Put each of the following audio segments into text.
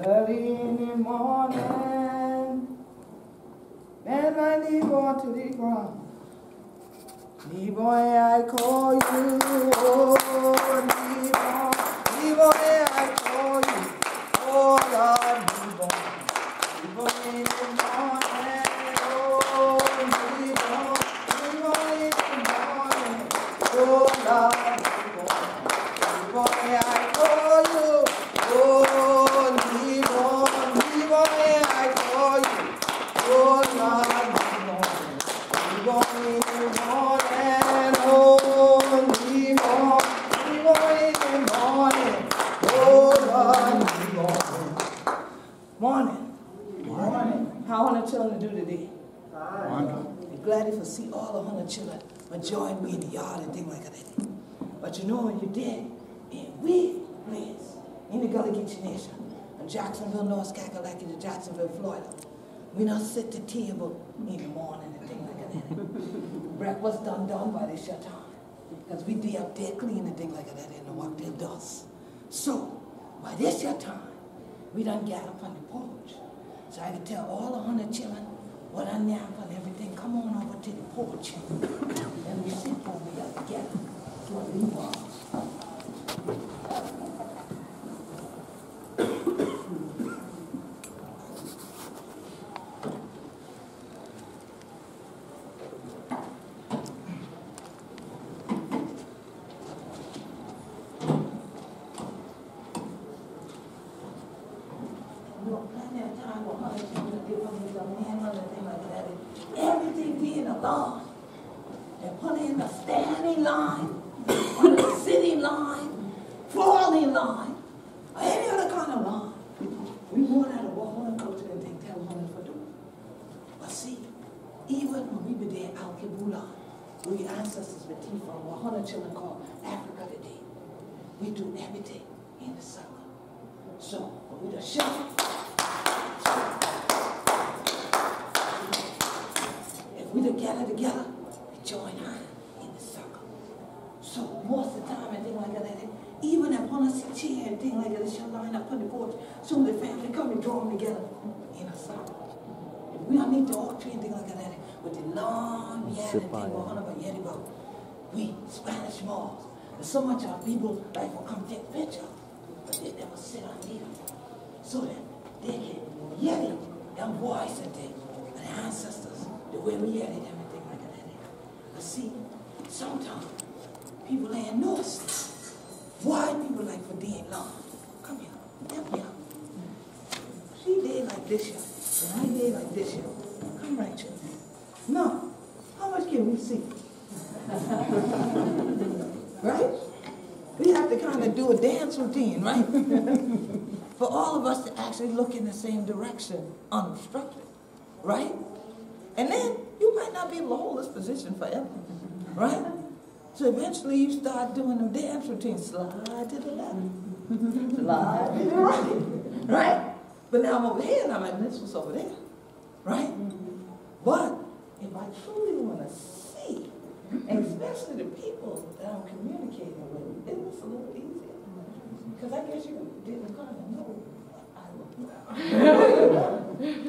Early in the morning, bend my knee boy to the ground. Knee boy, I call you. Oh, knee boy, I call you. Oh, Lord, knee boy. Knee boy in the morning. Oh, knee boy in the morning. Oh, Lord, knee boy, I call you. Oh, knee boy, I call you. Oh, Lord, knee boy in the morning. Oh, knee boy in the morning. Oh, Lord, knee boy. Morning. Morning. How 100 children do today? I'm glad to see all the 100 children enjoying me in the yard and things like that. But you know when you did, and we place in the Gullah Geechee Nation, in Jacksonville, North Carolina, to Jacksonville, Florida, we don't sit the table in the morning and things like that. Breakfast done by this your time. Because we be up there clean and things like that and walk till dust. So, by this your time, we done get up on the porch. So I can tell all the 100 children what I nap and everything, come on over to the porch. And we sit over there together. So we walk. Everything being a lawn. And put in a standing line, on a sitting line, falling line, or any other kind of line. We want out of what one culture and think tell one for doing. But see, even when we were there out in Gullah, we ancestors were tea from 100 children called Africa today. We do everything in the circle. So when we just shout, we together, we join hands in the circle. So most of the time and things like that, even if one sit chair and things like that, they shall line up on the porch. Soon the family come and draw them together in a circle. If we don't need the orchard and things like that, with the long yard and thing about yet about, we Spanish malls. And so much of people like will come take pictures, but they never sit on them. So that they can yell their voice and things, and the ancestors. The way we had it, everything like that. But see, sometimes people ain't noticed. Why people like for being long? Come here, help me out. She did like this year, and I did like this year. Come right here. No, how much can we see? Right? We have to kind of do a dance routine, right? For all of us to actually look in the same direction, unobstructed, right? And then you might not be able to hold this position forever, right? So eventually you start doing them dance routines. Slide to the left, slide to the right, right? But now I'm over here and I'm like, this was over there, right? But if I truly want to see, and especially the people that I'm communicating with, isn't this a little easier? Because I guess you didn't kind of know what I look like.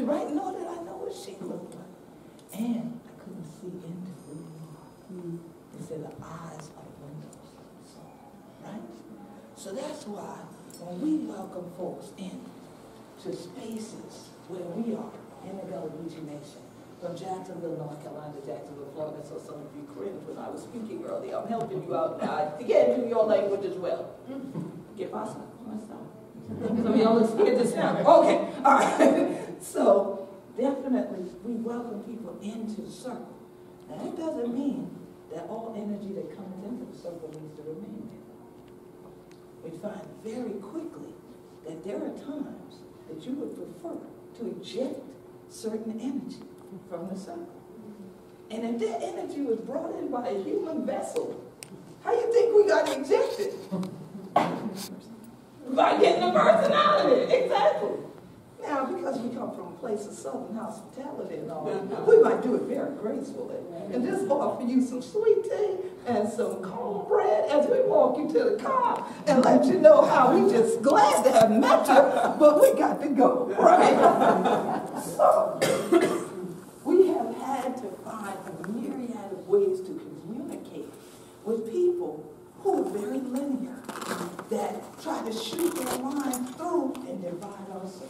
Right? Know that I know what she looked like. And I couldn't see into who you are. They said the eyes are windows. So, right? So that's why when we welcome folks in to spaces where we are in the Gullah Geechee Nation, from Jacksonville, North Carolina to Jacksonville, Florida, so some of you cringe when I was speaking earlier. I'm helping you out now to get into your language as well. Get pasta. Some of y'all are scared to sound. Okay, all right. So definitely we welcome people into the circle. Now that doesn't mean that all energy that comes into the circle needs to remain there. We find very quickly that there are times that you would prefer to eject certain energy from the circle. And if that energy was brought in by a human vessel, how you think we got ejected? By getting the person out of it. Exactly. Now, because we come from a place of Southern hospitality and all, we might do it very gracefully. And just offer you some sweet tea and some cornbread as we walk you to the car and let you know how we just glad to have met you, but we got to go, right? So, we have had to find a myriad of ways to communicate with people who are very linear, that try to shoot their line through and divide us.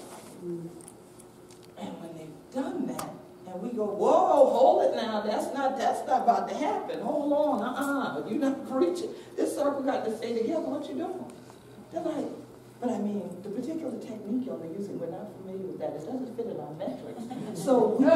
And when they've done that, and we go, whoa, hold it now, that's not about to happen. Hold on, you're not preaching. This circle got to stay together, what you doing? They're like, but I mean, the particular technique y'all are using, we're not familiar with that. It doesn't fit in our metrics. So we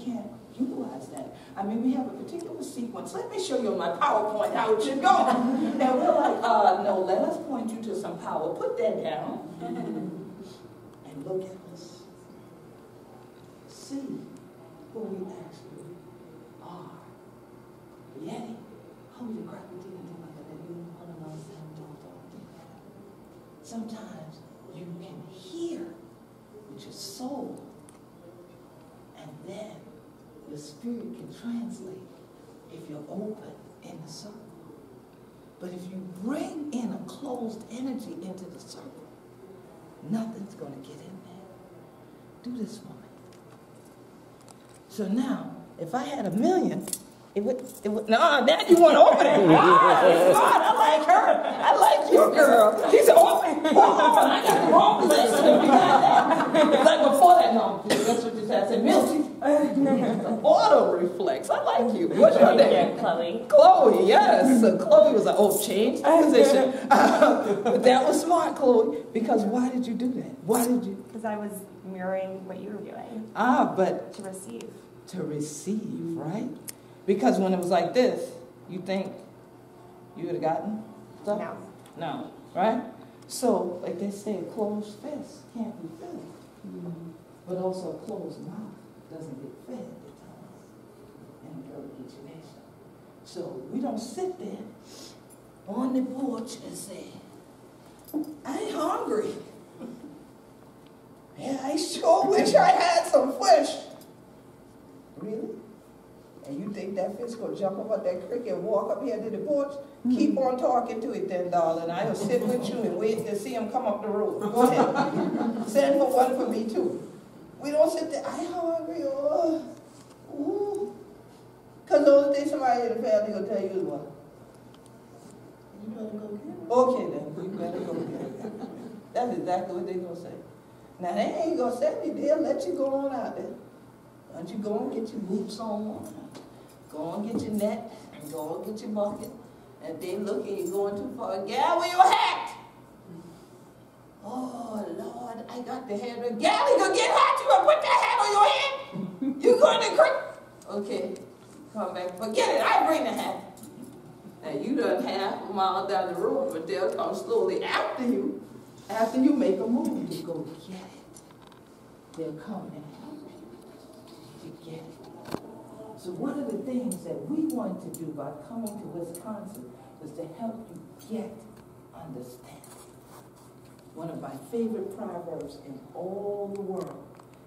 can't utilize that. I mean, we have a particular sequence. Let me show you on my PowerPoint how it should go. And we're like, no, let us point you to some power. Put that down. And look at us. See who we actually are. Yeti. Holy crap, we didn't do like that. Sometimes you can hear with your soul, and then your spirit can translate if you're open in the circle. But if you bring in a closed energy into the circle, nothing's going to get in there. Do this for me. So now, if I had $1 million, it would, no, now you want to open it. God, I like her. I like your girl. She said, open. Hold on, I got the wrong position. Like before that, no, that's what you said. I said, Milty. Auto reflex. I like you. What's your name? Yeah, Chloe. Chloe, yes. So Chloe was like, oh, change position. But that was smart, Chloe. Because why did you do that? Why did you? Because I was mirroring what you were doing. But to receive. To receive, right? Because when it was like this, you think you would have gotten stuff? No. No, right? So, like they say, a closed fist can't be fed. But also a closed mouth doesn't get fed at times in the Gullah Geechee nation. So we don't sit there on the porch and say, I ain't hungry. Yeah, I sure wish I had some fish. Really? And you think that fish gonna jump up at that creek and walk up here to the porch? Keep on talking to it then, darling. I'll sit with you and wait to see him come up the road. Go ahead. Send for one for me too. We don't sit there, I hungry, oh, ooh. Because the only thing somebody in the family will tell you is what? You better go get it. Okay then, you better go get it. That's exactly what they're gonna say. Now they ain't gonna say me, they'll let you go on out there. Why don't you go and get your boots on, go and get your net, and go and get your bucket. And if they look at you going too far, gal, where your hat? Oh, Lord, I got the hat. Gal, you gonna get hat? You gonna put that hat on your head? You going to the creek? Okay, come back. Forget it, I bring the hat. Now, you done half a mile down the road, but they'll come slowly after you make a move to go get it. They'll come and help you to get it. So one of the things that we wanted to do by coming to Wisconsin was to help you get understanding. One of my favorite proverbs in all the world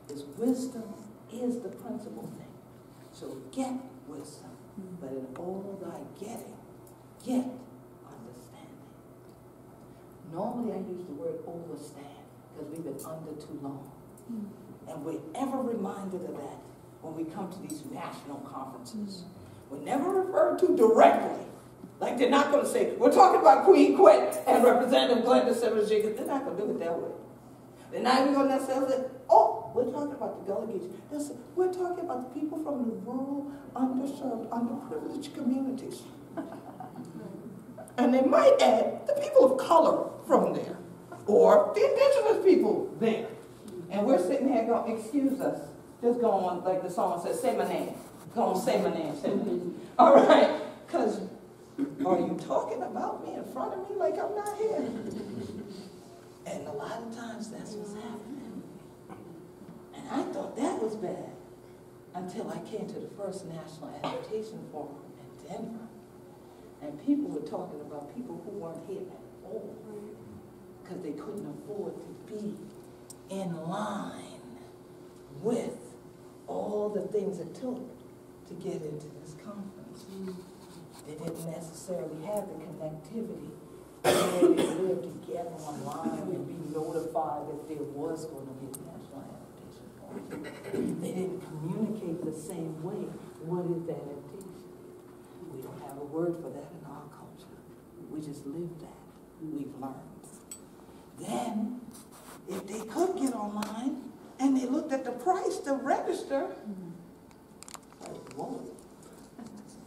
is wisdom is the principal thing. So get wisdom, but in all thy getting, get understanding. Normally I use the word overstand because we've been under too long. And we're ever reminded of that when we come to these national conferences. We're never referred to directly. Like they're not going to say, we're talking about Queen Quet and Representative Glenda Simmons-Jenkins. They're not going to do it that way. They're not even going to necessarily say, oh, we're talking about the Gullah Geechee. They'll say, we're talking about the people from the rural, underserved, underprivileged communities. And they might add the people of color from there, or the indigenous people there. And we're sitting here going, excuse us. Just go on, like the song says, say my name. Go on, say my name, say my name. All right? Because are you talking about me in front of me like I'm not here? And a lot of times that's what's happening. And I thought that was bad until I came to the first National Adaptation Forum in Denver. And people were talking about people who weren't here at all because they couldn't afford to be in line with all the things it took to get into this conference. They didn't necessarily have the connectivity where they lived to get online and be notified if there was going to be a national adaptation plan. They didn't communicate the same way. What is adaptation? We don't have a word for that in our culture. We just live that. We've learned. Then, if they could get online and they looked at the price to register, like, whoa.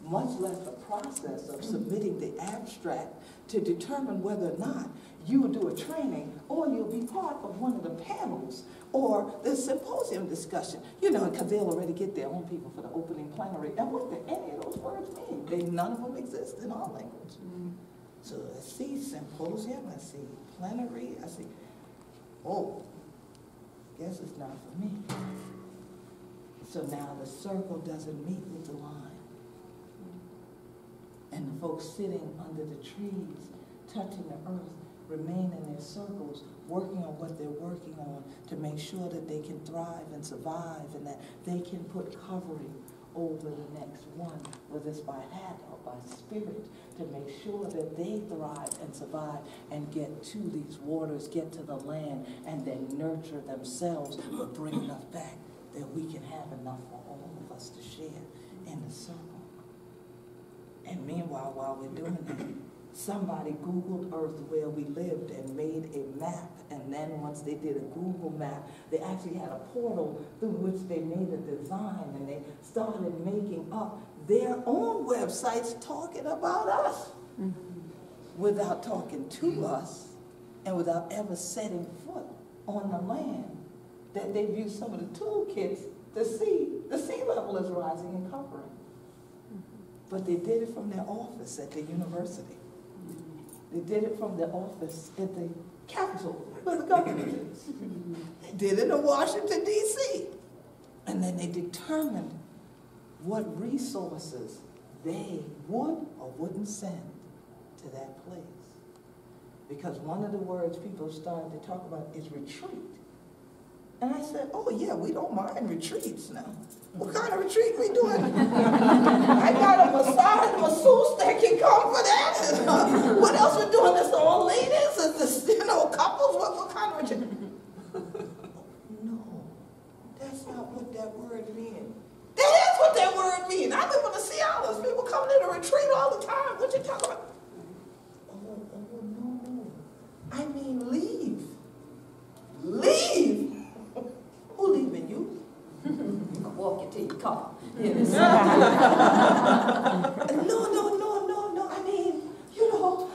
Much less the process of submitting the abstract to determine whether or not you will do a training or you'll be part of one of the panels or the symposium discussion, you know, because they'll already get their own people for the opening plenary. And what do any of those words mean? None of them exist in our language. So I see symposium, I see plenary, I see, oh, guess it's not for me. So now the circle doesn't meet with the line. And the folks sitting under the trees, touching the earth, remain in their circles, working on what they're working on to make sure that they can thrive and survive and that they can put covering over the next one, whether it's by hat or by spirit, to make sure that they thrive and survive and get to these waters, get to the land, and then nurture themselves, but bring enough back that we can have enough for all of us to share in the circle. And meanwhile, while we're doing that, somebody Googled Earth where we lived and made a map. And then once they did a Google map, they actually had a portal through which they made a design, and they started making up their own websites talking about us without talking to us and without ever setting foot on the land. That they've used some of the toolkits to see the sea level is rising and covering. But they did it from their office at the university. They did it from their office at the Capitol, where the government is. They did it in Washington, D.C. And then they determined what resources they would or wouldn't send to that place. Because one of the words people started to talk about is retreat. And I said, oh yeah, we don't mind retreats now. What kind of retreat we doing? I got a masseuse that can come for that. What else we're doing? This all ladies? Is this, you know, couples? What kind of retreat? No, that's not what that word means. That is what that word means. I live in the Cialis. People coming in a retreat all the time. What you talking about? Oh, no. I mean leave. Leave. Who leaving you? You can walk into your car. Yes. No. I mean, you know,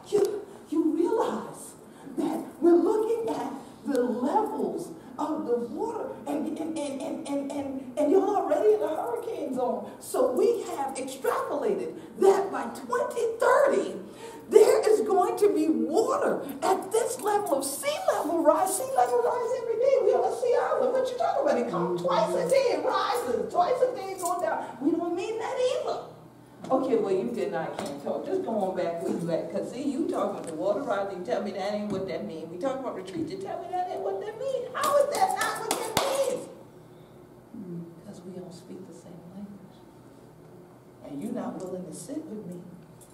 you realize that we're looking at the levels of the water, and you're already in the hurricane zone. So we have extrapolated that by 2030, there is going to be water at this level of sea level rise. Sea level rise every day. We on a sea island. What you talking about? It comes twice a day. It rises. Twice a day it goes down. We don't mean that either. Okay, well, you did not can't talk. Just go on back where you at. Because, see, you talking about the water rising. You tell me that ain't what that means. We talking about retreat. You tell me that ain't what that means. How is that not what that means? Because we don't speak the same language. And you're not willing to sit with me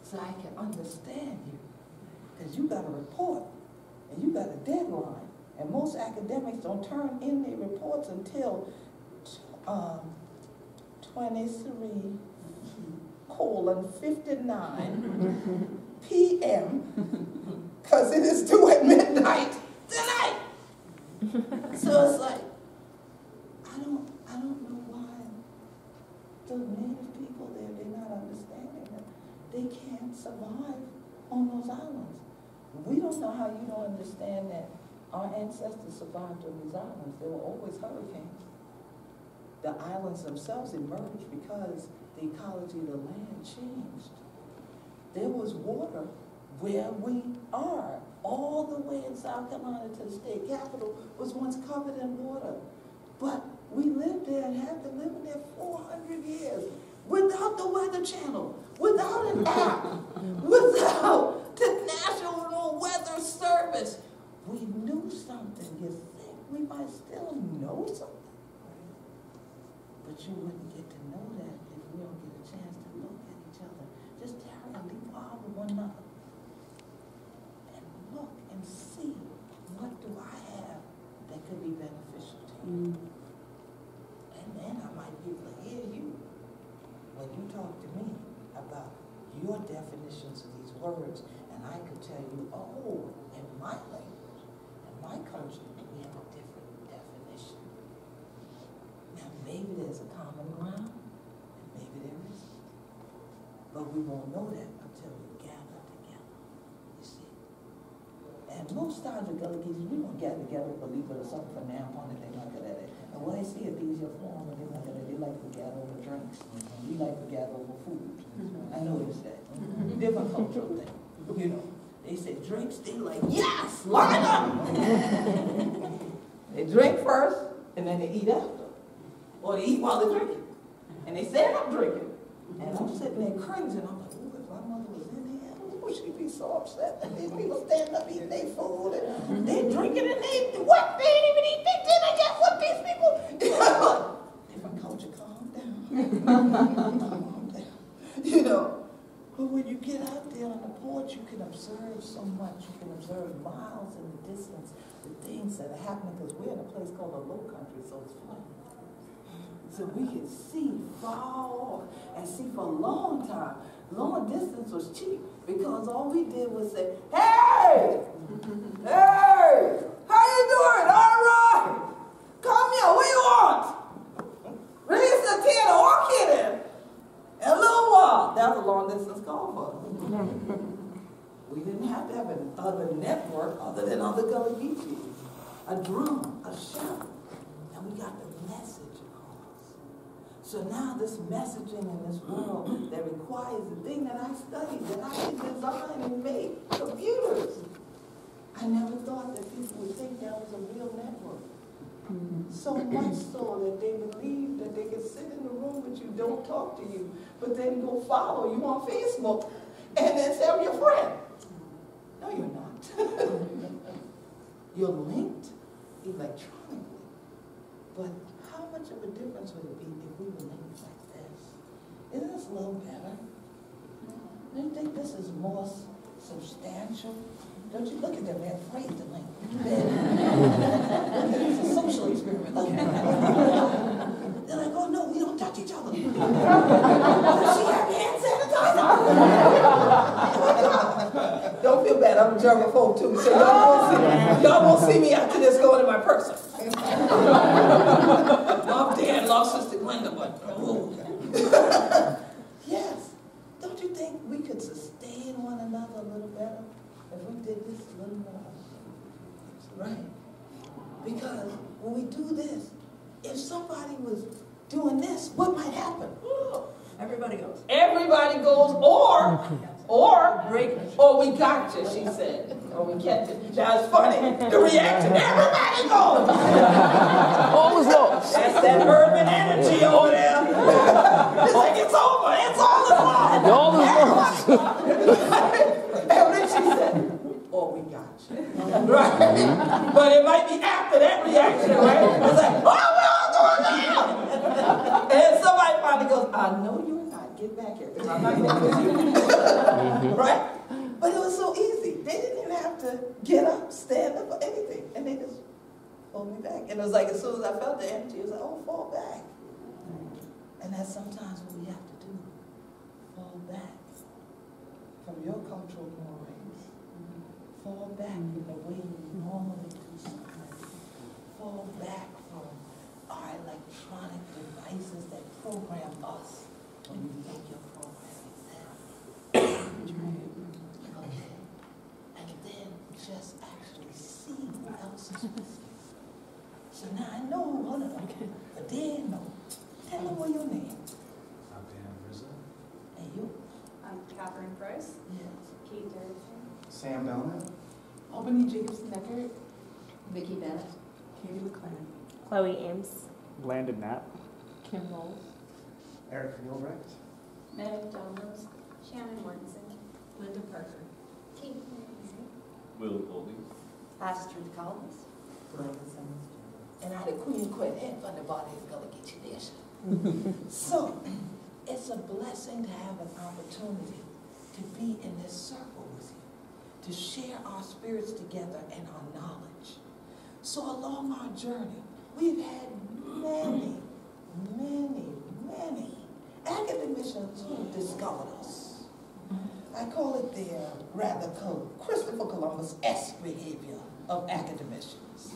so I can understand you. Because you got a report, and you got a deadline. And most academics don't turn in their reports until 23:59 p.m. because it is due at midnight tonight. So it's like, I don't know why the native people there, they're not understanding that they can't survive on those islands. We don't know how you don't understand that our ancestors survived on these islands. There were always hurricanes. The islands themselves emerged because the ecology of the land changed. There was water where we are. All the way in South Carolina to the state capitol was once covered in water. But we lived there and have been living there 400 years without the Weather Channel, without an app, without the National Weather Service. We knew something. You think we you might still know something. But you wouldn't get to know that if we don't get a chance to look at each other. Just directly follow one another. And look and see, what do I have that could be beneficial to you? And then I might be able to hear you when you talk to me about your definitions of these words, and I could tell you, oh, in my language, in my culture, we have a different definition. Now, maybe there's a common ground, and maybe there isn't. But we won't know that until we gather together, you see. And most times the Gullah Geechee, we won't gather together for leave it or something for now on it, they look at it. And what I see is these your form, and they look at it, they like to gather over drinks. We like to gather over food. I noticed that. Different cultural thing. You know, they say drinks, they like, yes, line up. They drink first, and then they eat after. Or they eat while they're drinking. And they stand up drinking. And I'm sitting there cringing. I'm like, oh, if my mother was in here, oh, she'd be so upset. And these people stand up eating their food, and they drinking, and they, what? They didn't even eat their dinner yet. What, these people? Different culture, calm down. Calm down. You know, but when you get out there on the porch, you can observe so much. You can observe miles in the distance, the things that are happening, because we're in a place called the Low Country, so it's fun. So we can see far off and see for a long time. Long distance was cheap because all we did was say, hey, hey, how you doing? All right, come here, what you want? Rizza, Tina, walk in. In a little while, that's a long distance call for us. We didn't have to have another network other than other Gullah Geechee. A drum, a shout, and we got the message across. So now this messaging in this world that requires the thing that I studied, that I can design and make, computers. I never thought that people would think that was a real network. So much so that they believe that they can sit in the room with you, don't talk to you, but then go follow you on Facebook and then say, I'm your friend. No, you're not. You're linked electronically. But how much of a difference would it be if we were linked like this? Isn't this a little better? Do you think this is more substantial? Don't you look at them, they're afraid to link. It's a social experiment. Look at them. They're like, oh no, we don't touch each other. Does she have hand sanitizer? Don't feel bad, I'm a germaphobe too, so y'all won't see me after this going in my purse. Love Dad, love Sister Glenda, but yes. Don't you think we could sustain one another a little better if we did this a little more? Right? Because when we do this, if somebody was doing this, what might happen? Everybody goes. Everybody goes, or we got you, she said. Or we kept it. That's funny. The reaction, everybody goes. All is lost. That's that urban energy over there. It's like, it's over. It's all is lost. All is lost. And then she said, oh, we got you. Right? But it might be after that reaction, right? It's like, oh, we're all going down. And somebody finally goes, I know you're not. Get back here. I'm not going to you. Right? But it was so easy. They didn't even have to get up, stand up, or anything. And they just pulled me back. And it was like, as soon as I felt the energy, it was like, oh, fall back. And that's sometimes what we have to do. Fall back from your cultural mores. Fall back from the way you normally do something. Fall back from our electronic devices that program us when you think you're programming them. Okay. And then just actually see who else is with you. So now I know one of them, but they didn't know. Tell them what your name. I'm Rizza. And you? I'm Catherine Price. Yes. Kate Derickson. Sam Bellman. Albany Jacobson Deckard. Vicki Bennett. Katie McLaren. Chloe Ames. Landon Knapp. Kim Bowles. Eric Wheelwright. Meg Domas. Shannon Mortensen. Linda Parker. Kate. Will Colby. Astrid Caldas. Glenda Simmons-Jenkins. the Queen Quet head from the body is Gullah Geechee Nation. So, it's a blessing to have an opportunity to be in this circle with you, to share our spirits together and our knowledge. So along our journey, we've had many academicians who discovered us. I call it their rather Christopher Columbus-esque behavior of academicians.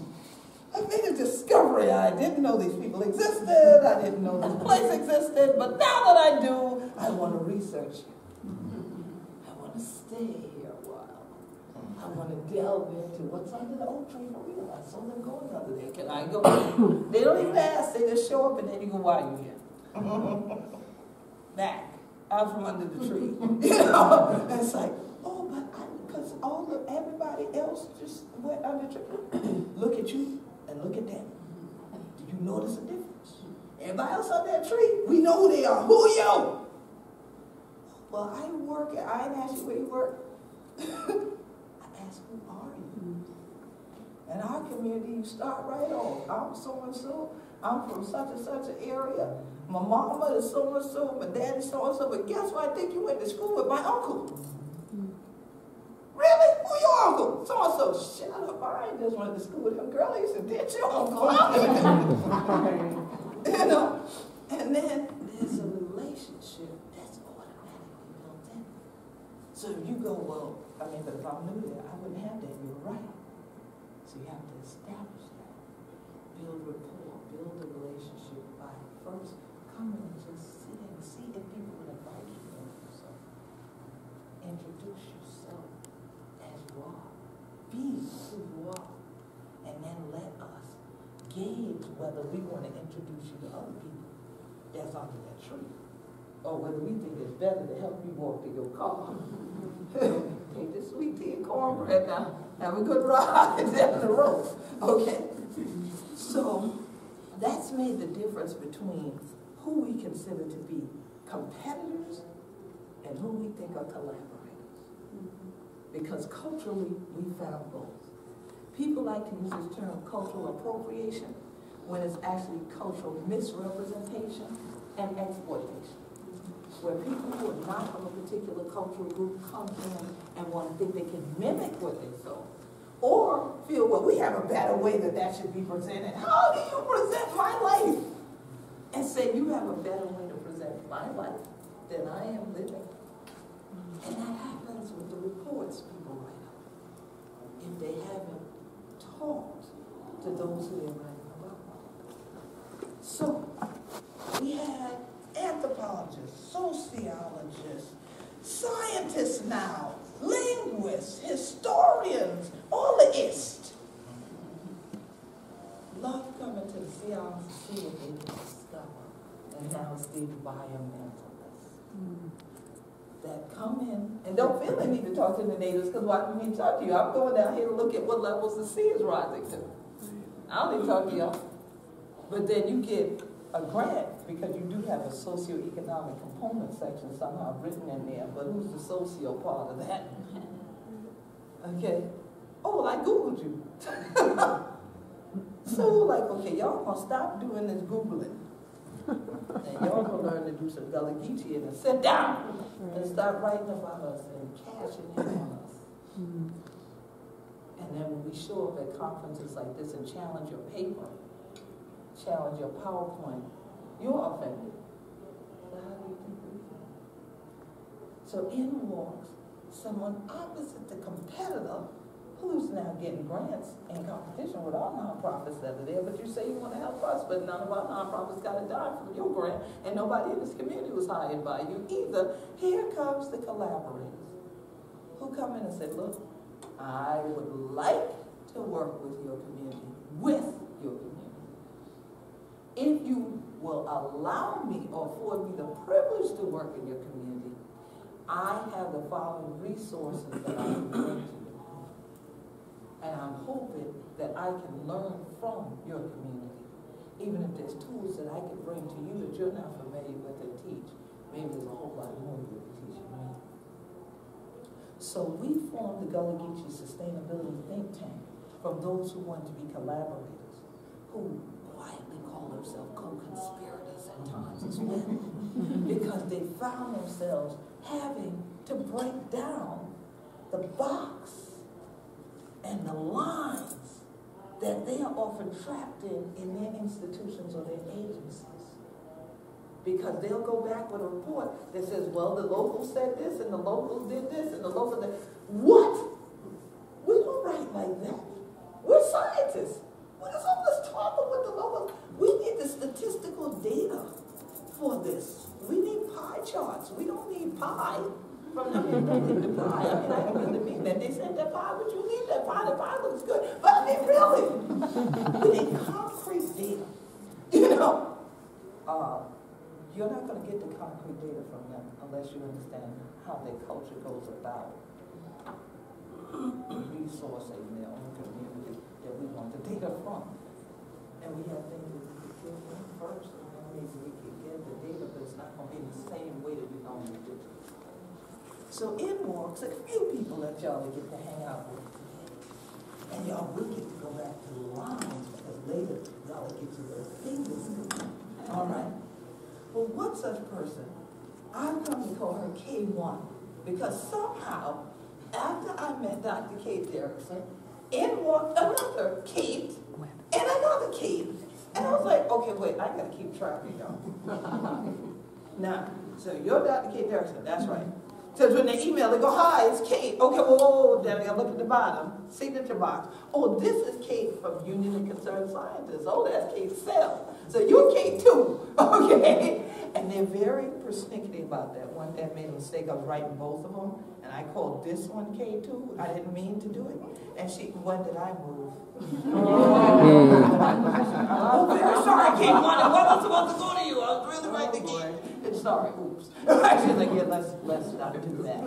I made a discovery. I didn't know these people existed. I didn't know this place existed. But now that I do, I want to research you. I want to stay here a while. I want to delve into what's under the oak tree for real. I saw them going under there. Can I go? They don't even ask. They just show up and then you go, why are you here? Back out from under the tree. You know? And it's like, oh, but because everybody else just went under the tree. Look at you and look at them. Do you notice a difference? Everybody else under that tree, we know who they are. Who are you? Well, I work at, I didn't ask you where you work. I asked, who are you? In our community, you start right off. I'm so-and-so. I'm from such and such an area. My mama is so-and-so. My dad is so-and-so. But guess what? I think you went to school with my uncle. Really? Who your uncle? So-and-so. Shut up. I ain't just went to school with him. Girl, he said, ditch your uncle. You know? And then there's a relationship that's automatically built in. So if you go, well, I mean, but if I'm new there, I wouldn't have that. You're right. So you have to establish that. Build rapport, build a relationship by first coming and just sit and see if people would invite you to yourself. Introduce yourself as you are. Be who you are. And then let us gauge whether we want to introduce you to other people that's under that tree. Or whether we think it's better to help you walk to your car. Take this sweet tea and cornbread now. Have a good ride down the road. Okay? So, that's made the difference between who we consider to be competitors and who we think are collaborators. Because culturally, we found both. People like to use this term cultural appropriation when it's actually cultural misrepresentation and exploitation. Where people who are not from a particular cultural group come in and want to think they can mimic what they saw. Or feel, well, we have a better way that should be presented. How do you present my life? And say, you have a better way to present my life than I am living. And that happens with the reports people write up. If they haven't talked to those who they're writing about. So, we had anthropologists, sociologists, scientists now, linguists, historians, all the ist. Love coming to the seance to see what they can discover. And now it's the environmentalists that come in and don't feel they need to talk to the natives because why do we need to talk to you? I'm going down here to look at what levels the sea is rising to. I don't need to talk to y'all. But then you get a grant because you do have a socioeconomic component section somehow written in there, but who's the socio part of that? Okay. Oh, well, I Googled you. So, like, okay, y'all gonna stop doing this Googling. And y'all gonna learn to do some Gullah Geechee and sit down and start writing about us and cashing in on us. And then when we show up at conferences like this and challenge your paper, challenge your PowerPoint, you're offended. But how do you think we feel? So in walks someone opposite the competitor who's now getting grants in competition with our nonprofits that are there, but you say you want to help us, but none of our nonprofits got a dime from your grant, and nobody in this community was hired by you either. Here comes the collaborators who come in and say, look, I would like to work with your community, If you will allow me or afford me the privilege to work in your community, I have the following resources that I can bring to you. And I'm hoping that I can learn from your community. Even if there's tools that I can bring to you that you're not familiar with and teach, maybe there's a whole lot more you can teach me. So we formed the Gullah Geechee Sustainability Think Tank from those who want to be collaborators, who found themselves having to break down the box and the lines that they are often trapped in their institutions or their agencies. Because they'll go back with a report that says, well, the locals said this, and the locals did this, and the locals did... What? We don't write like that. We're scientists. What is all this talking with the locals? We need the statistical data for this. We need pie charts. We don't need pie. From the pie. I mean, I don't really mean that. They said that pie, but you need that pie. The pie looks good. But I mean, really, we need concrete data. You know, you're not going to get the concrete data from them unless you understand how their culture goes about resourcing their own community that we want the data from. And we have things that we can kill them first, and then maybe we can get the data, but it's not going to be the same way that we normally do. So in walks a few people that y'all get to hang out with. And y'all will get to go back to the lines because later y'all will get to the fingers. All right. Well, one such person, I'm going to call her K1 because somehow, after I met Dr. Kate Derickson, in walked another Kate and another Kate. And I was like, okay, wait, I got to keep track of y'all. Now, so you're Dr. Kate Derickson, that's right. Because when they email, they go, hi, it's Kate. Okay, whoa, then I gotta look at the bottom, signature box. Oh, this is Kate from Union of Concerned Scientists. Oh, that's Kate Sell. So you're Kate too, okay? And they're very persnickety about that. One day I made a mistake, I was writing both of them, and I called this one Kate too. I didn't mean to do it. And she, when did I move? Oh, very sorry, Kate, what was supposed to go to you? I was really writing the Kate. Sorry, oops. She's like, yeah, let's not do that.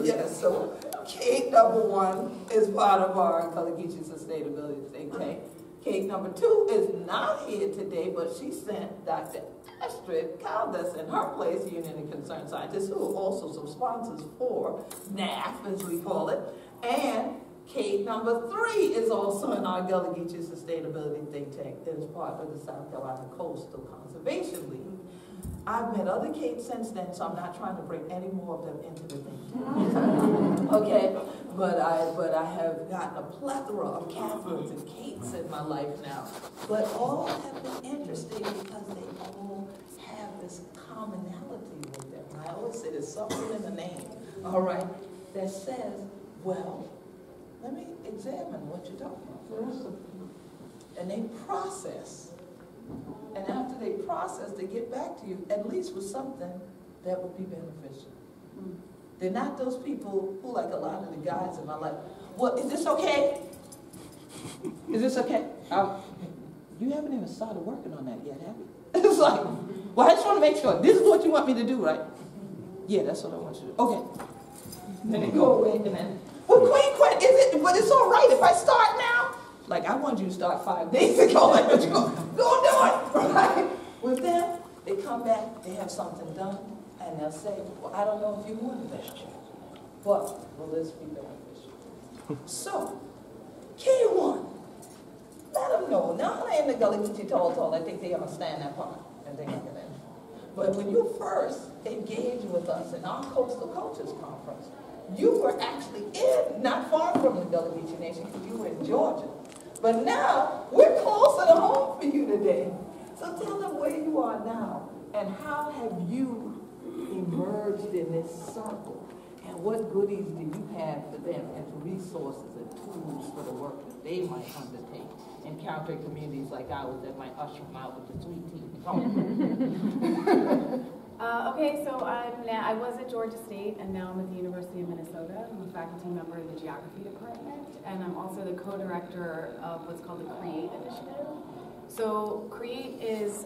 Yeah, so Kate number 1 is part of our Geechee Sustainability Think Tank. Kate number 2 is not here today, but she sent Dr. Astrid Caldas in her place, Union of Concerned Scientists, who are also some sponsors for NAF, as we call it. And Kate number 3 is also in our Gullah Geechee Sustainability Think Tank that is part of the South Carolina Coastal Conservation League. I've met other Kates since then, so I'm not trying to bring any more of them into the thing. Okay, but I have gotten a plethora of Catherines and Kates in my life now. But all have been interesting because they all have this commonality with them. I always say there's something in the name, all right, that says, well, let me examine what you're talking about. And they process. And after they process, they get back to you, at least with something that would be beneficial. They're not those people who, like a lot of the guys in my life, well, is this okay? Is this okay? You haven't even started working on that yet, have you? It's like, well, I just want to make sure. This is what you want me to do, right? Yeah, that's what I want you to do. Okay. Then they go away and then, well, Queen Quet, is it, but it's all right if I start now? Like, I wanted you to start 5 days ago. Like, go do it, right? With them, they come back, they have something done, and they'll say, well, I don't know if you wanted that, but will this be beneficial? So, K1, let them know. Now I ain't the Gullah Geechee tall. I think they understand that part, and they get it. But when you first engaged with us in our Coastal Cultures Conference, you were actually not far from the Gullah Geechee Nation because you were in Georgia. But now, we're closer to home for you today. So tell them where you are now, and how have you emerged in this circle, and what goodies do you have for them as resources and tools for the work that they might undertake, encountering communities like ours that might usher them out with the sweet tea. Okay, so I was at Georgia State, and now I'm at the University of Minnesota. I'm a faculty member in the Geography Department, and I'm also the co-director of what's called the CREATE initiative. So CREATE is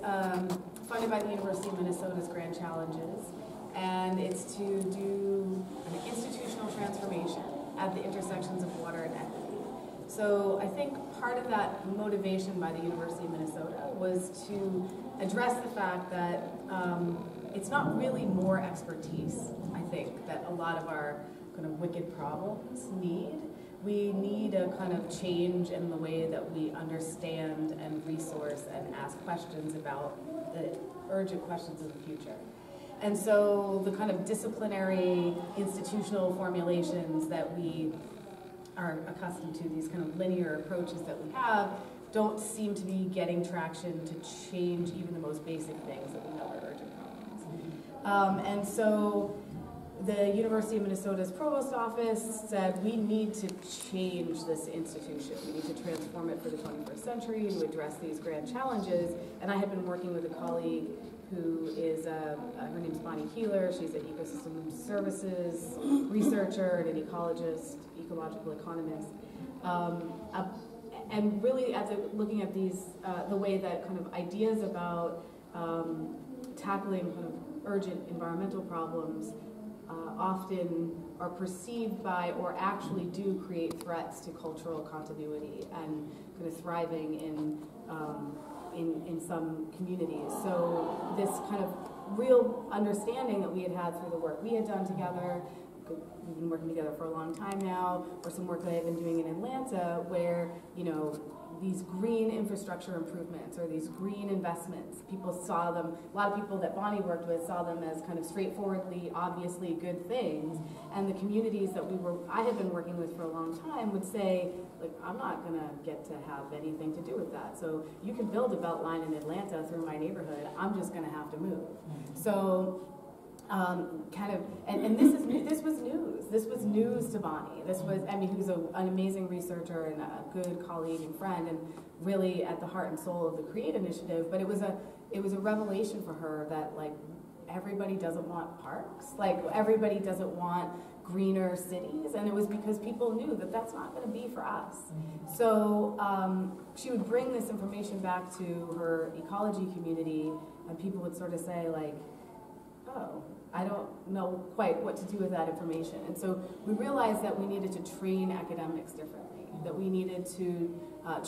funded by the University of Minnesota's Grand Challenges, and it's to do an institutional transformation at the intersections of water and equity. So I think part of that motivation by the University of Minnesota was to address the fact that it's not really more expertise, I think, that a lot of our kind of wicked problems need. We need a kind of change in the way that we understand and resource and ask questions about the urgent questions of the future. And so the kind of disciplinary institutional formulations that we are accustomed to, these kind of linear approaches that we have, don't seem to be getting traction to change even the most basic things that we know are urgent problems. And so the University of Minnesota's provost office said, we need to change this institution. We need to transform it for the 21st century to address these grand challenges. And I had been working with a colleague who is, her name's Bonnie Keeler. She's an ecosystem services researcher and an ecologist, ecological economist. And really, looking at these, the way that kind of ideas about tackling kind of urgent environmental problems often are perceived by or actually do create threats to cultural continuity and kind of thriving in some communities. So this kind of real understanding that we had through the work we had done together, we've been working together for a long time now, or some work that I've been doing in Atlanta where, you know, these green infrastructure improvements or these green investments, people saw them, a lot of people that Bonnie worked with saw them as kind of straightforwardly, obviously good things. And the communities that I had been working with for a long time would say, like, I'm not gonna get to have anything to do with that. So you can build a belt line in Atlanta through my neighborhood, I'm just gonna have to move. So and this was news. This was news to Bonnie. This was, I mean, who's an amazing researcher and a good colleague and friend, and really at the heart and soul of the Create initiative. But it was a revelation for her that, like, everybody doesn't want parks. Like, everybody doesn't want greener cities, and it was because people knew that that's not going to be for us. So she would bring this information back to her ecology community, and people would sort of say, like, oh, I don't know quite what to do with that information. And so we realized that we needed to train academics differently, that we needed to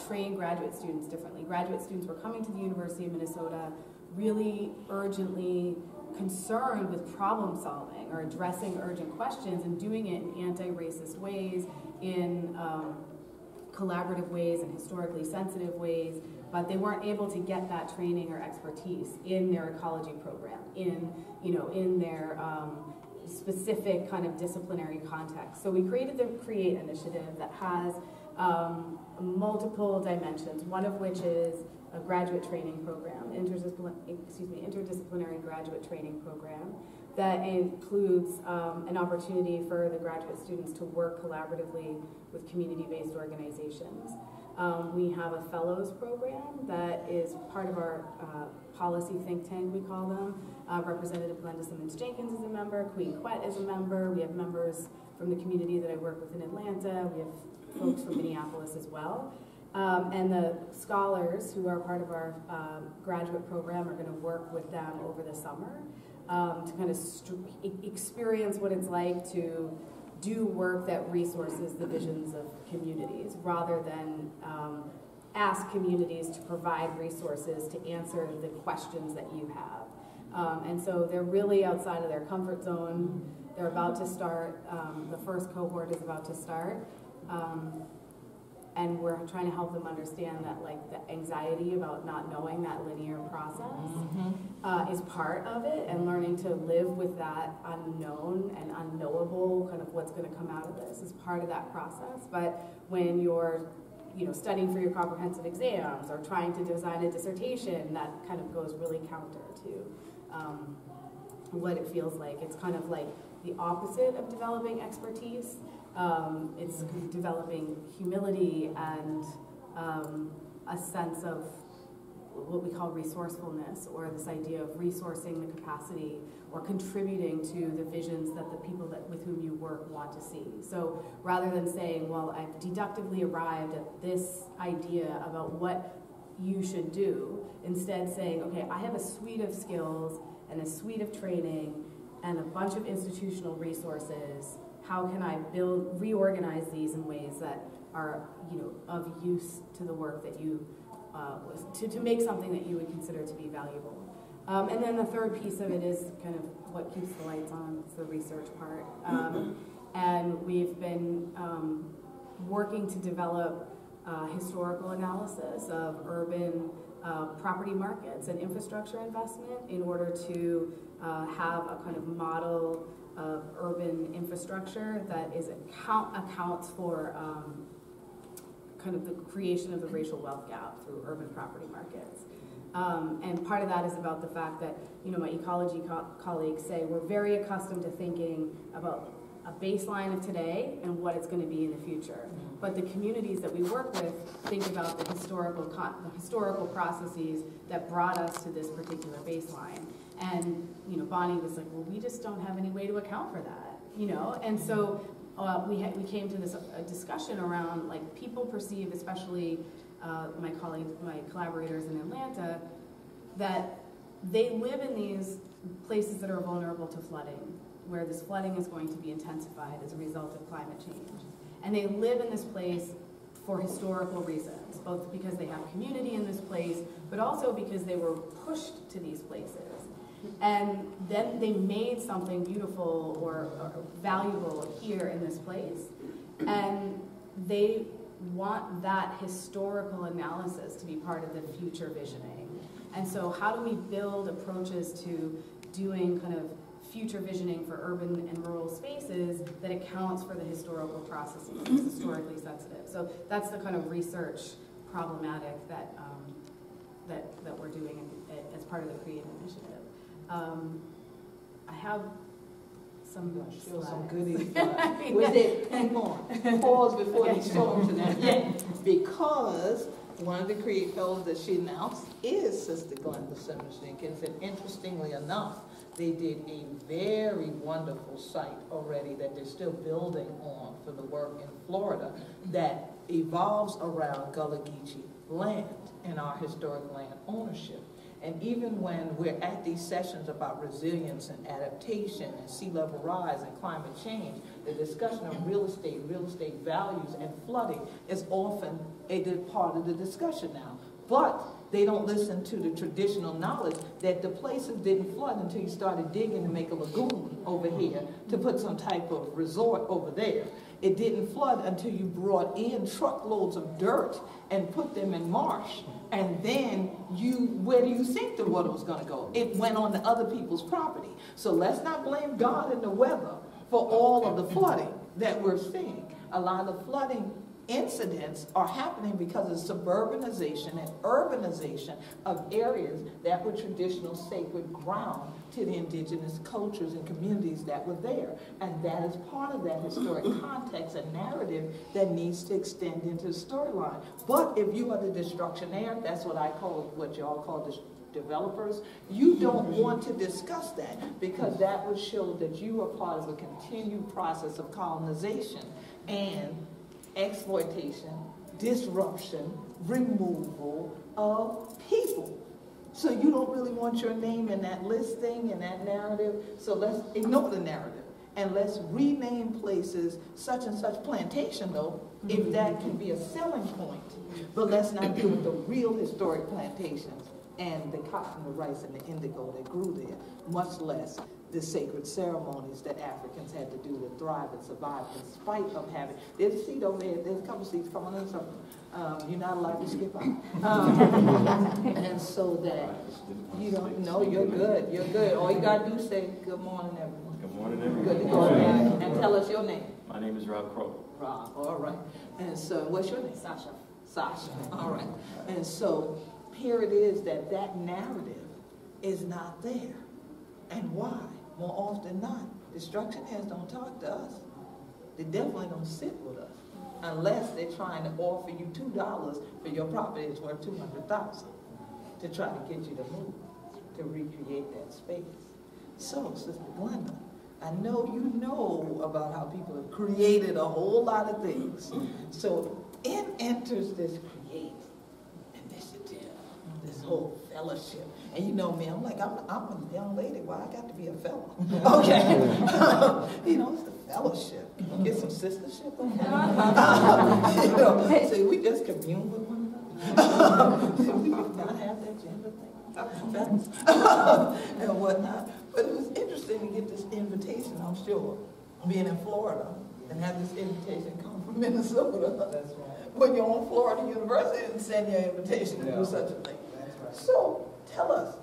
train graduate students differently. Graduate students were coming to the University of Minnesota really urgently concerned with problem solving or addressing urgent questions and doing it in anti-racist ways, in collaborative ways and historically sensitive ways, but they weren't able to get that training or expertise in their ecology program, in their specific kind of disciplinary context. So we created the Create initiative that has multiple dimensions, one of which is a graduate training program, interdisciplinary graduate training program that includes an opportunity for the graduate students to work collaboratively with community-based organizations. We have a fellows program that is part of our policy think tank, we call them. Representative Glenda Simmons-Jenkins is a member, Quet is a member. We have members from the community that I work with in Atlanta. We have folks from Minneapolis as well. And the scholars who are part of our graduate program are going to work with them over the summer to kind of experience what it's like to do work that resources the visions of communities rather than ask communities to provide resources to answer the questions that you have. And so they're really outside of their comfort zone. They're about to start, the first cohort is about to start. And we're trying to help them understand that, like, the anxiety about not knowing that linear process is part of it, and learning to live with that unknown and unknowable, kind of what's going to come out of this is part of that process. But when you're, studying for your comprehensive exams or trying to design a dissertation, that kind of goes really counter to what it feels like. It's kind of like the opposite of developing expertise. It's developing humility and a sense of what we call resourcefulness, or this idea of resourcing the capacity or contributing to the visions that the people with whom you work want to see. So rather than saying, well, I've deductively arrived at this idea about what you should do, instead saying, okay, I have a suite of skills and a suite of training and a bunch of institutional resources. How can I reorganize these in ways that are, of use to the work that you, to make something that you would consider to be valuable. And then the third piece of it is kind of what keeps the lights on. It's the research part. And we've been working to develop historical analysis of urban property markets and infrastructure investment in order to have a kind of model of urban infrastructure that is accounts for kind of the creation of the racial wealth gap through urban property markets. And part of that is about the fact that, you know, my ecology colleagues say we're very accustomed to thinking about a baseline of today and what it's going to be in the future. But the communities that we work with think about the historical processes that brought us to this particular baseline. And, you know, Bonnie was like, well, we just don't have any way to account for that, you know? And so we came to this discussion around, like, people perceive, especially my collaborators in Atlanta, that they live in these places that are vulnerable to flooding, where this flooding is going to be intensified as a result of climate change. And they live in this place for historical reasons, both because they have community in this place, but also because they were pushed to these places. And then they made something beautiful or valuable here in this place. And they want that historical analysis to be part of the future visioning. And so how do we build approaches to doing kind of future visioning for urban and rural spaces that accounts for the historical processes, that's historically sensitive? So that's the kind of research problematic that that we're doing as part of the Create initiative. I have some goodies. Was it, hang on, pause before you storm to that. Yeah. Because one of the Create Fellows that she announced is Sister Glenda Simmons-Jenkins, and interestingly enough, they did a very wonderful site already that they're still building on for the work in Florida that evolves around Gullah Geechee land and our historic land ownership. And even when we're at these sessions about resilience and adaptation and sea level rise and climate change, the discussion of real estate values and flooding is often a part of the discussion now. But they don't listen to the traditional knowledge that the places didn't flood until you started digging to make a lagoon over here to put some type of resort over there. It didn't flood until you brought in truckloads of dirt and put them in marsh. And then where do you think the water was going to go? It went on to other people's property. So let's not blame God and the weather for all of the flooding that we're seeing. A lot of flooding incidents are happening because of suburbanization and urbanization of areas that were traditional sacred ground to the indigenous cultures and communities that were there. And that is part of that historic context and narrative that needs to extend into the storyline. But if you are the destructionaire, that's what I call, what y'all call the developers, you don't want to discuss that because that would show that you are part of a continued process of colonization and exploitation, disruption, removal of people. So you don't really want your name in that listing and that narrative. So let's ignore the narrative and let's rename places such and such plantation, though, if that can be a selling point. But let's not deal with the real historic plantations and the cotton, the rice, and the indigo that grew there, much less the sacred ceremonies that Africans had to do to thrive and survive in spite of having. There's a seat over there, there's a couple seats, come on in, something. You're not allowed to skip out. And so that you don't know, you're good, you're good. All you gotta do is say, good morning, everyone. Good morning, everyone. Good to go, and tell us your name. My name is Rob Crow. Rob, all right. And so, what's your name? Sasha. Sasha, all right. And so, here it is that narrative is not there. And why? More often than not, destructionaires don't talk to us. They definitely don't sit with us unless they're trying to offer you $2 for your property that's worth $200,000 to try to get you to move, to recreate that space. So, Sister Glenda, I know you know about how people have created a whole lot of things. So in enters this Create initiative, this whole fellowship. And you know me, I'm like, I'm a young lady. Why I got to be a fellow? Okay. You know, it's the fellowship. Get some sistership on that. You know, see, we just commune with one another. We did not have that gender thing. And whatnot. But it was interesting to get this invitation, I'm sure, being in Florida, and have this invitation come from Minnesota. That's right. when you're on Florida University and send your invitation to do such a thing. That's right. So tell us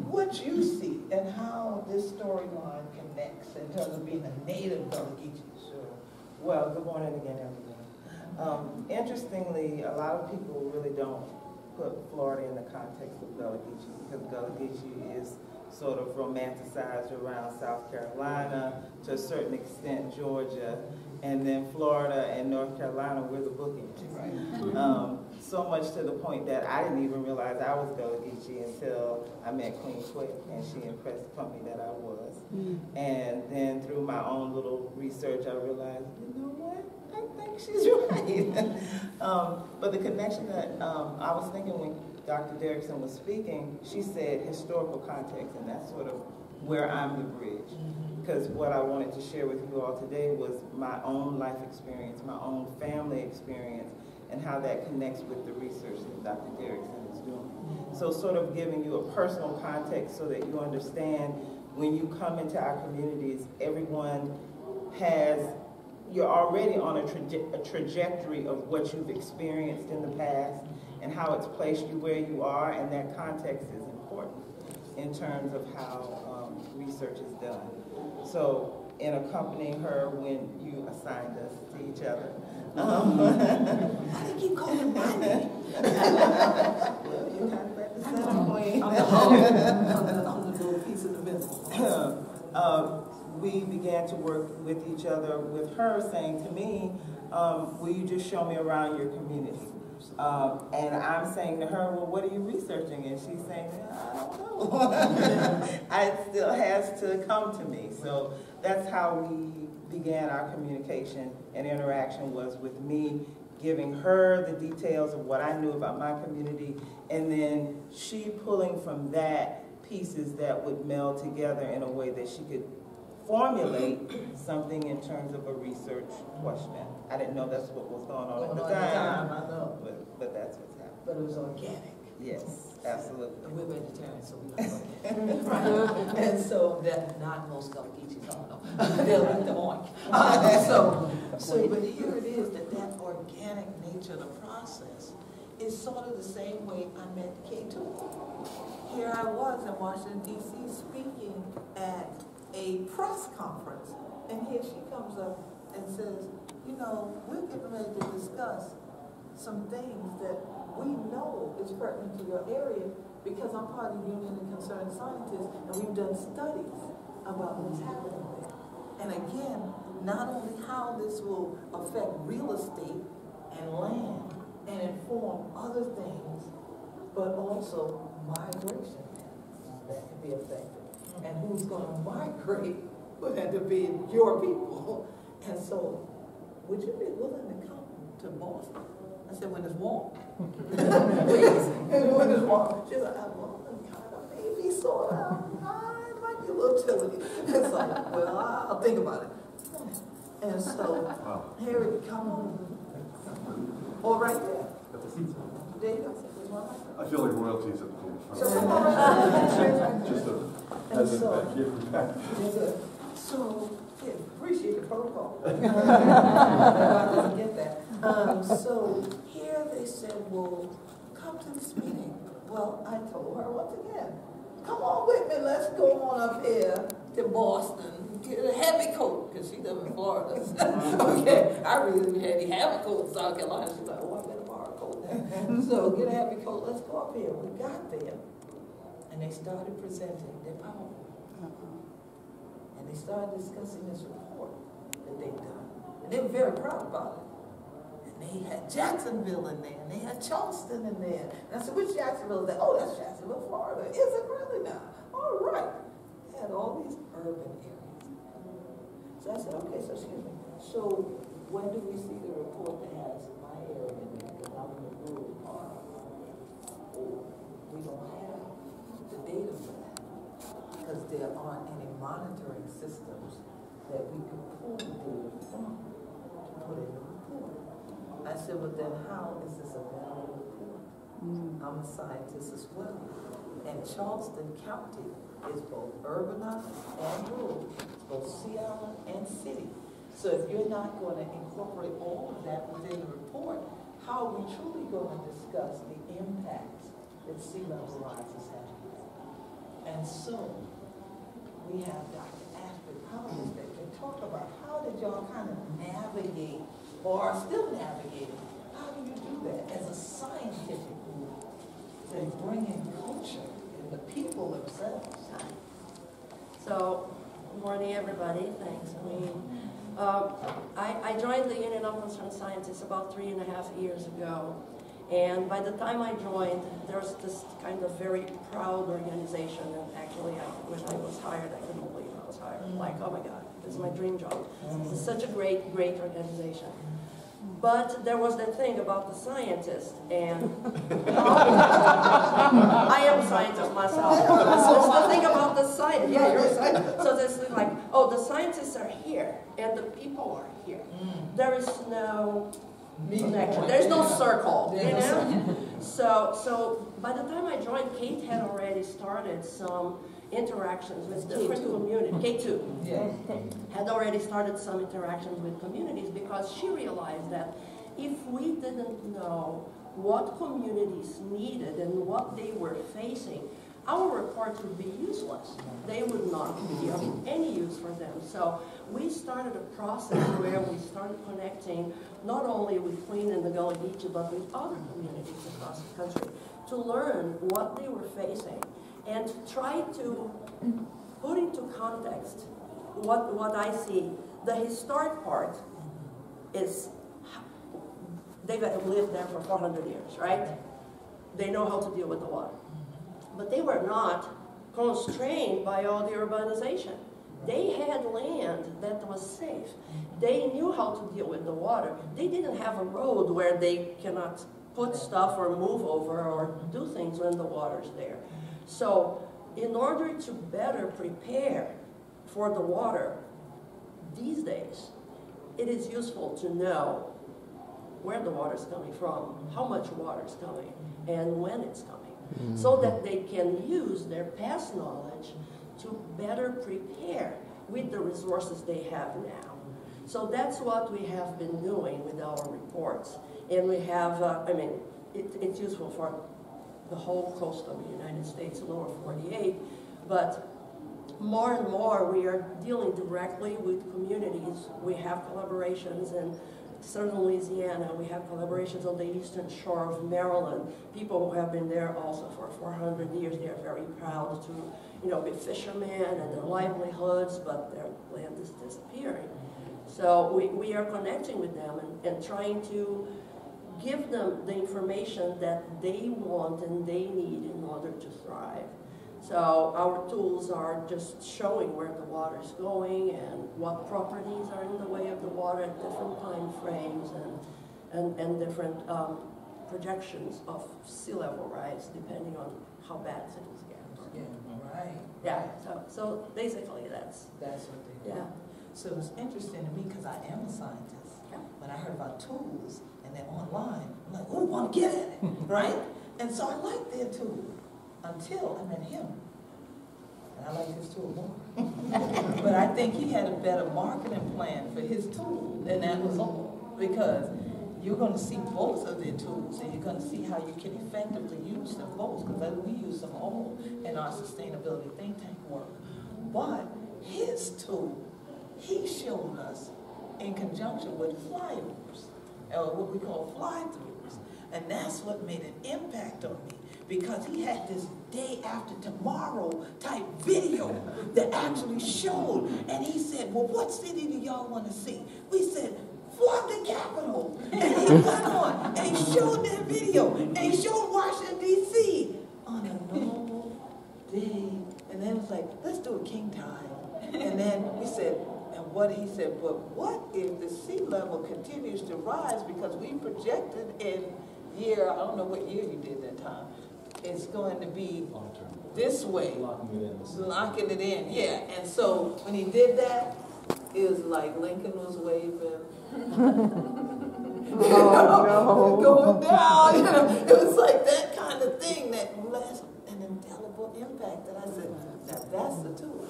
what you see and how this storyline connects in terms of being a native Gullah Geechee. Sure. Well, good morning again, everyone. Interestingly, a lot of people really don't put Florida in the context of Gullah Geechee because Gullah Geechee is sort of romanticized around South Carolina, to a certain extent Georgia, and then Florida and North Carolina, we're the bookends. Right. So much to the point that I didn't even realize I was Gullah Geechee until I met Queen Quet, and she impressed upon me that I was. And then through my own little research, I realized, you know what? I think she's right. But the connection that I was thinking when Dr. Derickson was speaking, she said historical context, and that's sort of where I'm the bridge. Because what I wanted to share with you all today was my own life experience, my own family experience, and how that connects with the research that Dr. Derickson is doing. So sort of giving you a personal context so that you understand when you come into our communities, everyone has, you're already on a trajectory of what you've experienced in the past and how it's placed you where you are, and that context is important in terms of how research is done. So in accompanying her when you assigned us to each other, I think you called him my name. well, you kind of at the center point. I'm the little piece of the middle. We began to work with each other, with her saying to me, will you just show me around your community? And I'm saying to her, well, what are you researching? And she's saying, I don't know. It still has to come to me. So that's how we began our communication and interaction, was with me giving her the details of what I knew about my community, and then she pulling from that pieces that would meld together in a way that she could formulate something in terms of a research question. I didn't know that's what was going on at the time. I know. But that's what's happening. But it was organic. Yes, absolutely. And we're vegetarians, so we don't organic. Right. And so that not most Gullah Geechees don't know. They'll eat the oink. But here it is, that organic nature of the process is sort of the same way I met K2. Here I was in Washington, D.C. speaking at a press conference, and here she comes up and says, you know, we're getting ready to discuss some things that we know is pertinent to your area because I'm part of the Union of Concerned Scientists, and we've done studies about what's happening there. And again, not only how this will affect real estate and land and inform other things, but also migration that can be affected. And who's going to migrate would have to be your people. And so, would you be willing to come to Boston? I said, when it's warm. Please, when it's warm. She's like, well, kind of, maybe, sort of. It might be a little chilly. It's like, well, I'll think about it. And so, here it comes. Oh, right there. At the seats. There you go. I feel like royalties at the table. So come on. Just as a back here. So, yeah, appreciate the protocol. I doesn't get that. So here they said, well, come to this meeting. Well, I told her once again, come on with me, let's go on up here to Boston, get a heavy coat, because she lives in Florida. Okay, I really had a heavy coat in South Carolina. She's like, oh, I better borrow a coat now. So get a heavy coat, let's go up here. We got there, and they started presenting their PowerPoint. And they started discussing this report that they'd done. And they were very proud about it. And they had Jacksonville in there, and they had Charleston in there. And I said, which Jacksonville is that? Oh, that's Jacksonville, Florida. Is it really now? All right. They had all these urban areas. So I said, okay, so excuse me. So when do we see the report that has my area in there? Because I'm in the rural part. Oh, we don't have the data for that. Because there aren't any monitoring systems that we can pull the data from to put in the report. I said, well then how is this a valid report? I'm a scientist as well. And Charleston County is both urbanized and rural. It's both Sea Island and city. So if you're not going to incorporate all of that within the report, how are we truly going to discuss the impacts that sea level rise is having? And so, we have Dr. Astrid Caldas that can talk about how did y'all kind of navigate, or are still navigating, how do you do that as a scientific group to bring in culture and the people themselves? So, good morning, everybody. Thanks. I joined the Union of Concerned Scientists about 3.5 years ago. And by the time I joined, there was this kind of very proud organization. And actually, when I was hired, I couldn't believe I was hired. Like, oh my God, this is my dream job. It's such a great organization. But there was that thing about the scientist, and I am a scientist myself. So it's the thing about the scientist. Yeah, you're a scientist. So this thing like, oh, the scientists are here, and the people are here. There is no connection. There's no circle, you know? So by the time I joined, Kate had already started some interactions with different communities. K2 had already started some interactions with communities because she realized that if we didn't know what communities needed and what they were facing, our reports would be useless. They would not be of any use for them. So we started a process where we started connecting not only with Queen and the Gullah Geechee, but with other communities across the country to learn what they were facing and to try to put into context what I see. The historic part is they've lived there for 400 years, right? They know how to deal with the water. But they were not constrained by all the urbanization. They had land that was safe. They knew how to deal with the water. They didn't have a road where they cannot put stuff or move over or do things when the water's there. So in order to better prepare for the water these days, it is useful to know where the water is coming from, how much water is coming, and when it's coming, so that they can use their past knowledge to better prepare with the resources they have now. So that's what we have been doing with our reports. And we have, it's useful for the whole coast of the United States, lower 48, but more and more we are dealing directly with communities. We have collaborations in southern Louisiana, we have collaborations on the eastern shore of Maryland. People who have been there also for 400 years, they are very proud to, be fishermen and their livelihoods, but their land is disappearing. So we are connecting with them and trying to give them the information that they want and they need in order to thrive. So our tools are just showing where the water is going and what properties are in the way of the water at different time frames and different projections of sea level rise depending on how bad things get. Yeah, right. Yeah, so basically that's what they do. Yeah. So it's interesting to me because I am a scientist. Yeah. When I heard about tools and they're online, I'm like, oh, I want to get at it, right? And so I like their tool until I met him. And I like his tool more. But I think he had a better marketing plan for his tool, and that was all. Because you're going to see both of their tools, and you're going to see how you can effectively use them both, because we use them all in our sustainability think tank work. But his tool, he showed us in conjunction with flyovers, or what we call fly-throughs. And that's what made an impact on me, because he had this day after tomorrow type video that actually showed. And he said, well, what city do y'all want to see? We said, flood the Capitol. And he went on, and he showed that video, and he showed Washington, D.C. on a normal day. And then it's like, let's do a king tide. And then we said, and what he said, but what if the sea level continues to rise, because we projected in year, I don't know what year you did that time, it's going to be this way. Locking it in, yeah. And so when he did that, it was like Lincoln was waving. Going down, It was like that kind of thing that left an indelible impact. And I said, now that's the tool.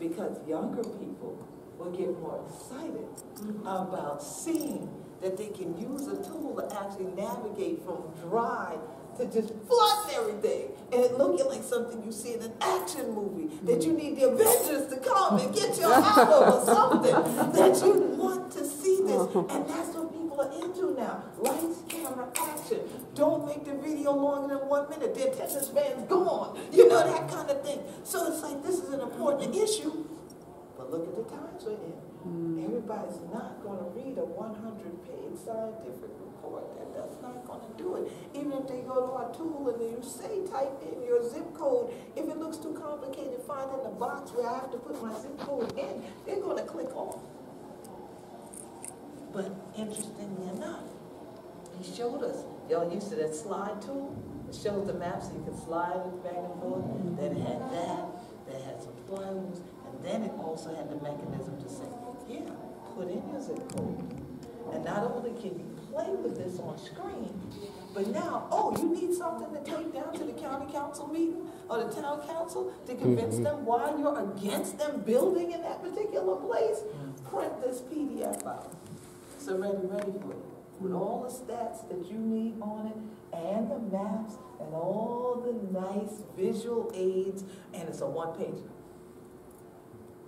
Because younger people will get more excited about seeing that they can use a tool to actually navigate from dry to just flood everything. And it looking like something you see in an action movie, that you need the Avengers to come and get your album or something, that you want to see this. And that's what people are into now. Lights, camera, action. Don't make the video longer than 1 minute. The attention span's gone. You know, that kind of thing. So it's like, this is an important issue. But look at the times we're in. Everybody's not going to read a 100-page scientific report. That's not going to do it. Even if they go to our tool and you say type in your zip code, if it looks too complicated, find in the box where I have to put my zip code in, they're going to click off. But interestingly enough, he showed us, y'all used to that slide tool? It shows the map so you can slide it back and forth. Then it had that had some plugs, and then it also had the mechanism to say, yeah, put in your zip code. And not only can you play with this on screen, but now, oh, you need something to take down to the county council meeting or the town council to convince them why you're against them building in that particular place? Print this PDF out. It's already ready for you, with all the stats that you need on it, and the maps, and all the nice visual aids, and it's a one-pager.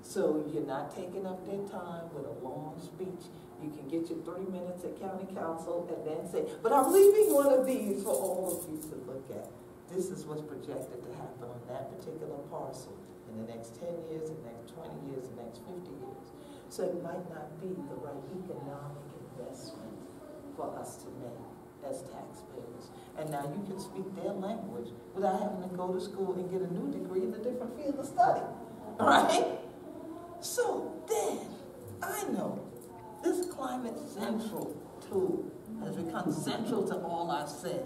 So you're not taking up their time with a long speech. You can get your 3 minutes at county council and then say, but I'm leaving one of these for all of you to look at. This is what's projected to happen on that particular parcel in the next 10 years, the next 20 years, the next 50 years. So it might not be the right economic investment for us to make as taxpayers. And now you can speak their language without having to go to school and get a new degree in a different field of study, right? So then, I know this Climate Central tool has become central to all I've said.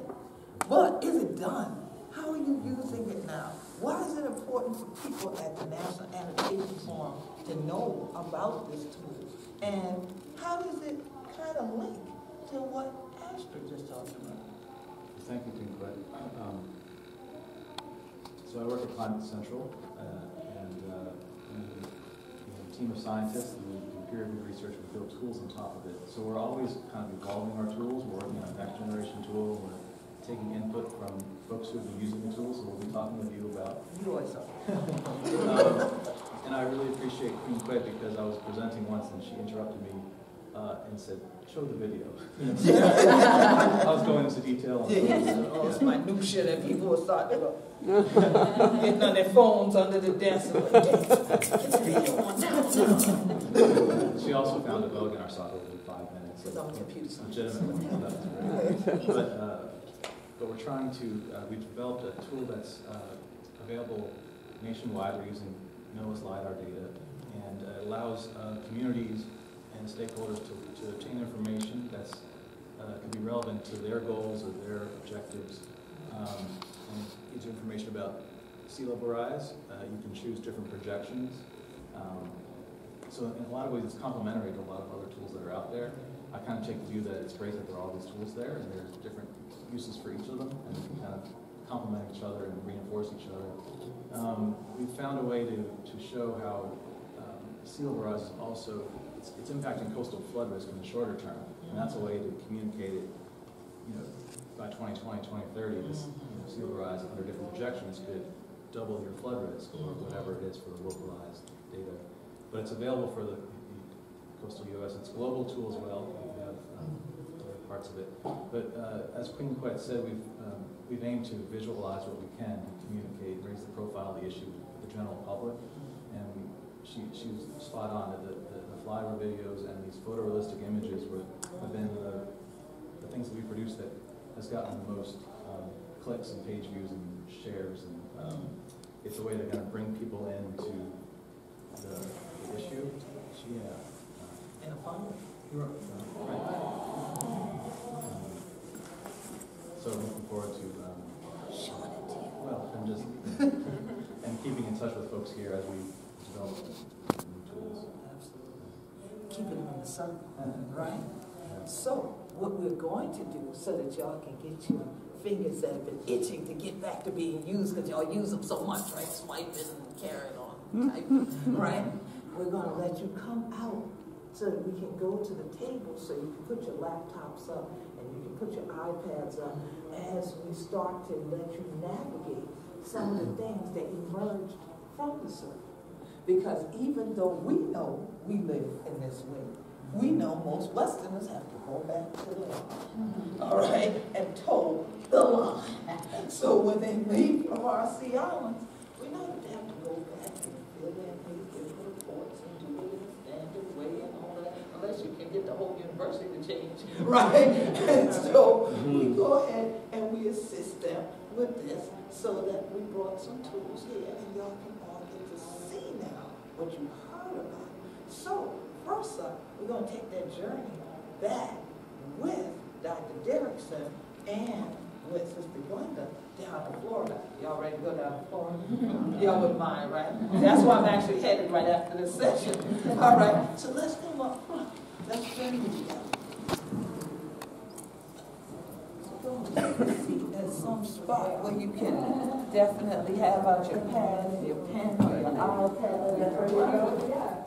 But is it done? How are you using it now? Why is it important for people at the National Annotation Forum to know about this tool? And how does it kind of link to what Astrid just talked about? Thank you, Dean Quet. So I work at Climate Central, and a team of scientists who do peer-reviewed research and build tools on top of it. So we're always kind of evolving our tools. We're working on a next generation tool. We're taking input from folks who have been using the tool, so we'll be talking with you about. You always are. And I really appreciate Queen Quet because I was presenting once and she interrupted me and said, show the video. I was going into detail. Oh, it's minutiae that people were starting to go, getting on their phones under the desk. Get the video on now. She also found a bug in our software within 5 minutes. Because I'm a computer scientist. Legitimately. But we're trying to, we've developed a tool that's available nationwide. We're using NOAA's LiDAR data, and it allows communities and stakeholders to obtain information that's can be relevant to their goals or their objectives. And it gives you information about sea level rise. You can choose different projections. So in a lot of ways, it's complementary to a lot of other tools that are out there. I kind of take the view that it's great that there are all these tools there, and there's different uses for each of them, and they can kind of complement each other and reinforce each other. We've found a way to show how sea level rise is also, it's impacting coastal flood risk in the shorter term, and that's a way to communicate it, by 2020, 2030, this sea level rise under different projections could double your flood risk, or whatever it is for the localized data. But it's available for the coastal U.S. It's a global tool as well. We have other parts of it. But as Queen Quet said, we've aimed to visualize what we can, communicate, raise the profile of the issue with the general public. And she was spot on that the flyover videos and these photorealistic images have been the things that we produce that has gotten the most clicks and page views and shares. And it's a way to kind of bring people into the issue. In a fun way. So looking forward to Showing it to you. well, and just and keeping in touch with folks here as we develop new tools. Absolutely. Keeping them in the sun, right? So what we're going to do so that y'all can get your fingers that have been itching to get back to being used because y'all use them so much, right? Swiping and carrying on, typing, right? We're going to let you come out so that we can go to the table so you can put your laptops up and you can put your iPads up as we start to let you navigate some of the things that emerged from the survey. Because even though we know we live in this way, we know most Westerners have to go back to the line, all right, and toe the line. So when they leave from our sea islands, we know that they have to go back and fill their reports and do it in a standard way and all that, unless you can get the whole university to change, right? And so we go ahead and we assist them with this so that we brought some tools here and y'all can all get to see now what you heard about. So first up, we're going to take that journey back with Dr. Derickson and with Sister Glenda down to Florida. Y'all ready to go down to Florida? Y'all wouldn't mind, right? That's why I'm actually headed right after this session. All right, so let's come up front. Let's journey together. At some spot where you can definitely have out your pad, your pen, or your iPad. That's where you go.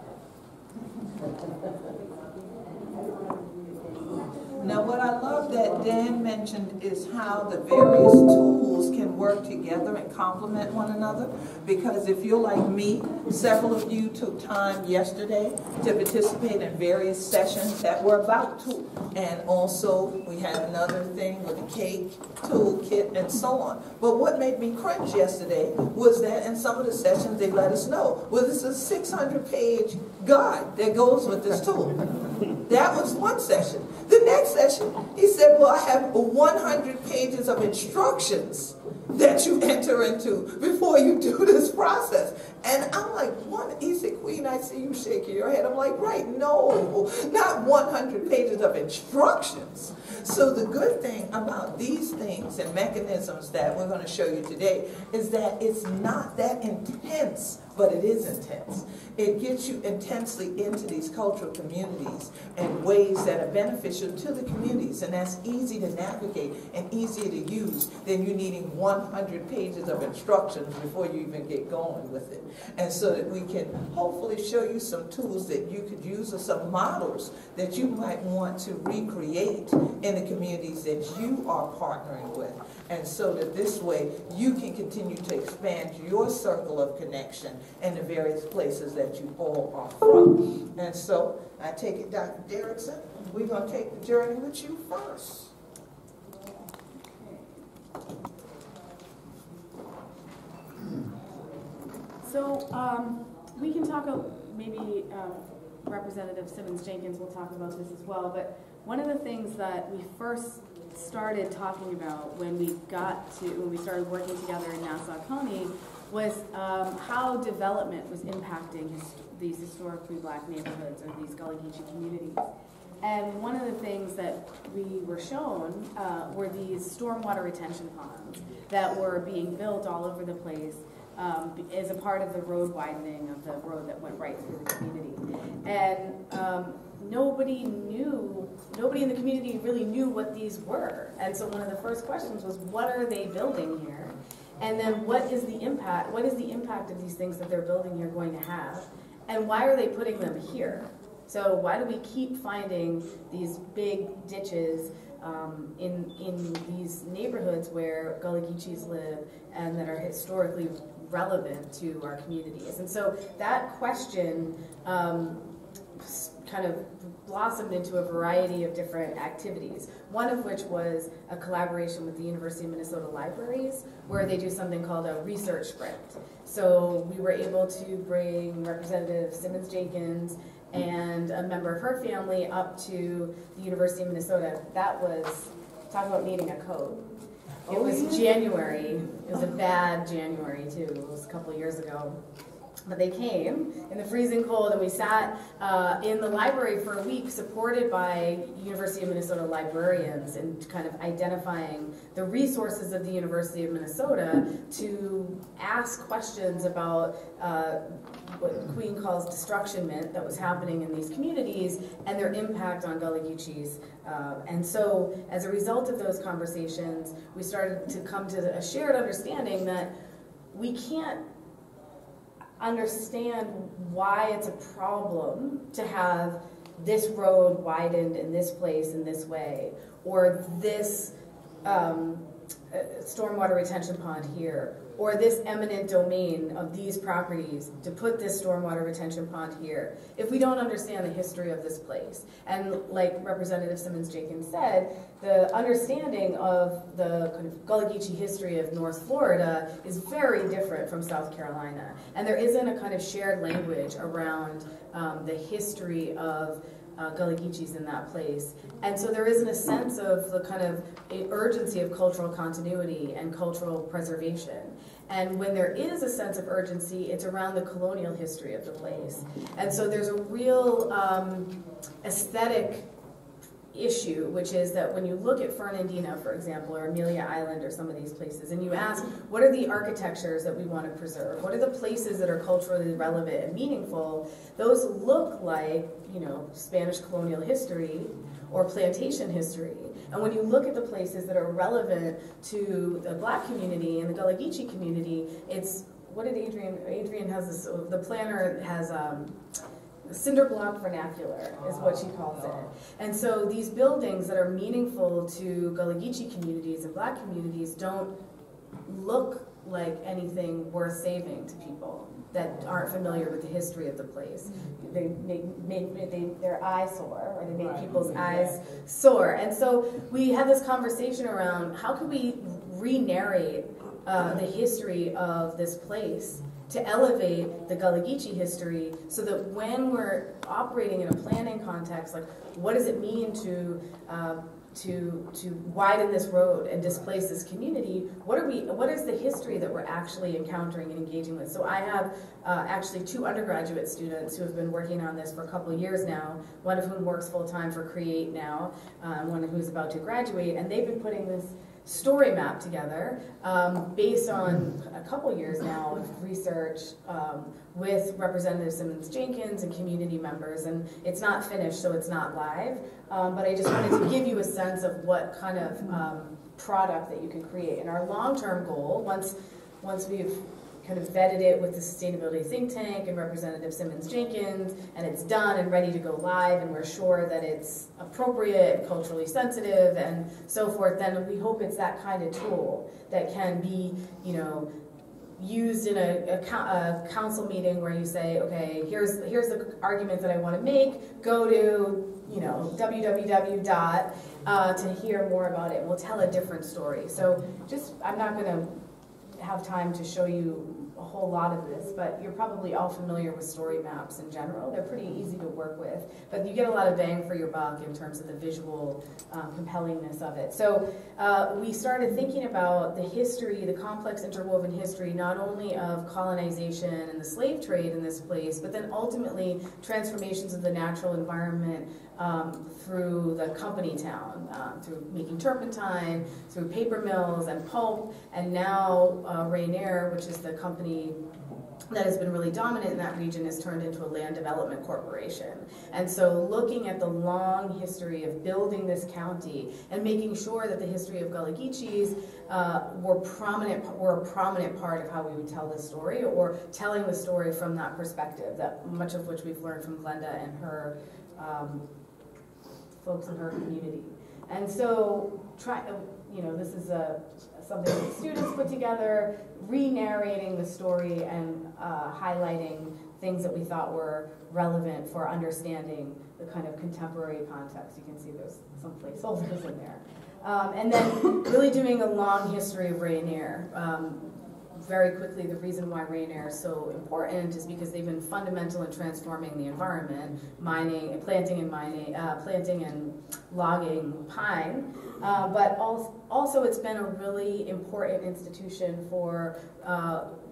Now, what I love that Dan mentioned is how the various tools can work together and complement one another. Because if you're like me, several of you took time yesterday to participate in various sessions that were about tools. And also, we had another thing with the cake, toolkit, and so on. But what made me cringe yesterday was that in some of the sessions, they let us know, well, this is a 600-page guide that goes with this tool. That was one session. The next session, he said, well, I have 100 pages of instructions that you enter into before you do this process. And I'm like, he said, Queen, I see you shaking your head. I'm like, right, no, not 100 pages of instructions. So the good thing about these things and mechanisms that we're going to show you today is that it's not that intense, but it is intense. It gets you intensely into these cultural communities in ways that are beneficial to the communities, and that's easy to navigate and easier to use than you needing 100 pages of instructions before you even get going with it. And so that we can hopefully show you some tools that you could use or some models that you might want to recreate in the communities that you are partnering with. And so that this way you can continue to expand your circle of connection in the various places that you all are from. And so I take it, Dr. Derickson, we're going to take the journey with you first. So we can talk, maybe Representative Simmons-Jenkins will talk about this as well, but one of the things that we first started talking about when we started working together in Nassau County was how development was impacting these historically black neighborhoods or these Gullah Geechee communities. And one of the things that we were shown were these stormwater retention ponds that were being built all over the place as a part of the road widening of the road that went right through the community. And nobody in the community really knew what these were. And so one of the first questions was, what are they building here? And then what is the impact of these things that they're building here going to have? And why are they putting them here? So why do we keep finding these big ditches in these neighborhoods where Gullah Geechees live and that are historically relevant to our communities? And so that question kind of blossomed into a variety of different activities, one of which was a collaboration with the University of Minnesota Libraries, where they do something called a research sprint. So we were able to bring Representative Simmons-Jenkins and a member of her family up to the University of Minnesota. That was, talk about needing a code. It was January. It was a bad January, too. It was a couple of years ago. But they came in the freezing cold, and we sat in the library for a week, supported by University of Minnesota librarians, and kind of identifying the resources of the University of Minnesota to ask questions about what Queen calls destructionment that was happening in these communities and their impact on Gullah Geechees. And so as a result of those conversations, we started to come to a shared understanding that we can't understand why it's a problem to have this road widened in this place in this way, or this stormwater retention pond here, or this eminent domain of these properties to put this stormwater retention pond here, if we don't understand the history of this place. And like Representative Simmons-Jenkins said, the understanding of the kind of Gullah Geechee history of North Florida is very different from South Carolina. And there isn't a kind of shared language around the history of Gullah Geechees in that place. And so there isn't a sense of the kind of urgency of cultural continuity and cultural preservation. And when there is a sense of urgency, it's around the colonial history of the place. And so there's a real aesthetic issue, which is that when you look at Fernandina, for example, or Amelia Island or some of these places, and you ask, what are the architectures that we want to preserve? What are the places that are culturally relevant and meaningful? Those look like, you know, Spanish colonial history or plantation history. And when you look at the places that are relevant to the Black community and the Gullah Geechee community, it's, what did Adrian has this, the planner has cinder block vernacular is what she calls it. And so these buildings that are meaningful to Gullah Geechee communities and Black communities don't look like anything worth saving to people that aren't familiar with the history of the place. They make their eyes sore, or they make people's eyes sore. And so we had this conversation around how could we re-narrate the history of this place to elevate the Gullah Geechee history, so that when we're operating in a planning context, like what does it mean to widen this road and displace this community? What is the history that we're actually encountering and engaging with? So I have actually 2 undergraduate students who have been working on this for a couple of years now, one of whom works full-time for Create now, one who's about to graduate, and they've been putting this story map together based on a couple years now of research with Representative Simmons-Jenkins and community members, and it's not finished, so it's not live, but I just wanted to give you a sense of what kind of product that you can create. And our long-term goal, once we've kind of vetted it with the sustainability think tank and Representative Simmons-Jenkins, and it's done and ready to go live, and we're sure that it's appropriate and culturally sensitive and so forth, then we hope it's that kind of tool that can be, you know, used in a council meeting where you say, okay, here's the argument that I want to make, go to, you know, www. To hear more about it. We'll tell a different story. So just, I'm not going to have time to show you a whole lot of this, but you're probably all familiar with story maps in general. They're pretty easy to work with, but you get a lot of bang for your buck in terms of the visual compellingness of it. So we started thinking about the history, the complex interwoven history, not only of colonization and the slave trade in this place, but then ultimately transformations of the natural environment through the company town, through making turpentine, through paper mills and pulp, and now Rainier, which is the company that has been really dominant in that region, is turned into a land development corporation. And so looking at the long history of building this county and making sure that the history of Gullah Geechees were a prominent part of how we would tell this story, or telling the story from that perspective, that much of which we've learned from Glenda and her folks in her community. And so, this is something that students put together, re-narrating the story and highlighting things that we thought were relevant for understanding the kind of contemporary context. You can see there's some placeholders in there. And then really doing a long history of Rainier. Very quickly, the reason why Rainier is so important is because they've been fundamental in transforming the environment, planting and logging pine, but also it's been a really important institution for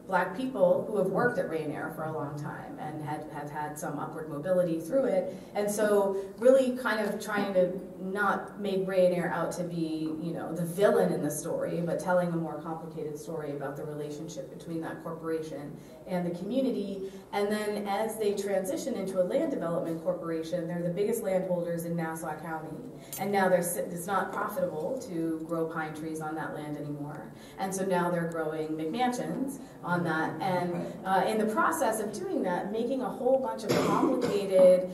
Black people who have worked at Rainier for a long time and have had some upward mobility through it. And so really kind of trying to not make Rainier out to be, the villain in the story, but telling a more complicated story about the relationship between that corporation and the community. And then as they transition into a land development corporation, they're the biggest landholders in Nassau County. And now it's not profitable to grow pine trees on that land anymore. And so now they're growing McMansions on that. And in the process of doing that, making a whole bunch of complicated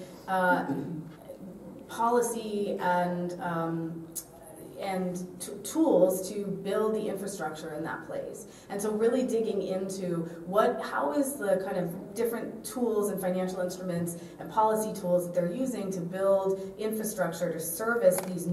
policy and tools to build the infrastructure in that place. And so really digging into how is the kind of different tools and financial instruments and policy tools that they're using to build infrastructure to service these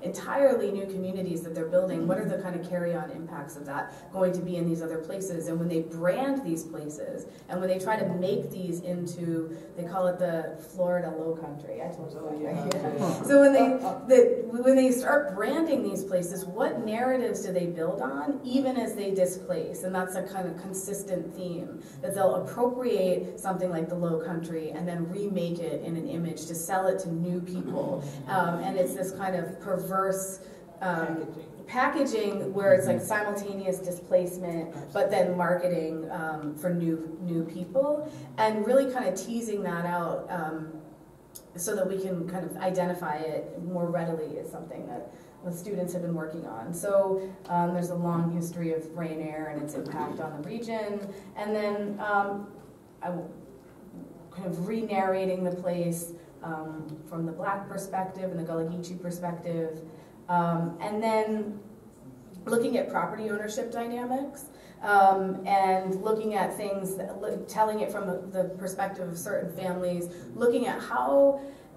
entirely new communities that they're building. What are the kind of carry-on impacts of that going to be in these other places? And when they brand these places, and when they try to make these into, they call it the Florida Low Country. I told you that. Yeah. So when they start branding these places, what narratives do they build on, even as they displace? And that's a kind of consistent theme, that they'll appropriate something like the Low Country and then remake it in an image to sell it to new people. And it's this kind of perverse packaging where it's like simultaneous displacement, but then marketing for new people, and really kind of teasing that out so that we can kind of identify it more readily as something that the students have been working on. So there's a long history of rain air and its impact on the region, and then kind of re-narrating the place from the Black perspective and the Gullah Geechee perspective, and then looking at property ownership dynamics, and looking at things, telling it from the perspective of certain families, looking at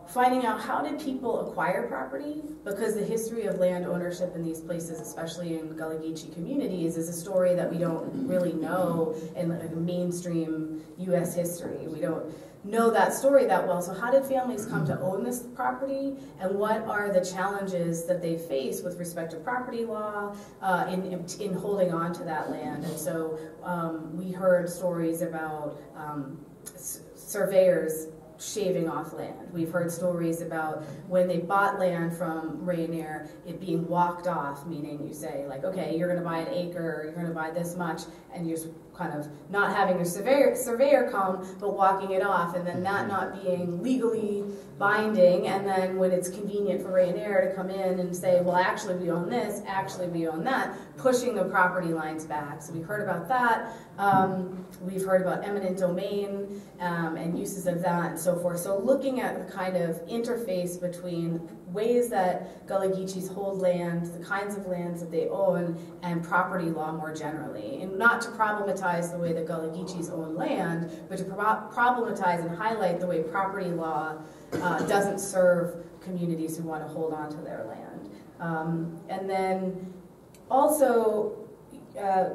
finding out how did people acquire property, because the history of land ownership in these places, especially in Gullah Geechee communities, is a story that we don't really know in like mainstream U.S. history. We don't know that story that well. So how did families come to own this property, and what are the challenges that they face with respect to property law in holding on to that land? And so we heard stories about surveyors shaving off land. We've heard stories about when they bought land from Rainier, it being walked off, meaning you say like, okay, you're going to buy an acre, you're going to buy this much, and you're kind of not having a surveyor come, but walking it off, and then that not being legally binding, and then when it's convenient for Rainier to come in and say, well, actually we own this, actually we own that, pushing the property lines back. So we've heard about that. We've heard about eminent domain and uses of that and so forth. So looking at the kind of interface between ways that Gullah Geechees hold land, the kinds of lands that they own, and property law more generally. And not to problematize the way that Gullah Geechees own land, but to problematize and highlight the way property law doesn't serve communities who want to hold on to their land. And then also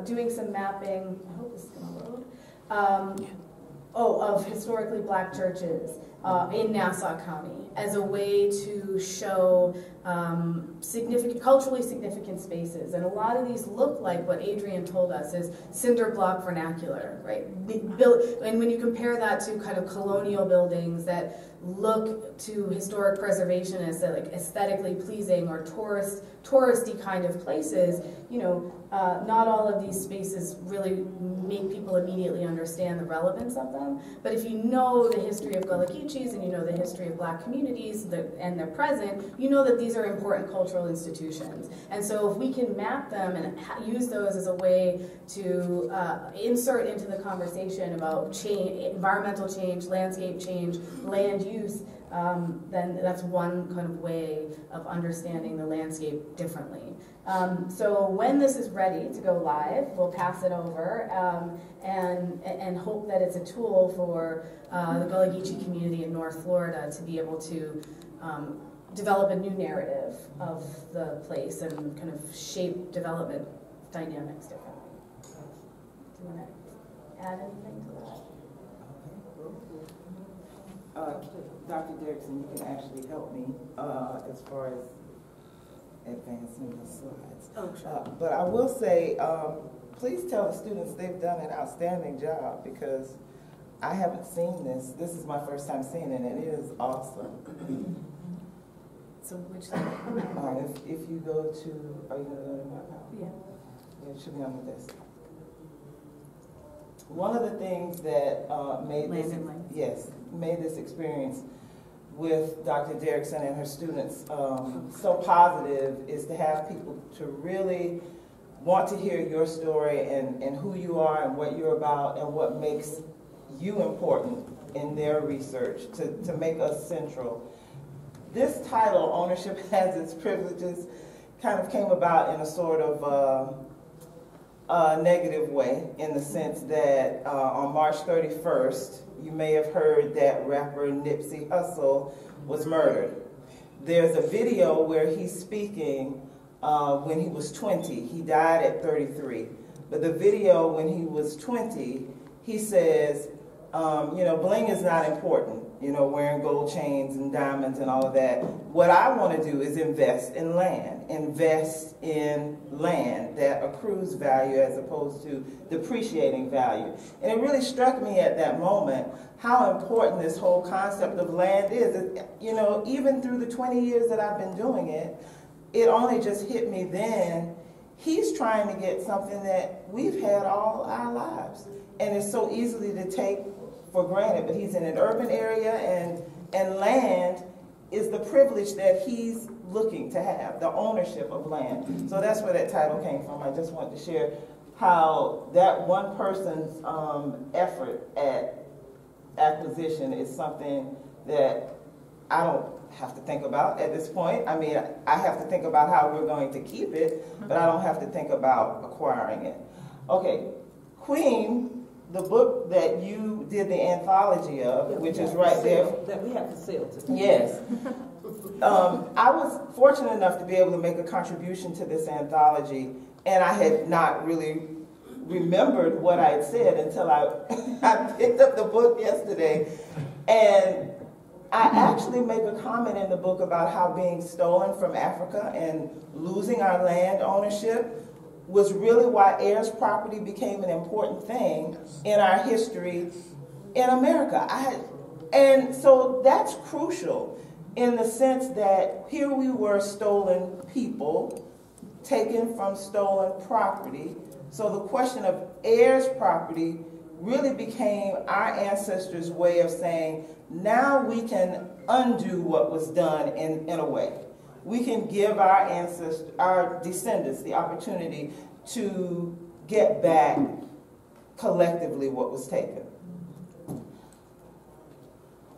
doing some mapping, I hope this is going to load, of historically Black churches in Nassau County as a way to show culturally significant spaces. And a lot of these look like what Adrian told us is cinder block vernacular, right? And when you compare that to kind of colonial buildings that look to historic preservation as like aesthetically pleasing or touristy kind of places, you know, not all of these spaces really make people immediately understand the relevance of them. But if you know the history of Gullah Geechees and you know the history of Black communities and they're present, you know that these are important cultural institutions. And so if we can map them and use those as a way to insert into the conversation about change, environmental change, landscape change, land use, then that's one kind of way of understanding the landscape differently. So when this is ready to go live, we'll pass it over and hope that it's a tool for the Gullah Geechee community in North Florida to be able to develop a new narrative of the place and kind of shape development dynamics differently. Do you want to add anything to that? Dr. Derickson, you can actually help me as far as advancing the slides. Oh, sure. But I will say, please tell the students they've done an outstanding job, because I haven't seen this. This is my first time seeing it, and it is awesome. So which slide? If you go to, are you going to go to my PowerPoint? Yeah. It should be on the desk. One of the things that made this experience with Dr. Derickson and her students so positive is to have people to really want to hear your story and who you are and what you're about and what makes you important in their research, to make us central. this title, Ownership Has Its Privileges, kind of came about in a sort of negative way, in the sense that on March 31st, you may have heard that rapper Nipsey Hussle was murdered. There's a video where he's speaking when he was 20. He died at 33. But the video when he was 20, he says, you know, bling is not important, you know, wearing gold chains and diamonds and all of that. What I want to do is invest in land that accrues value as opposed to depreciating value. And it really struck me at that moment how important this whole concept of land is. You know, even through the 20 years that I've been doing it, it only just hit me then. He's trying to get something that we've had all our lives. And it's so easily to take for granted, but he's in an urban area, and land is the privilege that he's looking to have, the ownership of land. So that's where that title came from. I just wanted to share how that one person's effort at acquisition is something that I don't have to think about at this point. I mean, I have to think about how we're going to keep it, but I don't have to think about acquiring it. Okay, Queen, the book that you did the anthology of, which is right there. That we have to sell today. Yes. I was fortunate enough to be able to make a contribution to this anthology, and I had not really remembered what I had said until I picked up the book yesterday. And I actually make a comment in the book about how being stolen from Africa and losing our land ownership was really why heirs property became an important thing in our history in America. And so that's crucial in the sense that here we were stolen people, taken from stolen property. So the question of heirs property really became our ancestors' way of saying, now we can undo what was done in a way. We can give our ancestors, our descendants, the opportunity to get back collectively what was taken.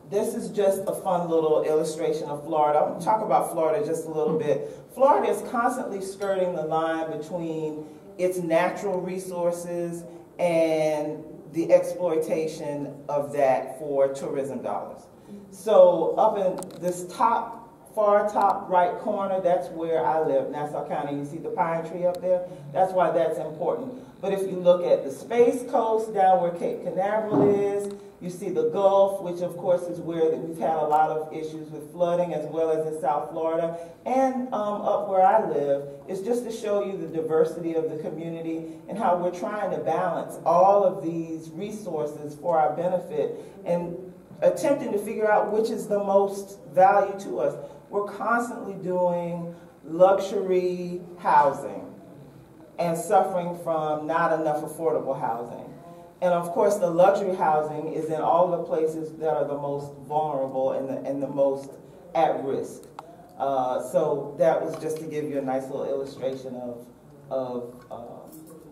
This is just a fun little illustration of Florida. I'm going to talk about Florida just a little bit. Florida is constantly skirting the line between its natural resources and the exploitation of that for tourism dollars. So up in this far top right corner, that's where I live, Nassau County. You see the pine tree up there? That's why that's important. But if you look at the Space Coast, down where Cape Canaveral is, you see the Gulf, which of course is where we've had a lot of issues with flooding, as well as in South Florida, and up where I live. It's just to show you the diversity of the community and how we're trying to balance all of these resources for our benefit and attempting to figure out which is the most value to us. We're constantly doing luxury housing and suffering from not enough affordable housing. And of course, the luxury housing is in all the places that are the most vulnerable and the most at risk. So that was just to give you a nice little illustration of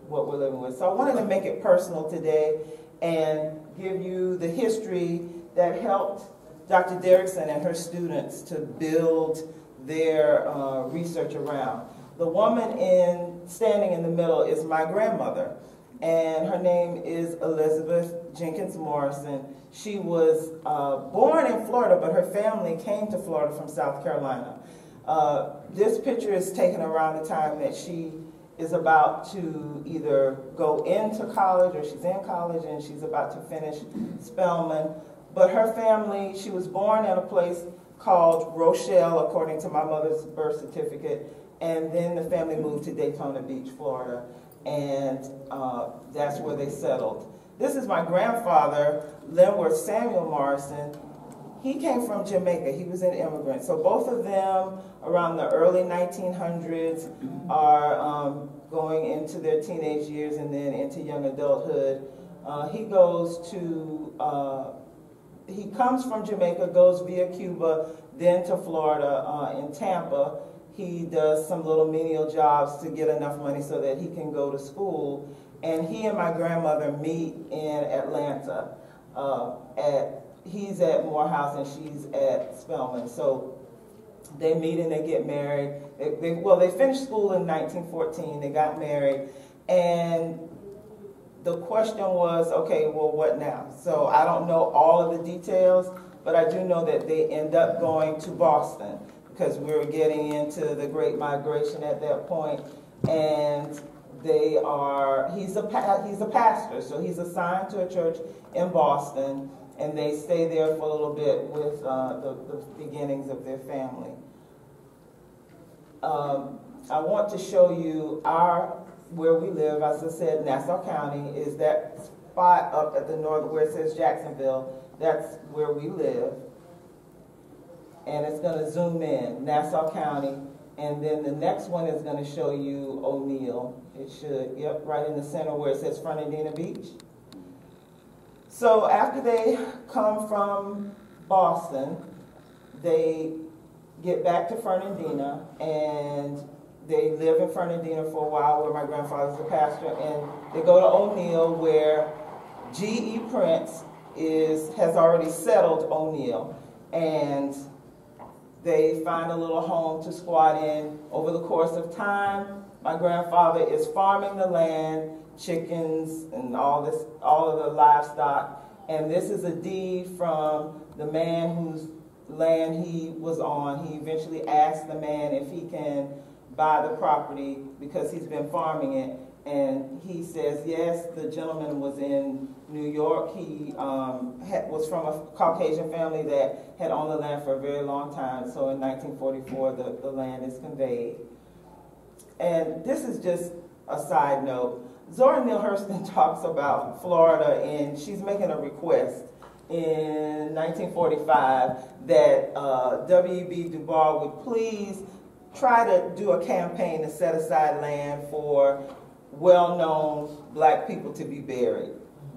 what we're living with. So I wanted to make it personal today and give you the history that helped Dr. Derickson and her students to sibuild their research around. The woman standing in the middle is my grandmother, and her name is Elizabeth Jenkins Morrison. She was born in Florida, but her family came to Florida from South Carolina. This picture is taken around the time that she is about to either go into college, or she's in college and she's about to finish Spelman. But her family, she was born in a place called Rochelle, according to my mother's birth certificate, and then the family moved to Daytona Beach, Florida, and that's where they settled. This is my grandfather, Linworth Samuel Morrison. He came from Jamaica. He was an immigrant. So both of them, around the early 1900s, are going into their teenage years and then into young adulthood. He comes from Jamaica, goes via Cuba, then to Florida in Tampa. He does some little menial jobs to get enough money so that he can go to school. And he and my grandmother meet in Atlanta. He's at Morehouse and she's at Spelman. So They meet and they get married. They finished school in 1914. They got married, and the question was, okay, well, what now? So I don't know all of the details, but I do know that they end up going to Boston because we were getting into the Great Migration at that point, and he's a pastor, so he's assigned to a church in Boston, and they stay there for a little bit with the beginnings of their family. I want to show you where we live. As I said, Nassau County is that spot up at the north where it says Jacksonville. That's where we live. And it's going to zoom in, Nassau County. And then the next one is going to show you O'Neill. It should, yep, right in the center where it says Fernandina Beach. So after they come from Boston, they get back to Fernandina, and they live in Fernandina for a while where my grandfather's a pastor, and they go to O'Neill where G.E. Prince has already settled O'Neill, and they find a little home to squat in. Over the course of time, my grandfather is farming the land, chickens and all of the livestock, and this is a deed from the man whose land he was on. He eventually asked the man if he can buy the property because he's been farming it, and he says yes. The gentleman was in New York. He was from a Caucasian family that had owned the land for a very long time, so in 1944 the land is conveyed. And this is just a side note. Zora Neale Hurston talks about Florida, and she's making a request in 1945 that W.E.B. Du Bois would please try to do a campaign to set aside land for well-known black people to be buried.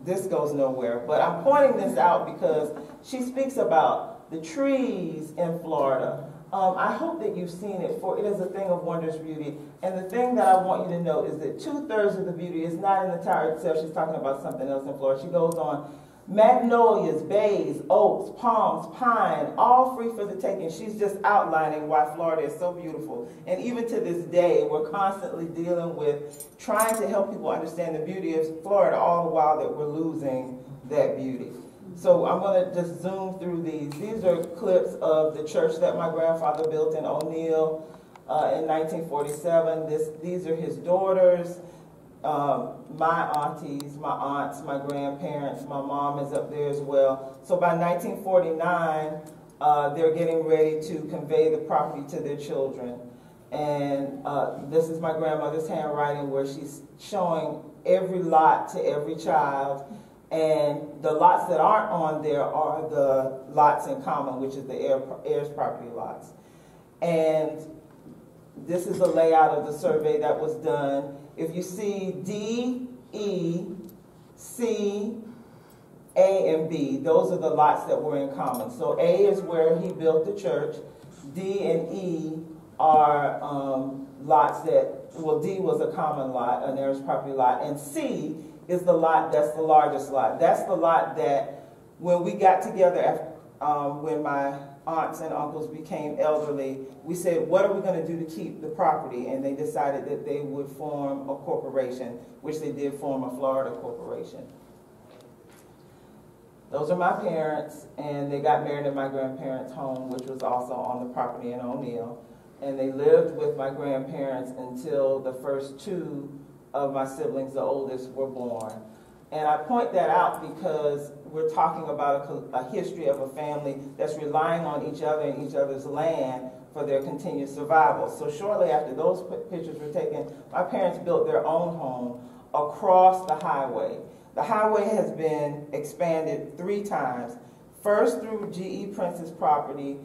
This goes nowhere, but I'm pointing this out because she speaks about the trees in Florida. I hope that you've seen it, for it is a thing of wondrous beauty. And the thing that I want you to note is that 2/3 of the beauty is not in the tower itself. She's talking about something else in Florida. She goes on, magnolias, bays, oaks, palms, pine, all free for the taking. She's just outlining why Florida is so beautiful. And even to this day, we're constantly dealing with trying to help people understand the beauty of Florida, all the while that we're losing that beauty. So I'm going to just zoom through these. These are clips of the church that my grandfather built in O'Neill in 1947. These are his daughters, my aunties, my aunts, my grandparents. My mom is up there as well. So by 1949, they're getting ready to convey the property to their children. And this is my grandmother's handwriting where she's showing every lot to every child. And the lots that aren't on there are the lots in common, which is the heirs property lots. And this is a layout of the survey that was done. If you see D, E, C, A, and B, those are the lots that were in common. So A is where he built the church. D and E are lots that, well, D was a common lot, an heirs property lot, and C is the lot that's the largest lot. That's the lot that when we got together after, when my aunts and uncles became elderly, we said, what are we going to do to keep the property? And they decided that they would form a corporation, which they did form a Florida corporation. Those are my parents, and they got married in my grandparents' home, which was also on the property in O'Neill. And they lived with my grandparents until the first two of my siblings, the oldest, were born. And I point that out because we're talking about a history of a family that's relying on each other and each other's land for their continued survival. So shortly after those pictures were taken, my parents built their own home across the highway. The highway has been expanded 3 times. First through G.E. Prince's property,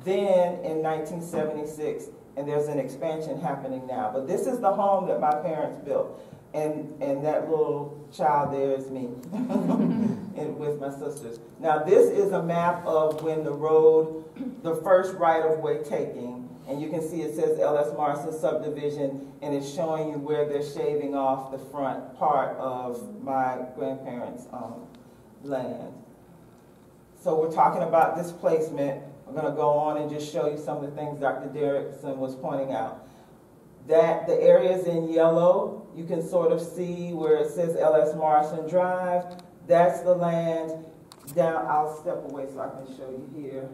then in 1976, and there's an expansion happening now. But this is the home that my parents built. And that little child there is me and with my sisters. Now this is a map of when the road, the first right-of-way taking, and you can see it says L.S. Morrison subdivision, and it's showing you where they're shaving off the front part of my grandparents' land. So we're talking about displacement. I'm going to go on and just show you some of the things Dr. Derickson was pointing out. That the areas in yellow, you can sort of see where it says L.S. Morrison Drive. That's the land down. I'll step away so I can show you here.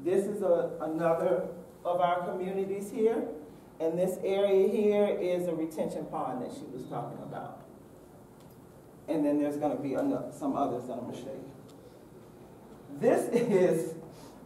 This is another of our communities here. And this area here is a retention pond that she was talking about. And then there's going to be some others that I'm going to show you. This is,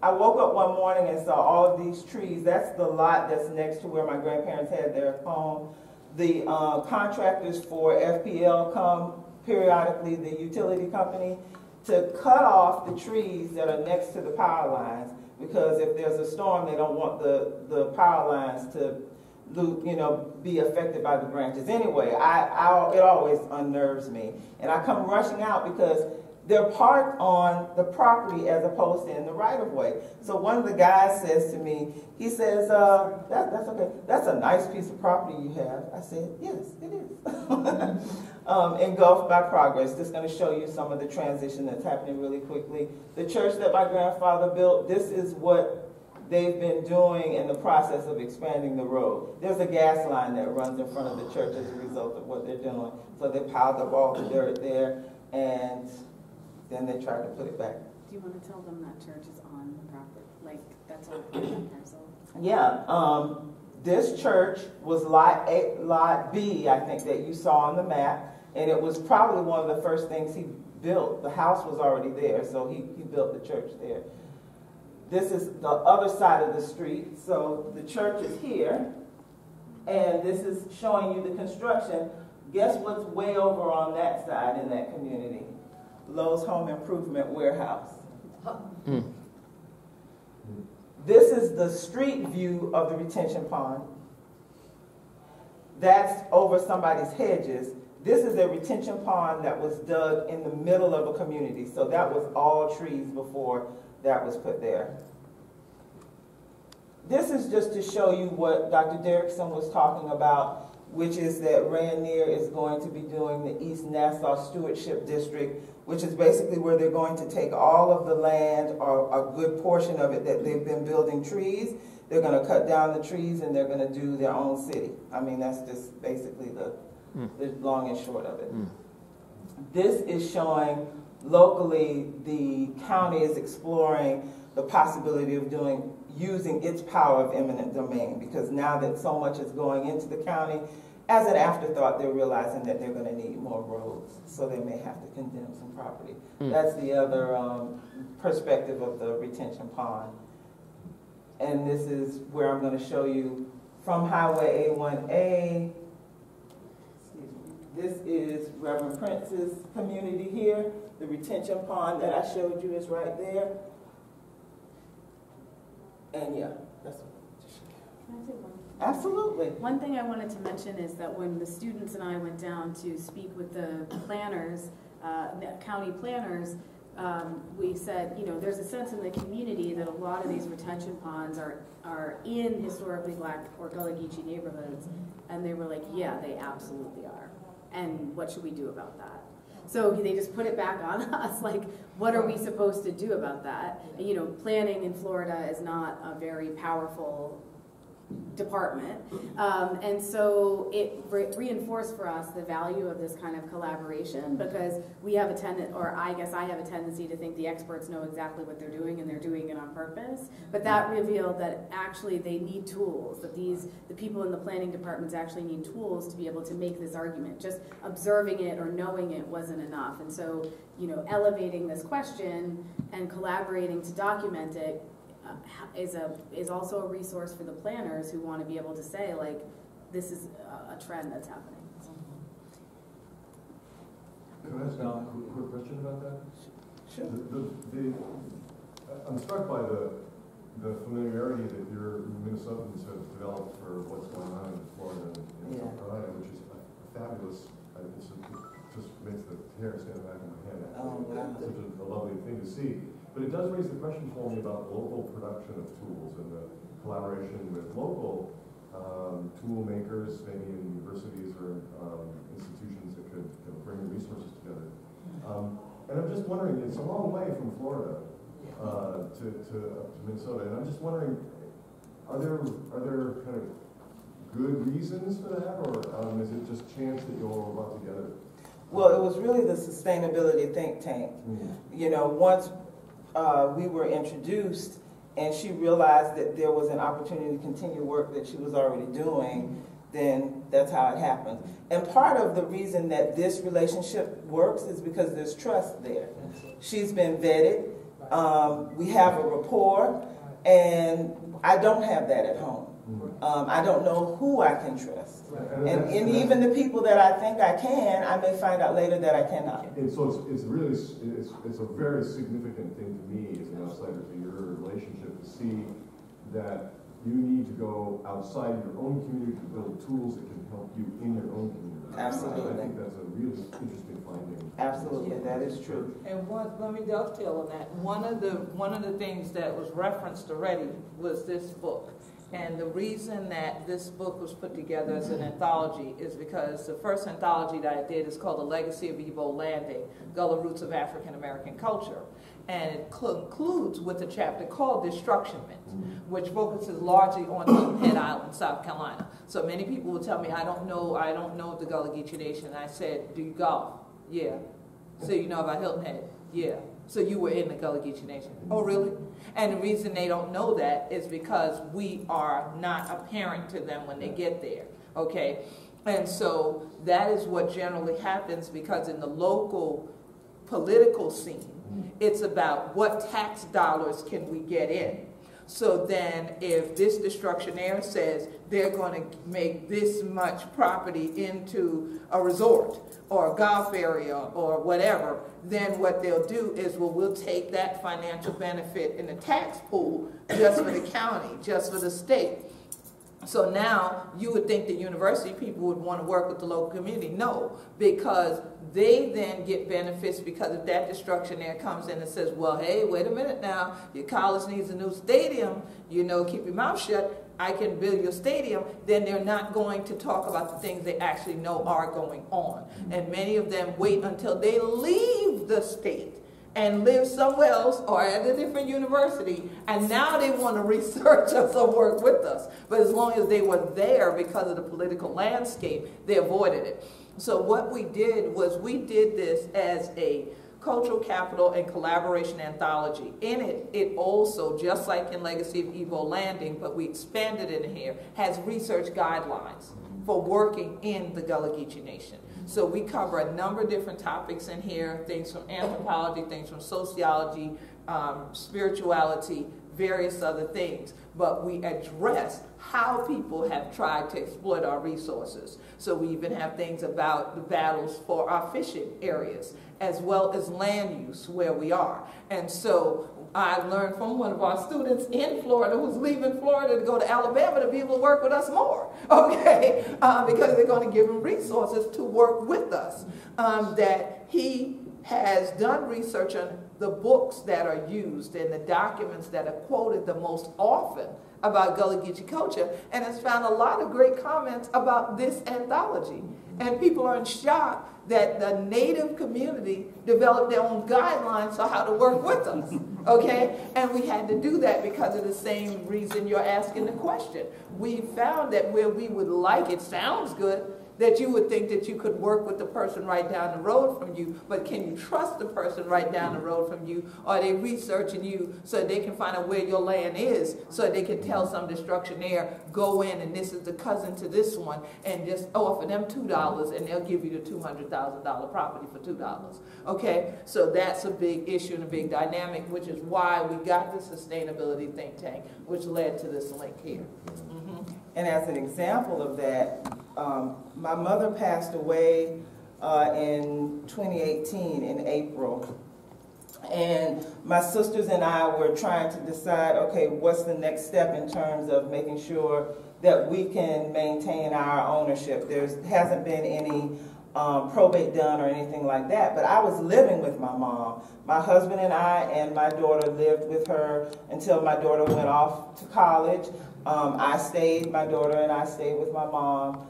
I woke up one morning and saw all of these trees. That's the lot that's next to where my grandparents had their home. The contractors for FPL come periodically, the utility company, to cut off the trees that are next to the power lines, because if there's a storm, they don't want the power lines to, you know, be affected by the branches. Anyway, it always unnerves me. And I come rushing out because they're parked on the property as opposed to in the right-of-way. So one of the guys says to me, he says, that's okay, that's a nice piece of property you have. I said, yes, it is. Engulfed by progress. Just going to show you some of the transition that's happening really quickly. The church that my grandfather built, this is what they've been doing in the process of expanding the road. There's a gas line that runs in front of the church as a result of what they're doing. So they piled up all the dirt there, and then they tried to put it back. Do you want to tell them that church is on the property? Like, that's all part of that parcel? Yeah. This church was lot B, I think, that you saw on the map. And it was probably one of the first things he built. The house was already there, so he built the church there. This is the other side of the street. So the church is here. And this is showing you the construction. Guess what's way over on that side in that community? Lowe's Home Improvement Warehouse. This is the street view of the retention pond. That's over somebody's hedges. This is a retention pond that was dug in the middle of a community. So that was all trees before that was put there. This is just to show you what Dr. Derickson was talking about, which is that Rainier is going to be doing the East Nassau Stewardship District, which is basically where they're going to take all of the land, or a good portion of it that they've been building trees. They're going to cut down the trees and they're going to do their own city. I mean, that's just basically the long and short of it. This is showing locally the county is exploring the possibility of using its power of eminent domain, because now that so much is going into the county, as an afterthought, they're realizing that they're going to need more roads, so they may have to condemn some property. That's the other perspective of the retention pond. And this is where I'm going to show you from Highway A1A. This is Reverend Prince's community here. The retention pond that I showed you is right there. And yeah, that's what. Can I say one? Absolutely. One thing I wanted to mention is that when the students and I went down to speak with the planners, the county planners, we said, you know, there's a sense in the community that a lot of these retention ponds are in historically black or Gullah Geechee neighborhoods, and they were like, yeah, they absolutely are. And what should we do about that? So they just put it back on us, like, what are we supposed to do about that? And, you know, planning in Florida is not a very powerful department. And so it reinforced for us the value of this kind of collaboration, because we have a tendency, or I guess I have a tendency to think the experts know exactly what they're doing and they're doing it on purpose. But that revealed that actually they need tools, that the people in the planning departments actually need tools to be able to make this argument. Just observing it or knowing it wasn't enough. And so, you know, elevating this question and collaborating to document it is also a resource for the planners who want to be able to say, like, this is a trend that's happening. Can I ask a quick question about that? Sure. I'm struck by the familiarity that your Minnesotans have developed for what's going on in Florida and South Carolina, which is fabulous. It just makes the hair stand back in my head. Such a lovely thing to see. But it does raise the question for me about the local production of tools and the collaboration with local tool makers, maybe in universities or institutions that could bring resources together. And I'm just wondering, it's a long way from Florida. to Minnesota. And I'm just wondering, are there kind of good reasons for that, or is it just chance that you all got together? Well, it was really the sustainability think tank. Mm-hmm. You know, once we were introduced and she realized that there was an opportunity to continue work that she was already doing, then that's how it happened. And part of the reason that this relationship works is because there's trust there. She's been vetted, we have a rapport, and I don't have that at home. I don't know who I can trust. And even the people that I think I can, I may find out later that I cannot. And so it's really, it's a very significant thing to me as an outsider to your relationship to see that you need to go outside your own community to build tools that can help you in your own community. Absolutely. I think that's a really interesting finding. Absolutely, that is true. And let me dovetail on that. One of the things that was referenced already was this book. And the reason that this book was put together as an anthology is because the first anthology that I did is called The Legacy of Evo Landing, Gullah Roots of African American Culture. And it concludes with a chapter called Destructionment, which focuses largely on Hilton Head Island, South Carolina. So many people will tell me, I don't know the Gullah Geechee Nation. And I said, do you golf? Yeah. So you know about Hilton Head? Yeah. So you were in the Gullah Geechee Nation. Oh, really? And the reason they don't know that is because we are not apparent to them when they get there, okay? And so that is what generally happens, because in the local political scene, it's about what tax dollars can we get in. So then if this destructionaire says they're going to make this much property into a resort or a golf area or whatever, then what they'll do is, well, we'll take that financial benefit in the tax pool just for the county, just for the state. So now you would think the university people would want to work with the local community. No, because they then get benefits, because if that destructionaire comes in and says, well, hey, wait a minute now, your college needs a new stadium, you know, keep your mouth shut, I can build your stadium, then they're not going to talk about the things they actually know are going on. And many of them wait until they leave the state and live somewhere else or at a different university, and now they want to research us or work with us. But as long as they were there because of the political landscape, they avoided it. So what we did was we did this as a cultural capital and collaboration anthology. In it, it also, just like in Legacy of Evo Landing, but we expanded it in here, has research guidelines for working in the Gullah Geechee Nation. So we cover a number of different topics in here, things from anthropology, things from sociology, spirituality, various other things. But we address how people have tried to exploit our resources. So we even have things about the battles for our fishing areas, as well as land use where we are. And so I learned from one of our students in Florida who's leaving Florida to go to Alabama to be able to work with us more, okay? Because they're going to give him resources to work with us. That he has done research on the books that are used and the documents that are quoted the most often about Gullah Geechee culture, and has found a lot of great comments about this anthology. And people are in shock that the Native community developed their own guidelines on how to work with us, okay? And we had to do that because of the same reason you're asking the question. We found that where we would like, it sounds good, that you would think that you could work with the person right down the road from you, but can you trust the person right down the road from you? Are they researching you so they can find out where your land is, so they can tell some destructionaire, go in and this is the cousin to this one, and just offer them $2 and they'll give you the $200,000 property for $2. Okay, so that's a big issue and a big dynamic, which is why we got the sustainability think tank, which led to this link here. And as an example of that, my mother passed away in 2018 in April. And my sisters and I were trying to decide, okay, what's the next step in terms of making sure that we can maintain our ownership. There hasn't been any probate done or anything like that, but I was living with my mom. My husband and I and my daughter lived with her until my daughter went off to college. My daughter and I stayed with my mom,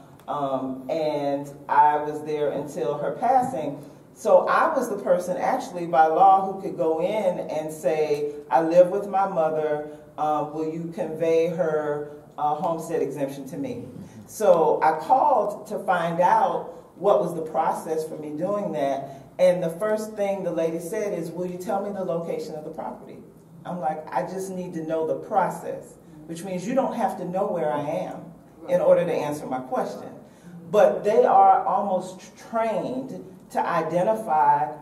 and I was there until her passing. So I was the person actually by law who could go in and say, I live with my mother, will you convey her homestead exemption to me? So I called to find out what was the process for me doing that. And the first thing the lady said is, will you tell me the location of the property? I'm like, I just need to know the process, which means you don't have to know where I am in order to answer my question. But they are almost trained to identify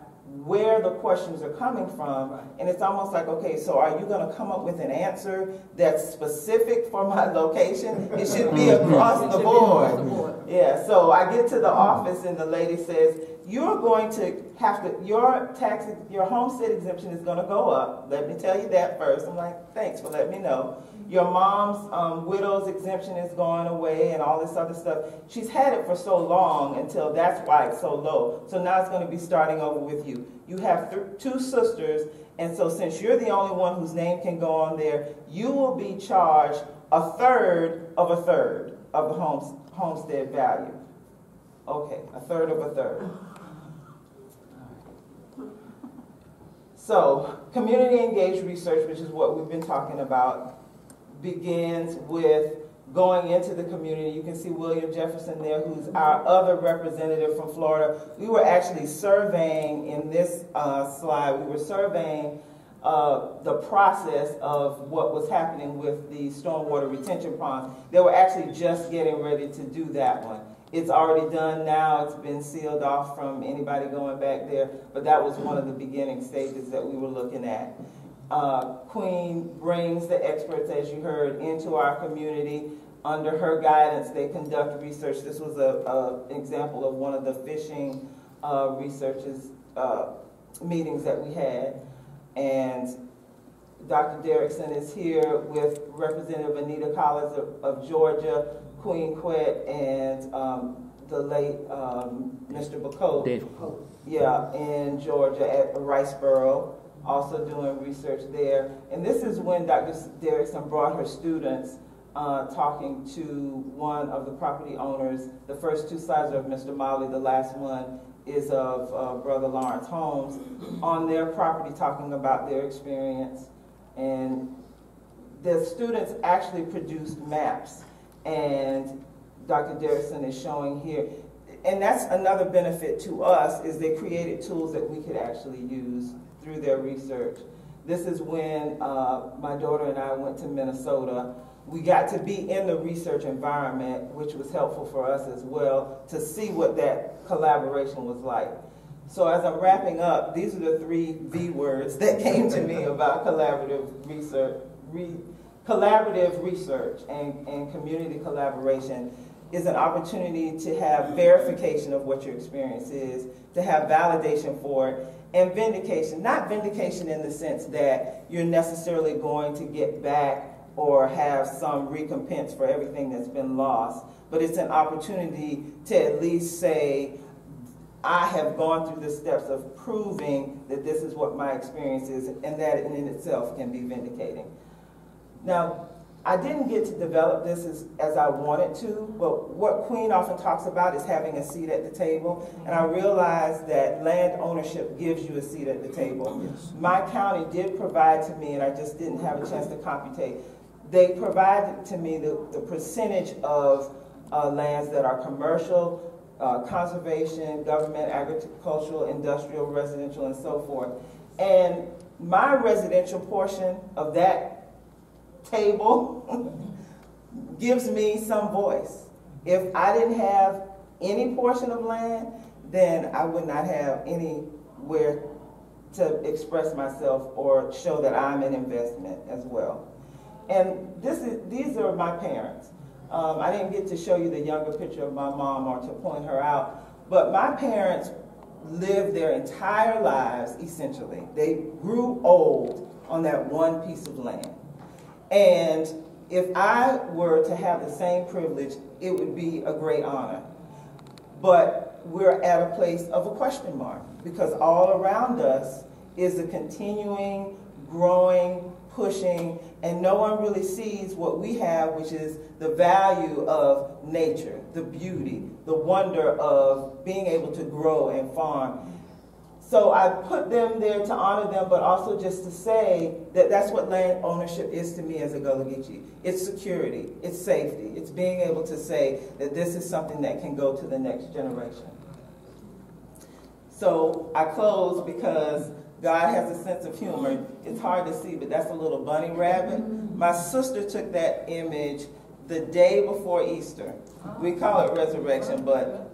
where the questions are coming from, and it's almost like, okay, so are you going to come up with an answer that's specific for my location? It should be across the board. Yeah, so I get to the office and the lady says, you're going to have to, your homestead exemption is going to go up. Let me tell you that first. I'm like, thanks for letting me know. Your mom's widow's exemption is going away and all this other stuff. She's had it for so long until that's why it's so low. So now it's going to be starting over with you. You have two sisters, and so since you're the only one whose name can go on there, you will be charged a third of the homestead value. Okay, a third of a third. So, community engaged research, which is what we've been talking about, begins with going into the community. You can see William Jefferson there, who's our other representative from Florida. We were actually surveying in this slide, we were surveying the process of what was happening with the stormwater retention ponds. They were actually just getting ready to do that one. It's already done now. It's been sealed off from anybody going back there, but that was one of the beginning stages that we were looking at. Queen brings the experts, as you heard, into our community. Under her guidance, they conduct research. This was an example of one of the fishing meetings that we had. And Dr. Derickson is here with Representative Anita Caldas of Georgia, Queen Quet, and the late Mr. Bacote. Yeah, in Georgia at Riceboro, also doing research there. And this is when Dr. Derickson brought her students talking to one of the property owners. The first two slides are of Mr. Molly, the last one is of Brother Lawrence Holmes, on their property talking about their experience. And the students actually produced maps, and Dr. Derickson is showing here. And that's another benefit to us, is they created tools that we could actually use through their research. This is when my daughter and I went to Minnesota. We got to be in the research environment, which was helpful for us as well, to see what that collaboration was like. So as I'm wrapping up, these are the 3 V words that came to me about collaborative research and community collaboration. Is an opportunity to have verification of what your experience is, to have validation for it, and vindication. Not vindication in the sense that you're necessarily going to get back or have some recompense for everything that's been lost, but it's an opportunity to at least say, I have gone through the steps of proving that this is what my experience is, and that in itself can be vindicating. Now, I didn't get to develop this as I wanted to, but what Queen often talks about is having a seat at the table, and I realized that land ownership gives you a seat at the table. Yes. My county did provide to me, and I just didn't have a chance to computate, they provided to me the percentage of lands that are commercial, conservation, government, agricultural, industrial, residential, and so forth. And my residential portion of that table gives me some voice. If I didn't have any portion of land, then I would not have anywhere to express myself or show that I'm an investment as well. And these are my parents. I didn't get to show you the younger picture of my mom or to point her out, but my parents lived their entire lives, essentially. They grew old on that one piece of land. And if I were to have the same privilege, it would be a great honor. But we're at a place of a question mark, because all around us is a continuing, growing, pushing, and no one really sees what we have, which is the value of nature, the beauty, the wonder of being able to grow and farm. So I put them there to honor them, but also just to say that that's what land ownership is to me as a Gullah Geechee. It's security, it's safety, it's being able to say that this is something that can go to the next generation. So I close because God has a sense of humor. It's hard to see, but that's a little bunny rabbit. My sister took that image the day before Easter. We call it resurrection, but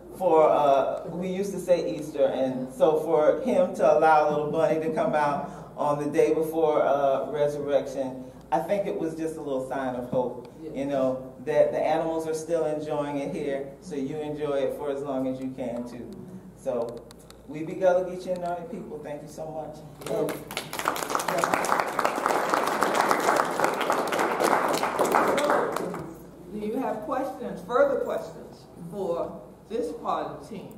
we used to say Easter, and so for him to allow a little bunny to come out on the day before resurrection, I think it was just a little sign of hope, you know, that the animals are still enjoying it here, so you enjoy it for as long as you can too. So we be Gullah Geechee and Naughty people. Thank you so much. Do you have questions, further questions for this part of the team?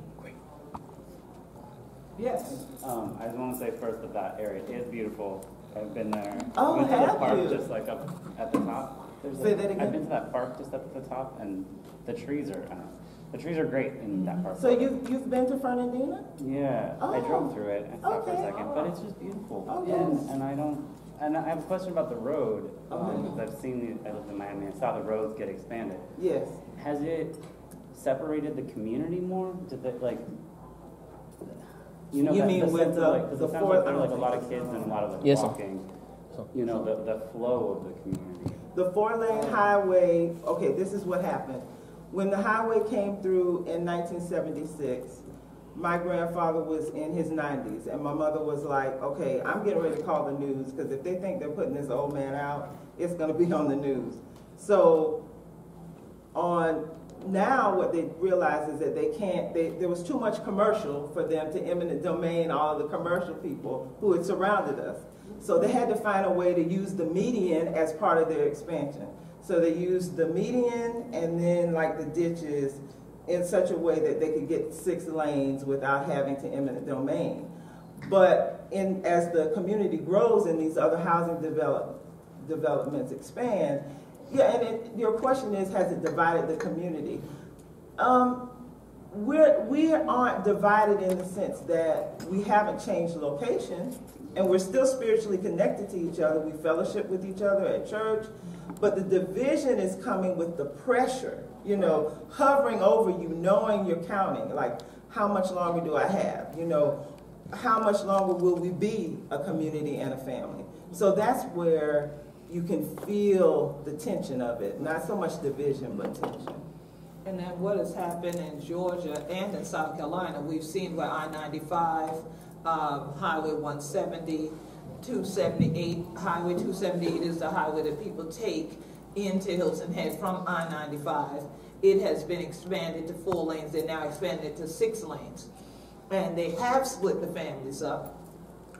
Yes. I just want to say first that area is beautiful. I've been there. Oh, I've been to the have park you? just like up at the top. Say that again? I've been to that park just up at the top, and the trees are great in that park. So you've been to Fernandina? Yeah, I Oh, drove through it and stopped for a okay. second, but it's just beautiful. Oh, yes. And I have a question about the road. Okay. Because I've seen I lived in Miami. I saw the roads get expanded. Yes. Has it separated the community more? Did it like? You know, You that, mean the with sense the- of, like, 'cause the it sounds fourth- like there are like a lot of kids and a lot of like Yes, sir. walking. You know, the flow of the community. The 4-lane highway, okay, this is what happened. When the highway came through in 1976, my grandfather was in his 90s, and my mother was like, okay, I'm getting ready to call the news, because if they think they're putting this old man out, it's going to be on the news. So now what they realize is that there was too much commercial for them to eminent domain all the commercial people who had surrounded us. So they had to find a way to use the median as part of their expansion. So they used the median and then like the ditches in such a way that they could get 6 lanes without having to eminent domain. But as the community grows and these other housing developments expand, yeah, and your question is, has it divided the community? We aren't divided in the sense that we haven't changed location, and we're still spiritually connected to each other. We fellowship with each other at church, but the division is coming with the pressure, you know, hovering over you, knowing you're counting, like, how much longer do I have? You know, how much longer will we be a community and a family? So that's where you can feel the tension of it, not so much division, but tension. And then what has happened in Georgia and in South Carolina, we've seen where I-95, Highway 170, 278, Highway 278 is the highway that people take into Hilton Head from I-95. It has been expanded to 4 lanes. They're now expanded it to 6 lanes. And they have split the families up.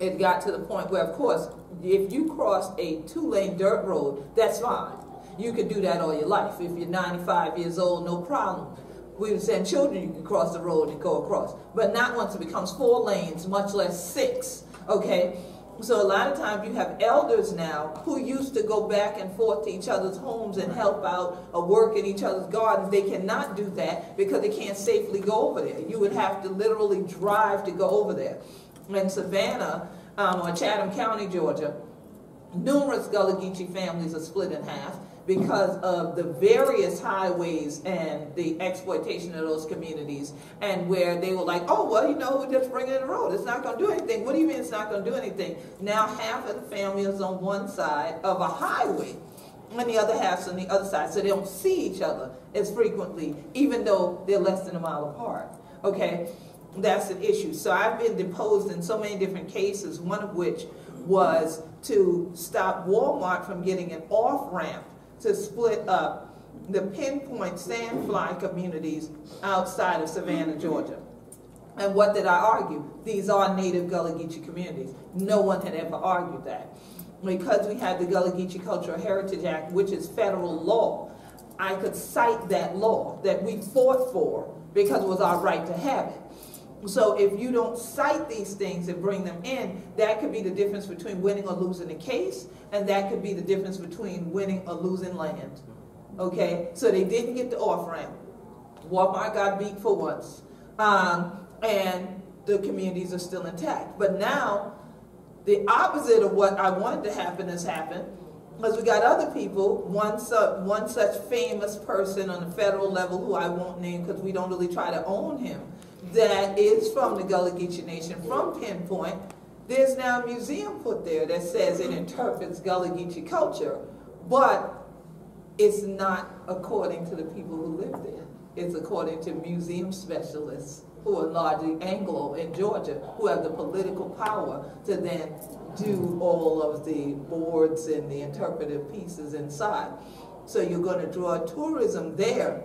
It got to the point where, of course, if you cross a 2-lane dirt road, that's fine. You could do that all your life. If you're 95 years old, no problem. We would send children, you can cross the road and go across. But not once it becomes 4 lanes, much less 6, okay? So a lot of times you have elders now who used to go back and forth to each other's homes and help out or work in each other's gardens. They cannot do that because they can't safely go over there. You would have to literally drive to go over there. In Savannah, or Chatham County, Georgia, numerous Gullah Geechee families are split in half because of the various highways and the exploitation of those communities, and where they were like, oh, well, you know, we're just bringing in the road. It's not going to do anything. What do you mean it's not going to do anything? Now half of the family is on one side of a highway, and the other half's on the other side, so they don't see each other as frequently, even though they're less than a mile apart, okay? That's an issue. So I've been deposed in so many different cases, one of which was to stop Walmart from getting an off-ramp to split up the pinpoint sandfly communities outside of Savannah, Georgia. And what did I argue? These are native Gullah Geechee communities. No one had ever argued that. Because we had the Gullah Geechee Cultural Heritage Act, which is federal law, I could cite that law that we fought for because it was our right to have it. So if you don't cite these things and bring them in, that could be the difference between winning or losing a case, and that could be the difference between winning or losing land. Okay? So they didn't get the off-ramp. Walmart got beat for once. And the communities are still intact. But now, the opposite of what I wanted to happen has happened, because we got other people, one such famous person on the federal level who I won't name because we don't really try to own him, that is from the Gullah Geechee Nation, from Pinpoint. There's now a museum put there that says it interprets Gullah Geechee culture, but it's not according to the people who live there. It's according to museum specialists who are largely Anglo in Georgia, who have the political power to then do all of the boards and the interpretive pieces inside. So you're going to draw tourism there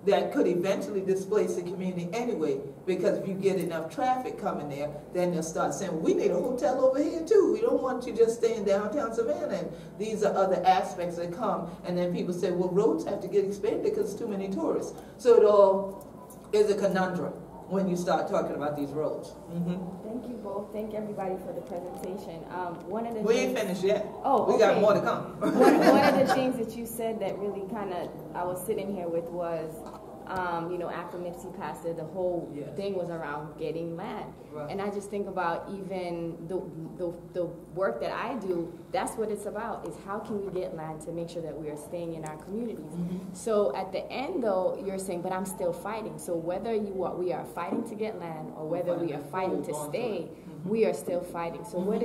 that could eventually displace the community anyway, because if you get enough traffic coming there, then they'll start saying, we need a hotel over here too. We don't want you just staying downtown Savannah. And these are other aspects that come. And then people say, well, roads have to get expanded because too many tourists. So it all is a conundrum when you start talking about these roads. Thank you both. Thank everybody for the presentation. One of the We ain't finished yet. Oh, we got more to come. one of the things that you said that really kind of I was sitting here with was, you know, after Nipsey passed it, the whole thing was around getting land. Right. And I just think about even the work that I do, that's what it's about, is how can we get land to make sure that we are staying in our communities. So at the end, though, you're saying, but I'm still fighting. So whether we are fighting to get land or whether we are fighting to stay, we are still fighting. So what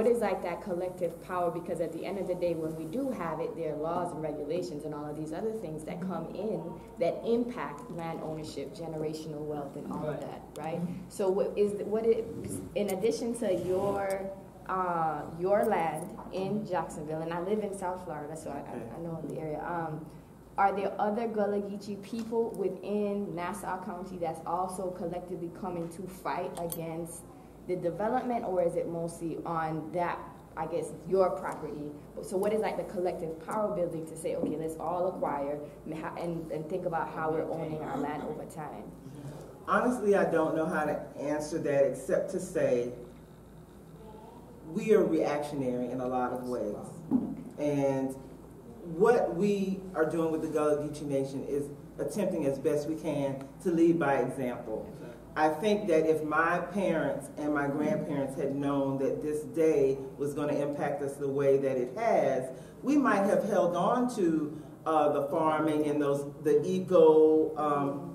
is like that collective power? Because at the end of the day, when we do have it, there are laws and regulations and all of these other things that come in that impact land ownership, generational wealth, and all of that, right? So in addition to your land in Jacksonville, and I live in South Florida, so I know the area. Are there other Gullah Geechee people within Nassau County that's also collectively coming to fight against the development, or is it mostly on that, I guess, your property? So what is like the collective power building to say, okay, let's all acquire and think about how we're owning our land over time? Honestly, I don't know how to answer that except to say we are reactionary in a lot of ways. And what we are doing with the Gullah Geechee Nation is attempting as best we can to lead by example. I think that if my parents and my grandparents had known that this day was going to impact us the way that it has, we might have held on to the farming and the eco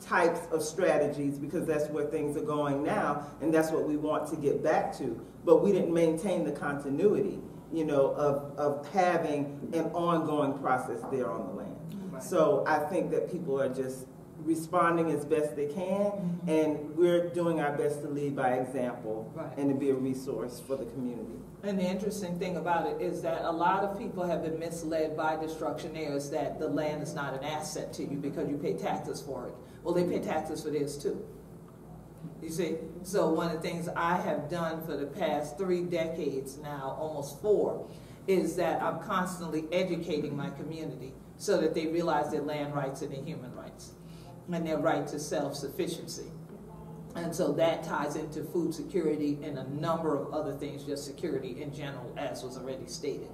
types of strategies, because that's where things are going now, and that's what we want to get back to. But we didn't maintain the continuity, you know, of having an ongoing process there on the land. Right. So I think that people are just responding as best they can, and we're doing our best to lead by example and to be a resource for the community. And the interesting thing about it is that a lot of people have been misled by destructionaires that the land is not an asset to you because you pay taxes for it. Well, they pay taxes for this too. You see? So one of the things I have done for the past 3 decades now, almost 4, is that I'm constantly educating my community so that they realize their land rights and their human rights and their right to self-sufficiency. And so that ties into food security and a number of other things, just security in general, as was already stated.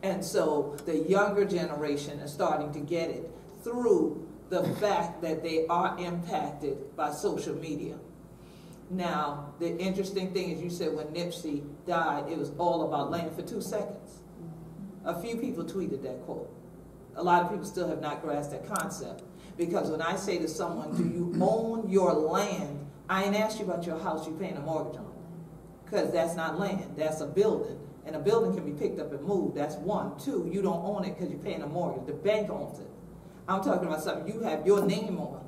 And so the younger generation is starting to get it through the fact that they are impacted by social media. Now, the interesting thing is, you said when Nipsey died, it was all about land for 2 seconds. A few people tweeted that quote. A lot of people still have not grasped that concept. Because when I say to someone, do you own your land? I ain't asked you about your house you're paying a mortgage on. Because that's not land, that's a building. And a building can be picked up and moved, that's 1. 2, you don't own it because you're paying a mortgage. The bank owns it. I'm talking about something you have your name on.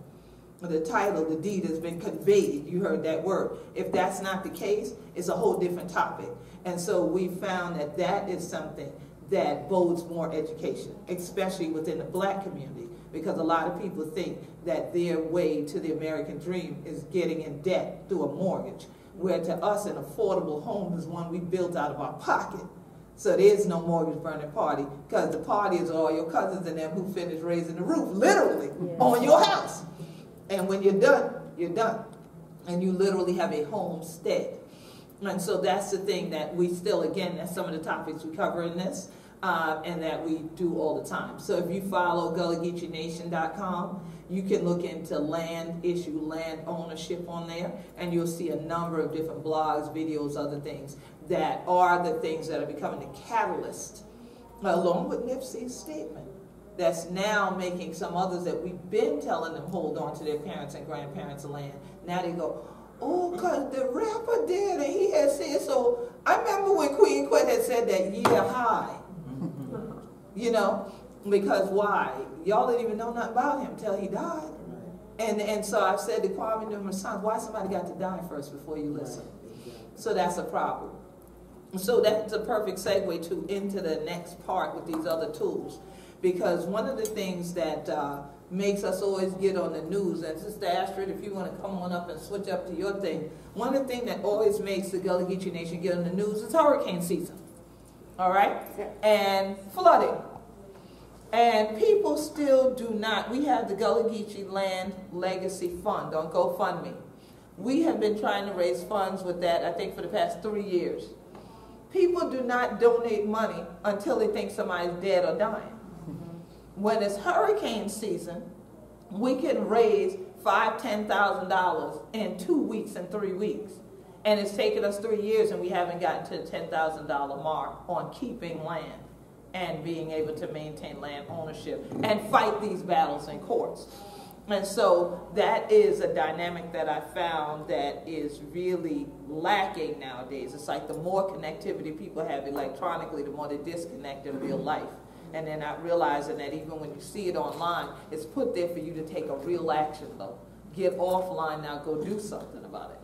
The title, the deed has been conveyed. You heard that word. If that's not the case, it's a whole different topic. And so we found that that is something that bodes more education, especially within the black community, because a lot of people think that their way to the American dream is getting in debt through a mortgage, where to us an affordable home is one we built out of our pocket. So there is no mortgage burning party, because the party is all your cousins and them who finished raising the roof, literally, on your house. And when you're done, you're done. And you literally have a homestead. And so that's the thing that we still, again, that's some of the topics we cover in this. and that we do all the time. So if you follow GullahGeecheeNation.com, you can look into land issue, land ownership on there, and you'll see a number of different blogs, videos, other things that are the things that are becoming the catalyst, along with Nipsey's statement, that's now making some others that we've been telling them hold on to their parents' and grandparents' land. Now they go, oh, because the rapper did, and he had said so. I remember when Queen Quet had said that year high, you know, because why? Y'all didn't even know nothing about him until he died. And so I've said to Kwame numerous times, why somebody got to die first before you listen? So that's a problem. So that's a perfect segue into the next part with these other tools. Because one of the things that makes us always get on the news, and Sister Astrid, if you want to come on up and switch up to your thing, one of the things that always makes the Gullah Geechee Nation get on the news is hurricane season. All right? And flooding. And people still do not. We have the Gullah Geechee Land Legacy Fund on GoFundMe. We have been trying to raise funds with that, I think, for the past 3 years. People do not donate money until they think somebody's dead or dying. When it's hurricane season, we can raise $5,000, $10,000 in 2 weeks and 3 weeks. And it's taken us 3 years and we haven't gotten to the $10,000 mark on keeping land and being able to maintain land ownership and fight these battles in courts. And so that is a dynamic that I found that is really lacking nowadays. It's like the more connectivity people have electronically, the more they disconnect in real life. And they're not realizing that even when you see it online, it's put there for you to take a real action though. Get offline now, go do something about it.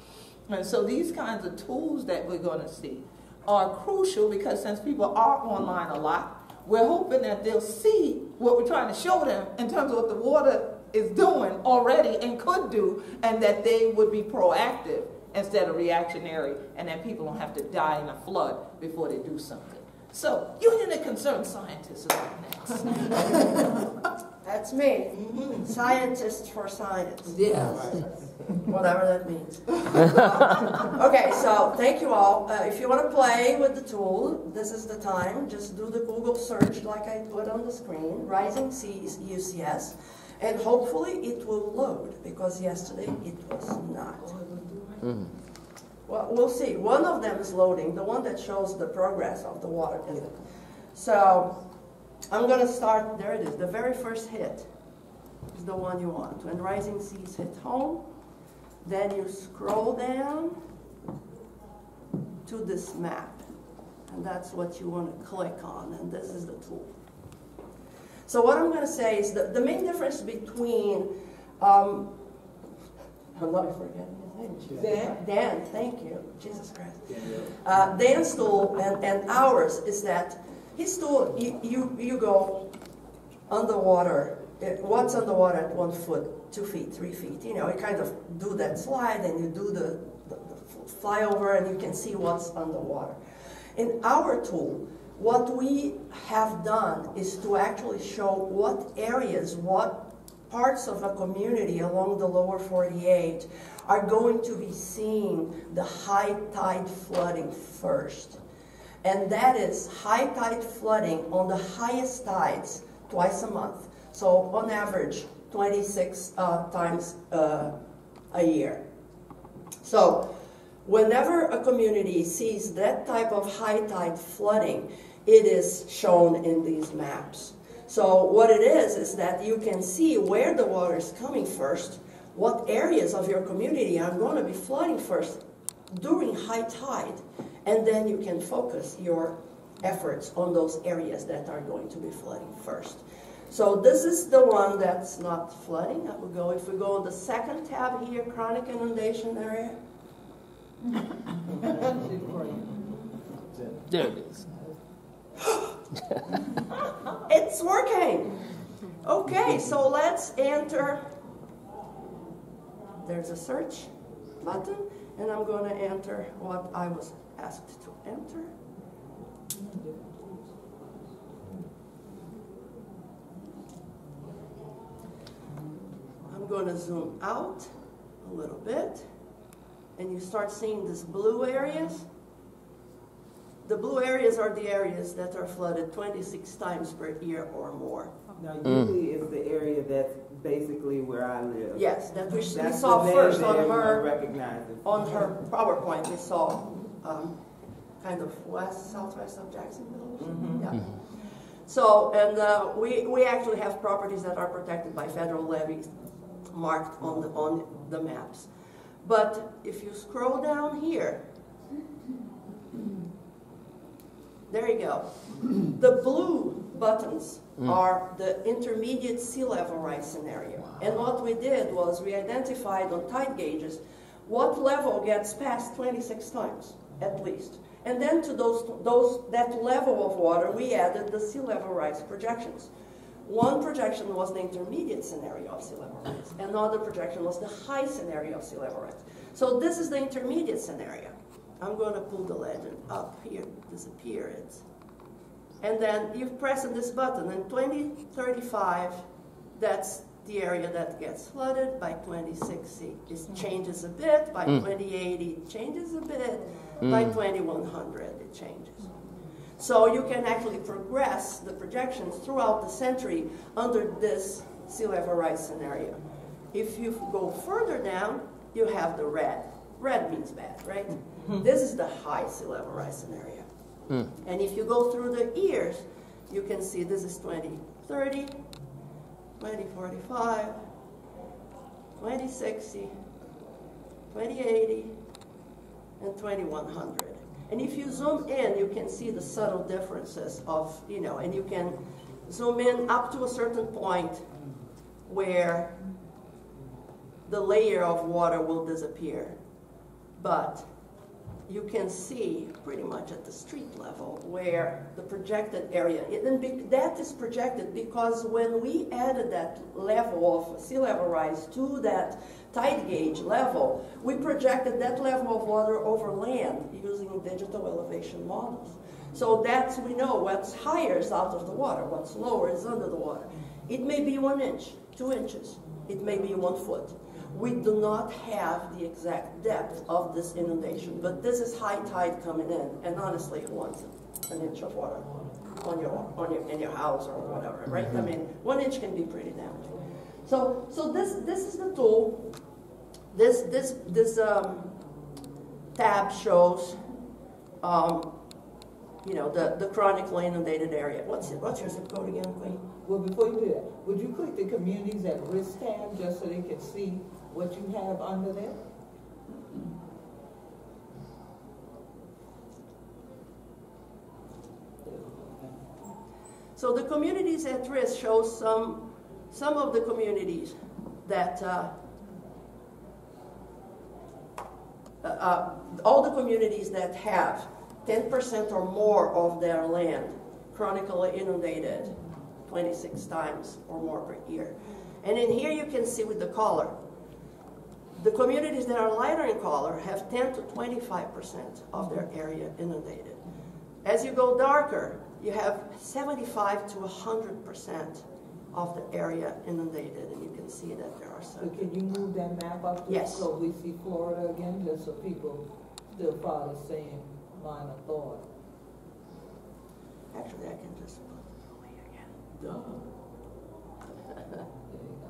And so these kinds of tools that we're going to see are crucial because since people are online a lot, we're hoping that they'll see what we're trying to show them in terms of what the water is doing already and could do, and that they would be proactive instead of reactionary, and that people don't have to die in a flood before they do something. So, Union of Concerned Scientists is up next. That's me. Scientist for science. Yes. Whatever that means. Okay, so thank you all. If you want to play with the tool, this is the time. Just do the Google search like I put on the screen, Rising Seas UCS, and hopefully it will load, because yesterday it was not. Well, we'll see. One of them is loading, the one that shows the progress of the water table. So I'm going to start, there it is, the very first hit is the one you want. When Rising Seas hit home, then you scroll down to this map. And that's what you want to click on, and this is the tool. So what I'm going to say is that the main difference between, I'm not forgetting his name. Dan, thank you. Jesus Christ. Dan's tool and ours is that his tool, you go underwater. What's underwater at 1 foot, 2 feet, 3 feet? You know, you kind of do that slide and you do the flyover and you can see what's underwater. In our tool, what we have done is to actually show what areas, what parts of a community along the lower 48 are going to be seeing the high tide flooding first. And that is high tide flooding on the highest tides twice a month. So on average, 26 times a year. So whenever a community sees that type of high tide flooding, it is shown in these maps. So what it is that you can see where the water is coming first, what areas of your community are going to be flooding first during high tide, and then you can focus your efforts on those areas that are going to be flooding first. So this is the one that's not flooding. If we go on the second tab here, chronic inundation area. There it is. It's working. Okay, so let's enter. There's a search button, and I'm going to enter what I was asked to enter. I'm going to zoom out a little bit, and you start seeing these blue areas. The blue areas are the areas that are flooded 26 times per year or more. Now, usually is the area that's basically where I live. Yes, that we That's saw the name first that on everyone her recognizes. PowerPoint. We saw kind of southwest of Jacksonville. Yeah. So, and we actually have properties that are protected by federal levees marked on the maps. But if you scroll down here, there you go. The blue buttons are the intermediate sea level rise scenario. And what we did was we identified on tide gauges what level gets past 26 times, at least. And then to that level of water, we added the sea level rise projections. One projection was the intermediate scenario of sea level rise. Another projection was the high scenario of sea level rise. So this is the intermediate scenario. I'm going to pull the legend up here, disappear it. And then you press this button, and 2035, that's the area that gets flooded. By 2060, it changes a bit. By 2080, it changes a bit. By 2100, it changes. So you can actually progress the projections throughout the century under this sea level rise scenario. If you go further down, you have the red. Red means bad, right? This is the high sea level rise scenario. And if you go through the years, you can see this is 2030, 2045, 2060, 2080, and 2100. And if you zoom in, you can see the subtle differences of, and you can zoom in up to a certain point where the layer of water will disappear. But you can see pretty much at the street level where the projected area, that is projected because when we added that level of sea level rise to that tide gauge level, we projected that level of water over land using digital elevation models. So that's, we know what's higher is out of the water, what's lower is under the water. It may be 1 inch, 2 inches, it may be 1 foot. We do not have the exact depth of this inundation, but this is high tide coming in, and honestly, who wants an inch of water in your house or whatever, right? I mean, 1 inch can be pretty damaging. So this is the tool. This tab shows, the chronically inundated area. What's your zip code again, Queen? Well, before you do that, would you click the communities at risk tab just so they can see what you have under there? So the communities at risk shows some of the communities that all the communities that have 10% or more of their land chronically inundated 26 times or more per year. And in here you can see with the color, the communities that are lighter in color have 10 to 25% of their area inundated. As you go darker, you have 75 to 100% of the area inundated, and you can see that there are some. So can you move that map up Yes. so we see Florida again, just so people still follow the same line of thought? Actually, I can just put it away again. Duh. There you go.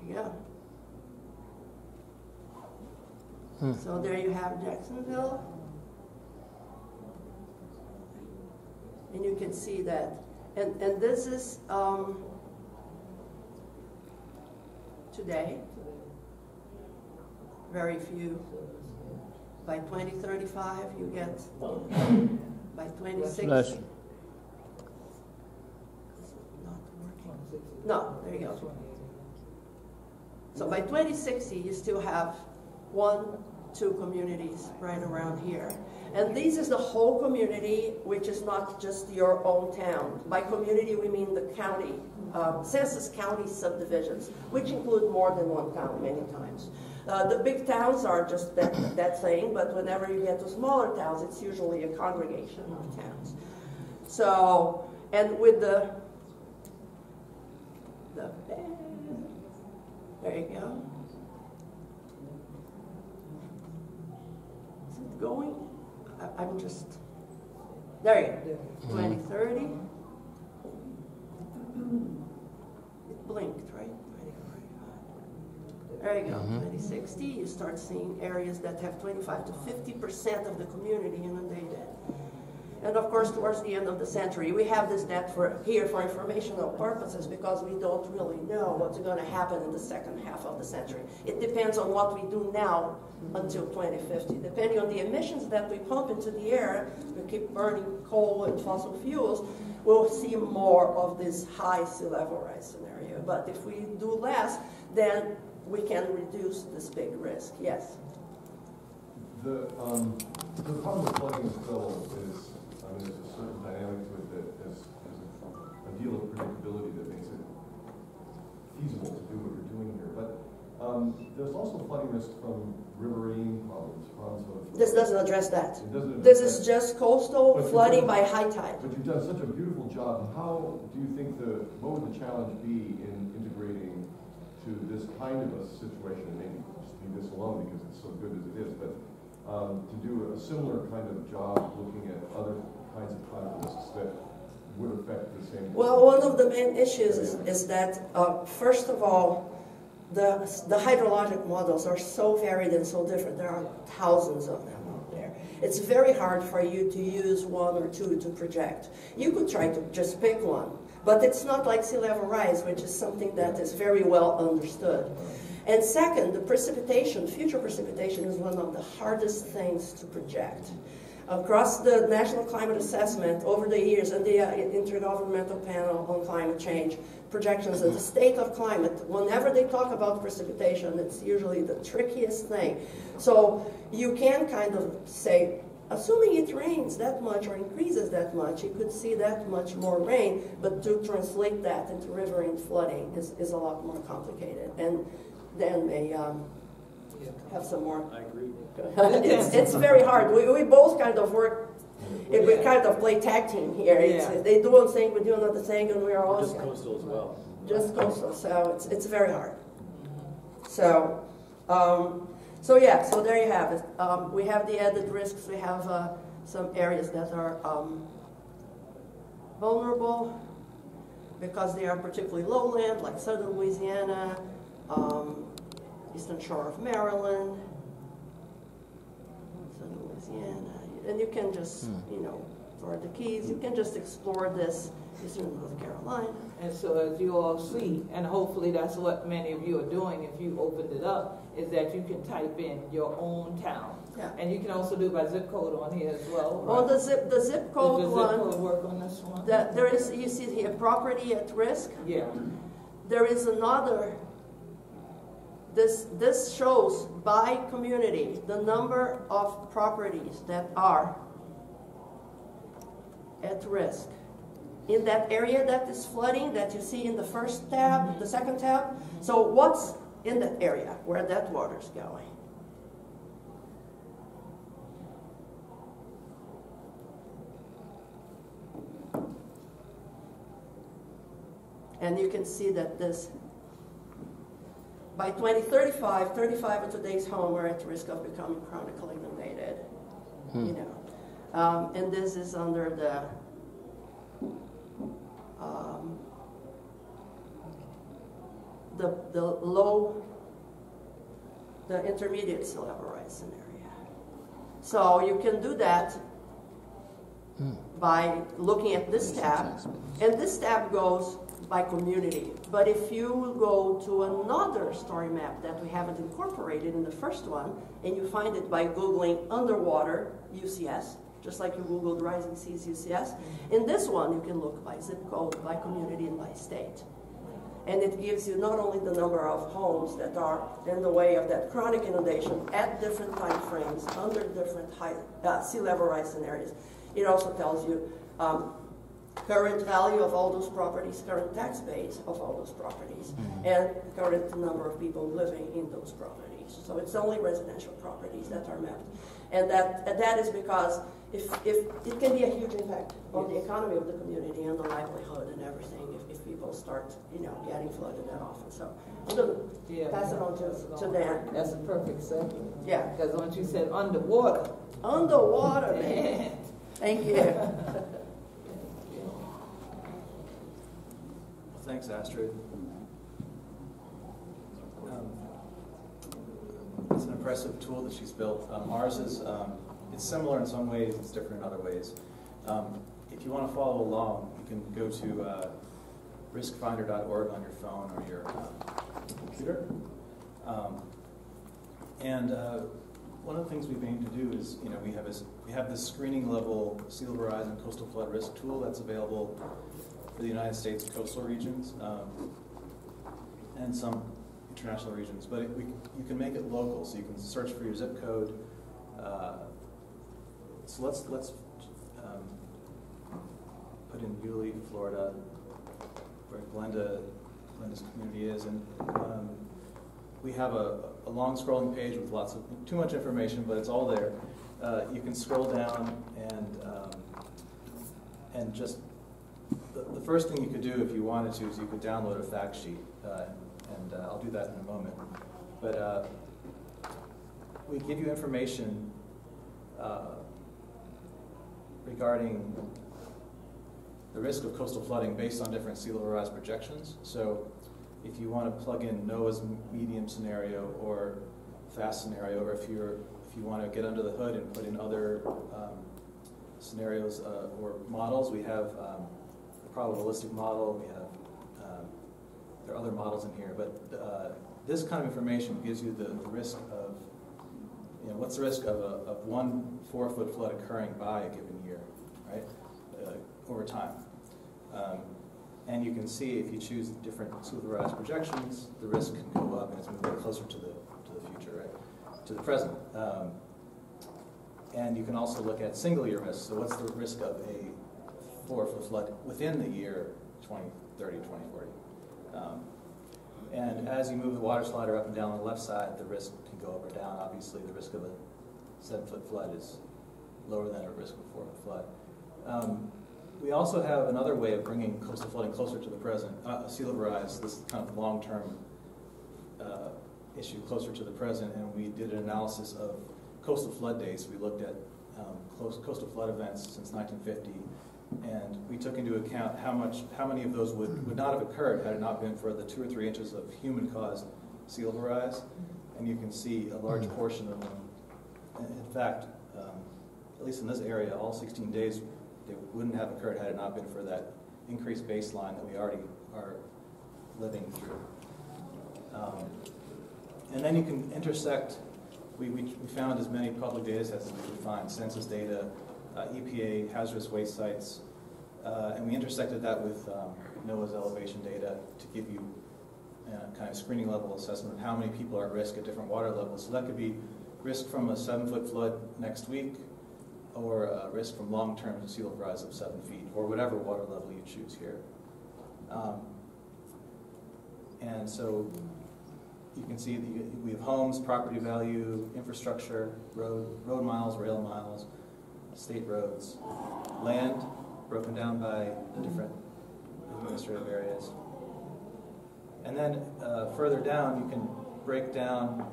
Yeah. So there you have Jacksonville. And you can see that. And this is today. Very few. By 2035, you get, by 2060. Bless. This is not working. No, there you go. So by 2060, you still have 1, 2 communities right around here. And this is the whole community, which is not just your own town. By community, we mean the county, census county subdivisions, which include more than one town many times. The big towns are just that thing, but whenever you get to smaller towns, it's usually a congregation of towns. So, and with the there you go. going. I'm just, there you go, 2030. It blinked, right? There you go, 2060, you start seeing areas that have 25 to 50% of the community inundated. And of course, towards the end of the century, we have this net here for informational purposes because we don't really know what's going to happen in the second half of the century. It depends on what we do now until 2050. Depending on the emissions that we pump into the air, we keep burning coal and fossil fuels, we'll see more of this high sea level rise scenario. But if we do less, then we can reduce this big risk. Yes? The problem with flooding still is, there's a certain dynamic to it that has a deal of predictability that makes it feasible to do what you're doing here. But there's also flooding risk from riverine problems of... This doesn't address that. It doesn't address this that. Is just coastal flooding by high tide. But you've done such a beautiful job. How do you think what would the challenge be in integrating to this kind of a situation, and maybe just leave this alone because it's so good as it is, but to do a similar kind of job looking at other kinds of climate risks that would affect the same... Well, one of the main issues is that, first of all, the hydrologic models are so varied and so different. There are thousands of them out there. It's very hard for you to use one or two to project. You could try to just pick one, but it's not like sea level rise, which is something that is very well understood. And second, the precipitation, future precipitation, is one of the hardest things to project. Across the National Climate Assessment over the years and the Intergovernmental Panel on Climate Change projections and the state of climate, whenever they talk about precipitation, it's usually the trickiest thing. So you can kind of say, assuming it rains that much or increases that much, you could see that much more rain, but to translate that into riverine flooding is a lot more complicated. And then may have some more. I agree. It's very hard. We both kind of work, we kind of play tag team here. They do one thing, we do another thing, and we are all just coastal as well. Just coastal, so it's very hard. So, so yeah, so there you have it. We have the added risks. We have some areas that are vulnerable because they are particularly lowland, like southern Louisiana, eastern shore of Maryland, southern Louisiana, and you can just, for the Keys, you can just explore this, eastern North Carolina. And so as you all see, and hopefully that's what many of you are doing if you opened it up, is that you can type in your own town. Yeah. And you can also do by zip code on here as well. Right? Well, the zip code Does the one, zip code work on this one? that there is, you see here, property at risk. Yeah. There is another. This shows by community the number of properties that are at risk. In that area that is flooding that you see in the first tab, the second tab. So what's in that area where that water's going? And you can see that this, by 2035, 35 of today's homes are at risk of becoming chronically inundated. And this is under the intermediate sea level rise scenario. So you can do that by looking at this tab, and this tab goes by community. But if you go to another story map that we haven't incorporated in the first one, and you find it by Googling underwater UCS, just like you Googled rising seas UCS, in this one you can look by zip code, by community, and by state. And it gives you not only the number of homes that are in the way of that chronic inundation at different time frames, under different high, sea level rise scenarios. It also tells you current value of all those properties, current tax base of all those properties, and current number of people living in those properties. So it's only residential properties that are mapped. And that is because if it can be a huge impact on the economy of the community and the livelihood and everything if people start, getting flooded that often. So I'm going to pass it on to Dan. That's a perfect segue. Yeah. Because once you said underwater, Underwater, man. Thank you. Thanks, Astrid. It's an impressive tool that she's built. Ours is, it's similar in some ways, it's different in other ways. If you want to follow along, you can go to riskfinder.org on your phone or your computer. One of the things we've aimed to do is, we have this screening level sea level rise and coastal flood risk tool that's available for the United States coastal regions and some international regions, but you can make it local, so you can search for your zip code. So let's put in Yulee, Florida, where Glenda's community is, and we have a long scrolling page with lots of too much information, but it's all there. You can scroll down and just the first thing you could do if you wanted to is you could download a fact sheet, and I'll do that in a moment. But we give you information regarding the risk of coastal flooding based on different sea level rise projections. So if you want to plug in NOAA's medium scenario or fast scenario, or if you want to get under the hood and put in other scenarios or models, we have a probabilistic model. We have there are other models in here, but this kind of information gives you the risk of, what's the risk of one 4-foot flood occurring by a given year, right, over time. And you can see if you choose different sea level rise projections, the risk can go up and it's moving closer to the future, right, to the present. And you can also look at single year risks. So what's the risk of a 4-foot flood within the year 2030, 2040? And as you move the water slider up and down on the left side, the risk can go up or down. Obviously, the risk of a 7-foot flood is lower than a risk of a 4-foot flood. We also have another way of bringing coastal flooding closer to the present, sea level rise, this kind of long-term issue closer to the present, and we did an analysis of coastal flood days. We looked at coastal flood events since 1950, and we took into account how many of those would not have occurred had it not been for the 2 or 3 inches of human-caused sea level rise, and you can see a large portion of them. In fact, at least in this area, all 16 days, they wouldn't have occurred had it not been for that increased baseline that we already are living through. And then you can intersect, we found as many public data sets as we could find, census data, EPA, hazardous waste sites, and we intersected that with NOAA's elevation data to give you kind of screening level assessment of how many people are at risk at different water levels. So that could be risk from a 7-foot flood next week, or risk from long-term sea level rise of 7 feet, or whatever water level you choose here. And so you can see we have homes, property value, infrastructure, road miles, rail miles, state roads, land broken down by different administrative areas. And then further down, you can break down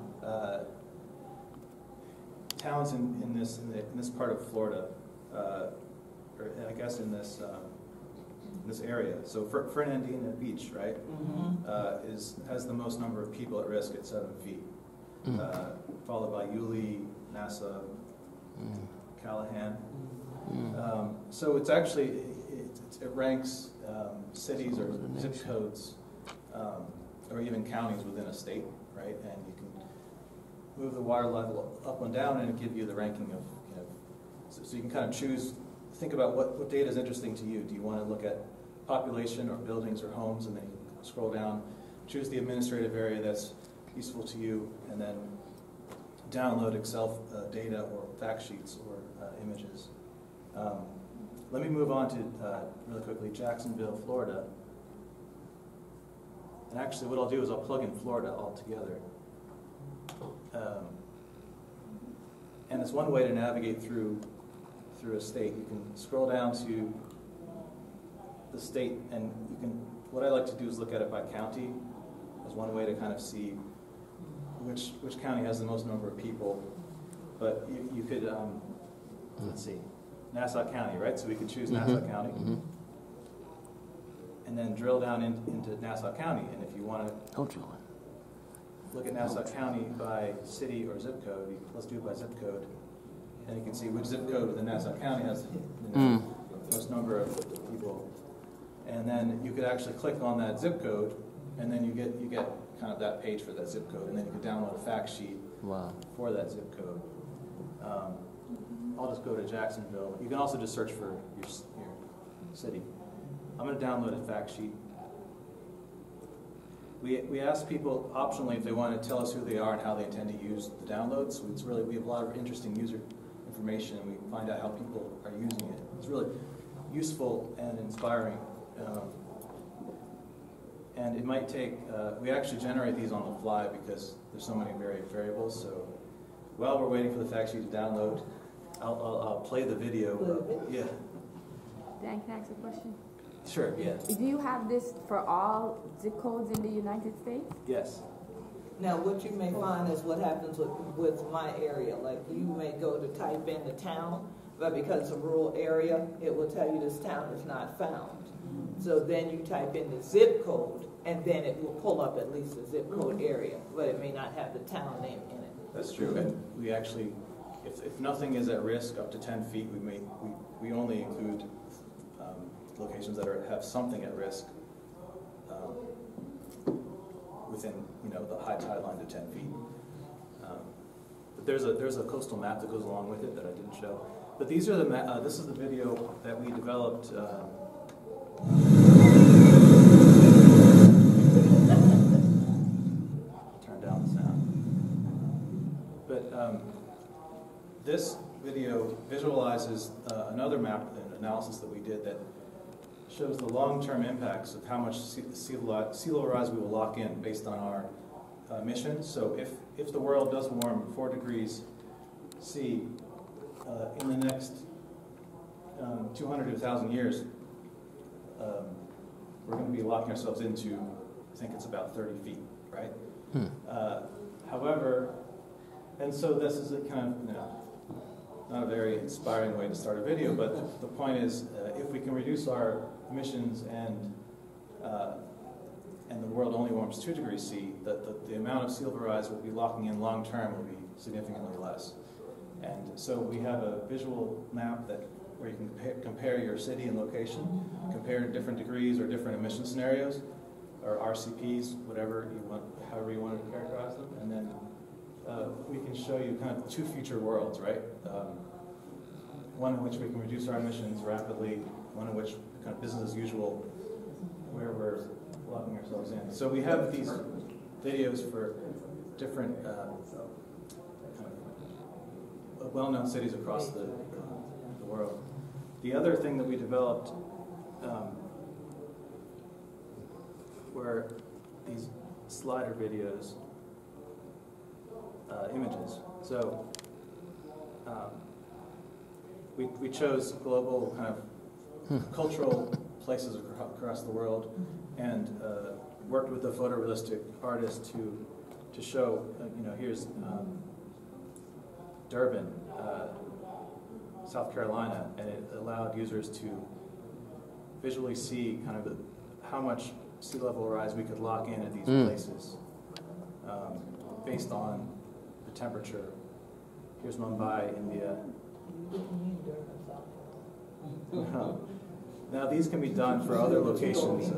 towns in this part of Florida, or I guess in this area. So Fernandina Beach, right, has the most number of people at risk at 7 feet, followed by Yulee, Nassau, Callahan. So it's actually it ranks cities or zip codes or even counties within a state, right? And you can move the water level up and down, and it give you the ranking of, so you can kind of choose, think about what data is interesting to you. Do you want to look at population or buildings or homes, and then you can scroll down, choose the administrative area that's useful to you, and then download Excel data or fact sheets or images. Let me move on to, really quickly, Jacksonville, Florida. And actually what I'll do is I'll plug in Florida altogether. And it's one way to navigate through a state. You can scroll down to the state, and you can. What I like to do is look at it by county as one way to kind of see which county has the most number of people. But you could let's see, Nassau County, right? So we could choose Nassau County. And then drill down into Nassau County. And if you want to look at Nassau County by city or zip code, let's do it by zip code. And you can see which zip code within Nassau County has the most number of people. And then you could actually click on that zip code, and then you get kind of that page for that zip code. And then you could download a fact sheet for that zip code. I'll just go to Jacksonville. You can also just search for your city. I'm going to download a fact sheet. We ask people optionally if they want to tell us who they are and how they intend to use the downloads. So it's really, we have a lot of interesting user information, and we find out how people are using it. It's really useful and inspiring. And it might take, we actually generate these on the fly because there's so many variables. So while we're waiting for the fact sheet to download, I'll play the video. Yeah. Dan, can I ask a question? Sure, yeah. Do you have this for all zip codes in the United States? Yes. Now, what you may find is what happens with my area. Like, you may go to type in the town, but because it's a rural area, it will tell you this town is not found. So then you type in the zip code, and then it will pull up at least the zip code area, but it may not have the town name in it. That's true. And we actually, if nothing is at risk up to 10 feet, we only include locations that have something at risk within the high tide line to 10 feet. But there's a coastal map that goes along with it that I didn't show. But these are the this is the video that we developed. Turn down the sound. But this video visualizes another map and analysis that we did that shows the long-term impacts of how much sea level rise we will lock in based on our mission. So if the world does warm 4 degrees C in the next 200 to 1,000 years, we're going to be locking ourselves into, I think it's about 30 feet, right? However, and so this is a kind of, not a very inspiring way to start a video, but the point is, if we can reduce our emissions and the world only warms 2 degrees C, the amount of sea level rise we'll be locking in long term will be significantly less. And so we have a visual map where you can compare your city and location, compare different degrees or different emission scenarios, or RCPs, whatever you want, however you want to characterize them, and then we can show you kind of 2 future worlds, right? One in which we can reduce our emissions rapidly, one in which kind of business as usual, where we're locking ourselves in. So we have these videos for different well-known cities across the world. The other thing that we developed were these slider videos, images. So we chose global kind of cultural places across the world and worked with a photorealistic artist to show, here's Durban, South Carolina, and it allowed users to visually see kind of how much sea level rise we could lock in at these places based on the temperature. Here's Mumbai, India. Now these can be done for other locations.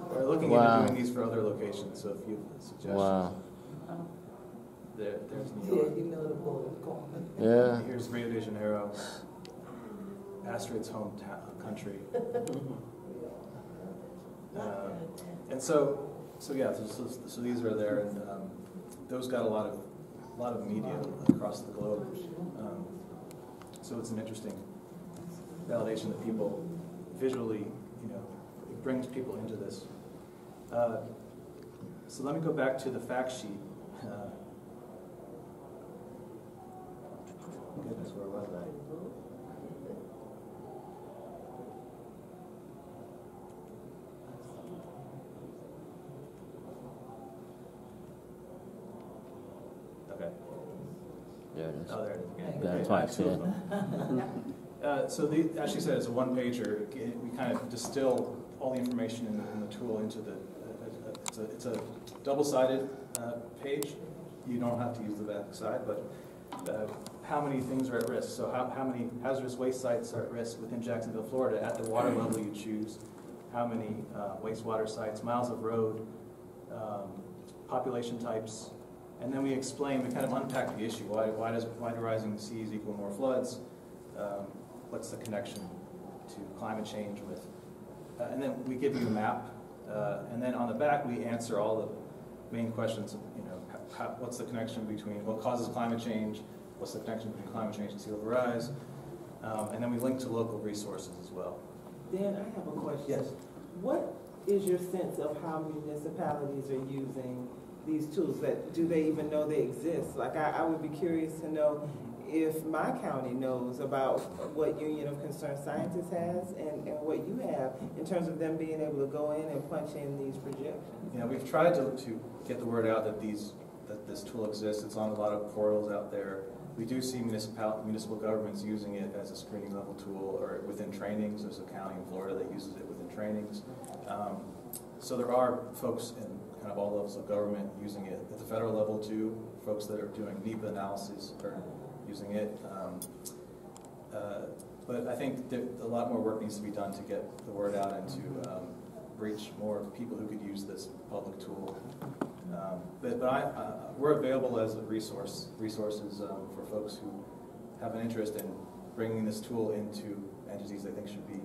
We're looking into doing these for other locations, so if you have suggestions. Wow. There's New York. Yeah. Here's Rio de Janeiro, Astrid's home country. And so these are there, and those got a lot of media across the globe. So it's an interesting validation that people visually, it brings people into this. So let me go back to the fact sheet. Goodness, where was I? Okay. There it is. Oh, there it is. Got it twice, yeah. So as she said, it's a one-pager. We kind of distill all the information in the tool into the, it's a double-sided page. You don't have to use the back side, but how many things are at risk? So how many hazardous waste sites are at risk within Jacksonville, Florida at the water level you choose? How many wastewater sites, miles of road, population types, and then we explain, we kind of unpack the issue. Why do rising seas equal more floods? What's the connection to climate change with? And then we give you a map, and then on the back we answer all the main questions. You know, what's the connection between what causes climate change? What's the connection between climate change and sea level rise? And then we link to local resources as well. Dan, I have a question. Yes. What is your sense of how municipalities are using these tools? That do they even know they exist? Like, I would be curious to know if my county knows about what Union of Concerned Scientists has and what you have in terms of them being able to go in and punch in these projections. Yeah, we've tried to get the word out that this tool exists. It's on a lot of portals out there. We do see municipal governments using it as a screening level tool or within trainings. There's a county in Florida that uses it within trainings. So there are folks in kind of all levels of government using it. At the federal level too, folks that are doing NEPA analysis are using it. But I think a lot more work needs to be done to get the word out and to reach more people who could use this public tool. We're available as a resources for folks who have an interest in bringing this tool into entities they think should be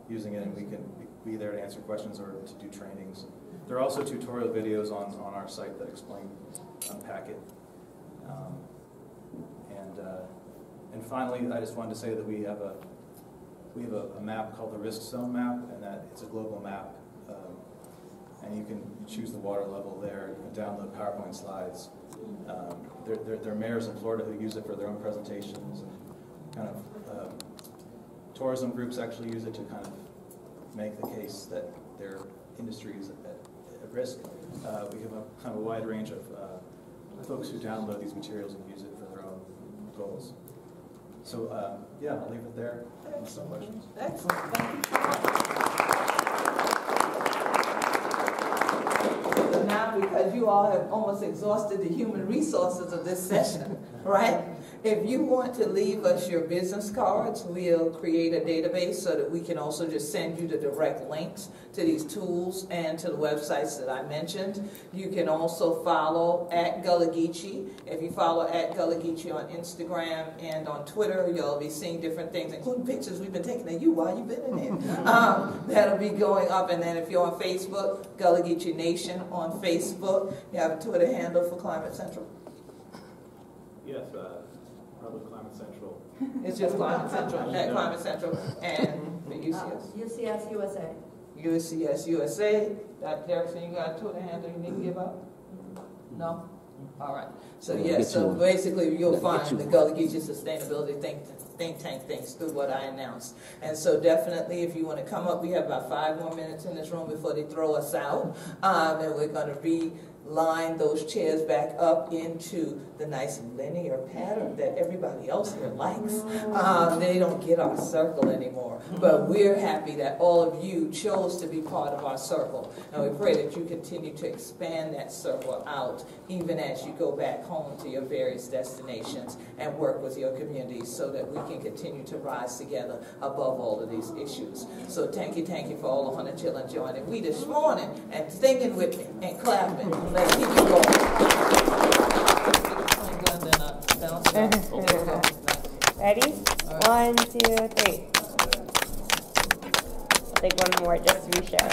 using it, and we can be there to answer questions or to do trainings. There are also tutorial videos on our site that explain, unpack it. And finally, I just wanted to say that we have a map called the Risk Zone Map, and that it's a global map. And you can choose the water level there. You can download PowerPoint slides. There are mayors in Florida who use it for their own presentations, and kind of tourism groups actually use it to kind of make the case that their industry is at risk. We have a kind of a wide range of folks who download these materials and use it for their own goals. So yeah, I'll leave it there. Some questions. Excellent. So now, because you all have almost exhausted the human resources of this session, right? If you want to leave us your business cards, we'll create a database so that we can also just send you the direct links to these tools and to the websites that I mentioned. You can also follow at Gullah Geechee. If you follow at Gullah Geechee on Instagram and on Twitter, you'll be seeing different things, including pictures we've been taking of you while you've been in there. That'll be going up. And then if you're on Facebook, Gullah Geechee Nation on Facebook. You have a Twitter handle for Climate Central. Yes, probably Climate Central. It's just Climate Central, at Climate Central, and the UCS. UCS USA. UCS USA. Dr. Derickson, you got a Twitter handle you need to give up? No? All right. So yes, so basically you'll find the Gullah Geechee Sustainability think tank things through what I announced. And so definitely if you want to come up, we have about 5 more minutes in this room before they throw us out. And we're going to line those chairs back up into the nice linear pattern that everybody else here likes. They don't get our circle anymore. But we're happy that all of you chose to be part of our circle. And we pray that you continue to expand that circle out even as you go back home to your various destinations and work with your communities so that we can continue to rise together above all of these issues. So thank you for all the 100 children joining me this morning and singing with me and clapping. Let's keep it going. Ready? Right. 1, 2, 3. I'll take one more just to be sure.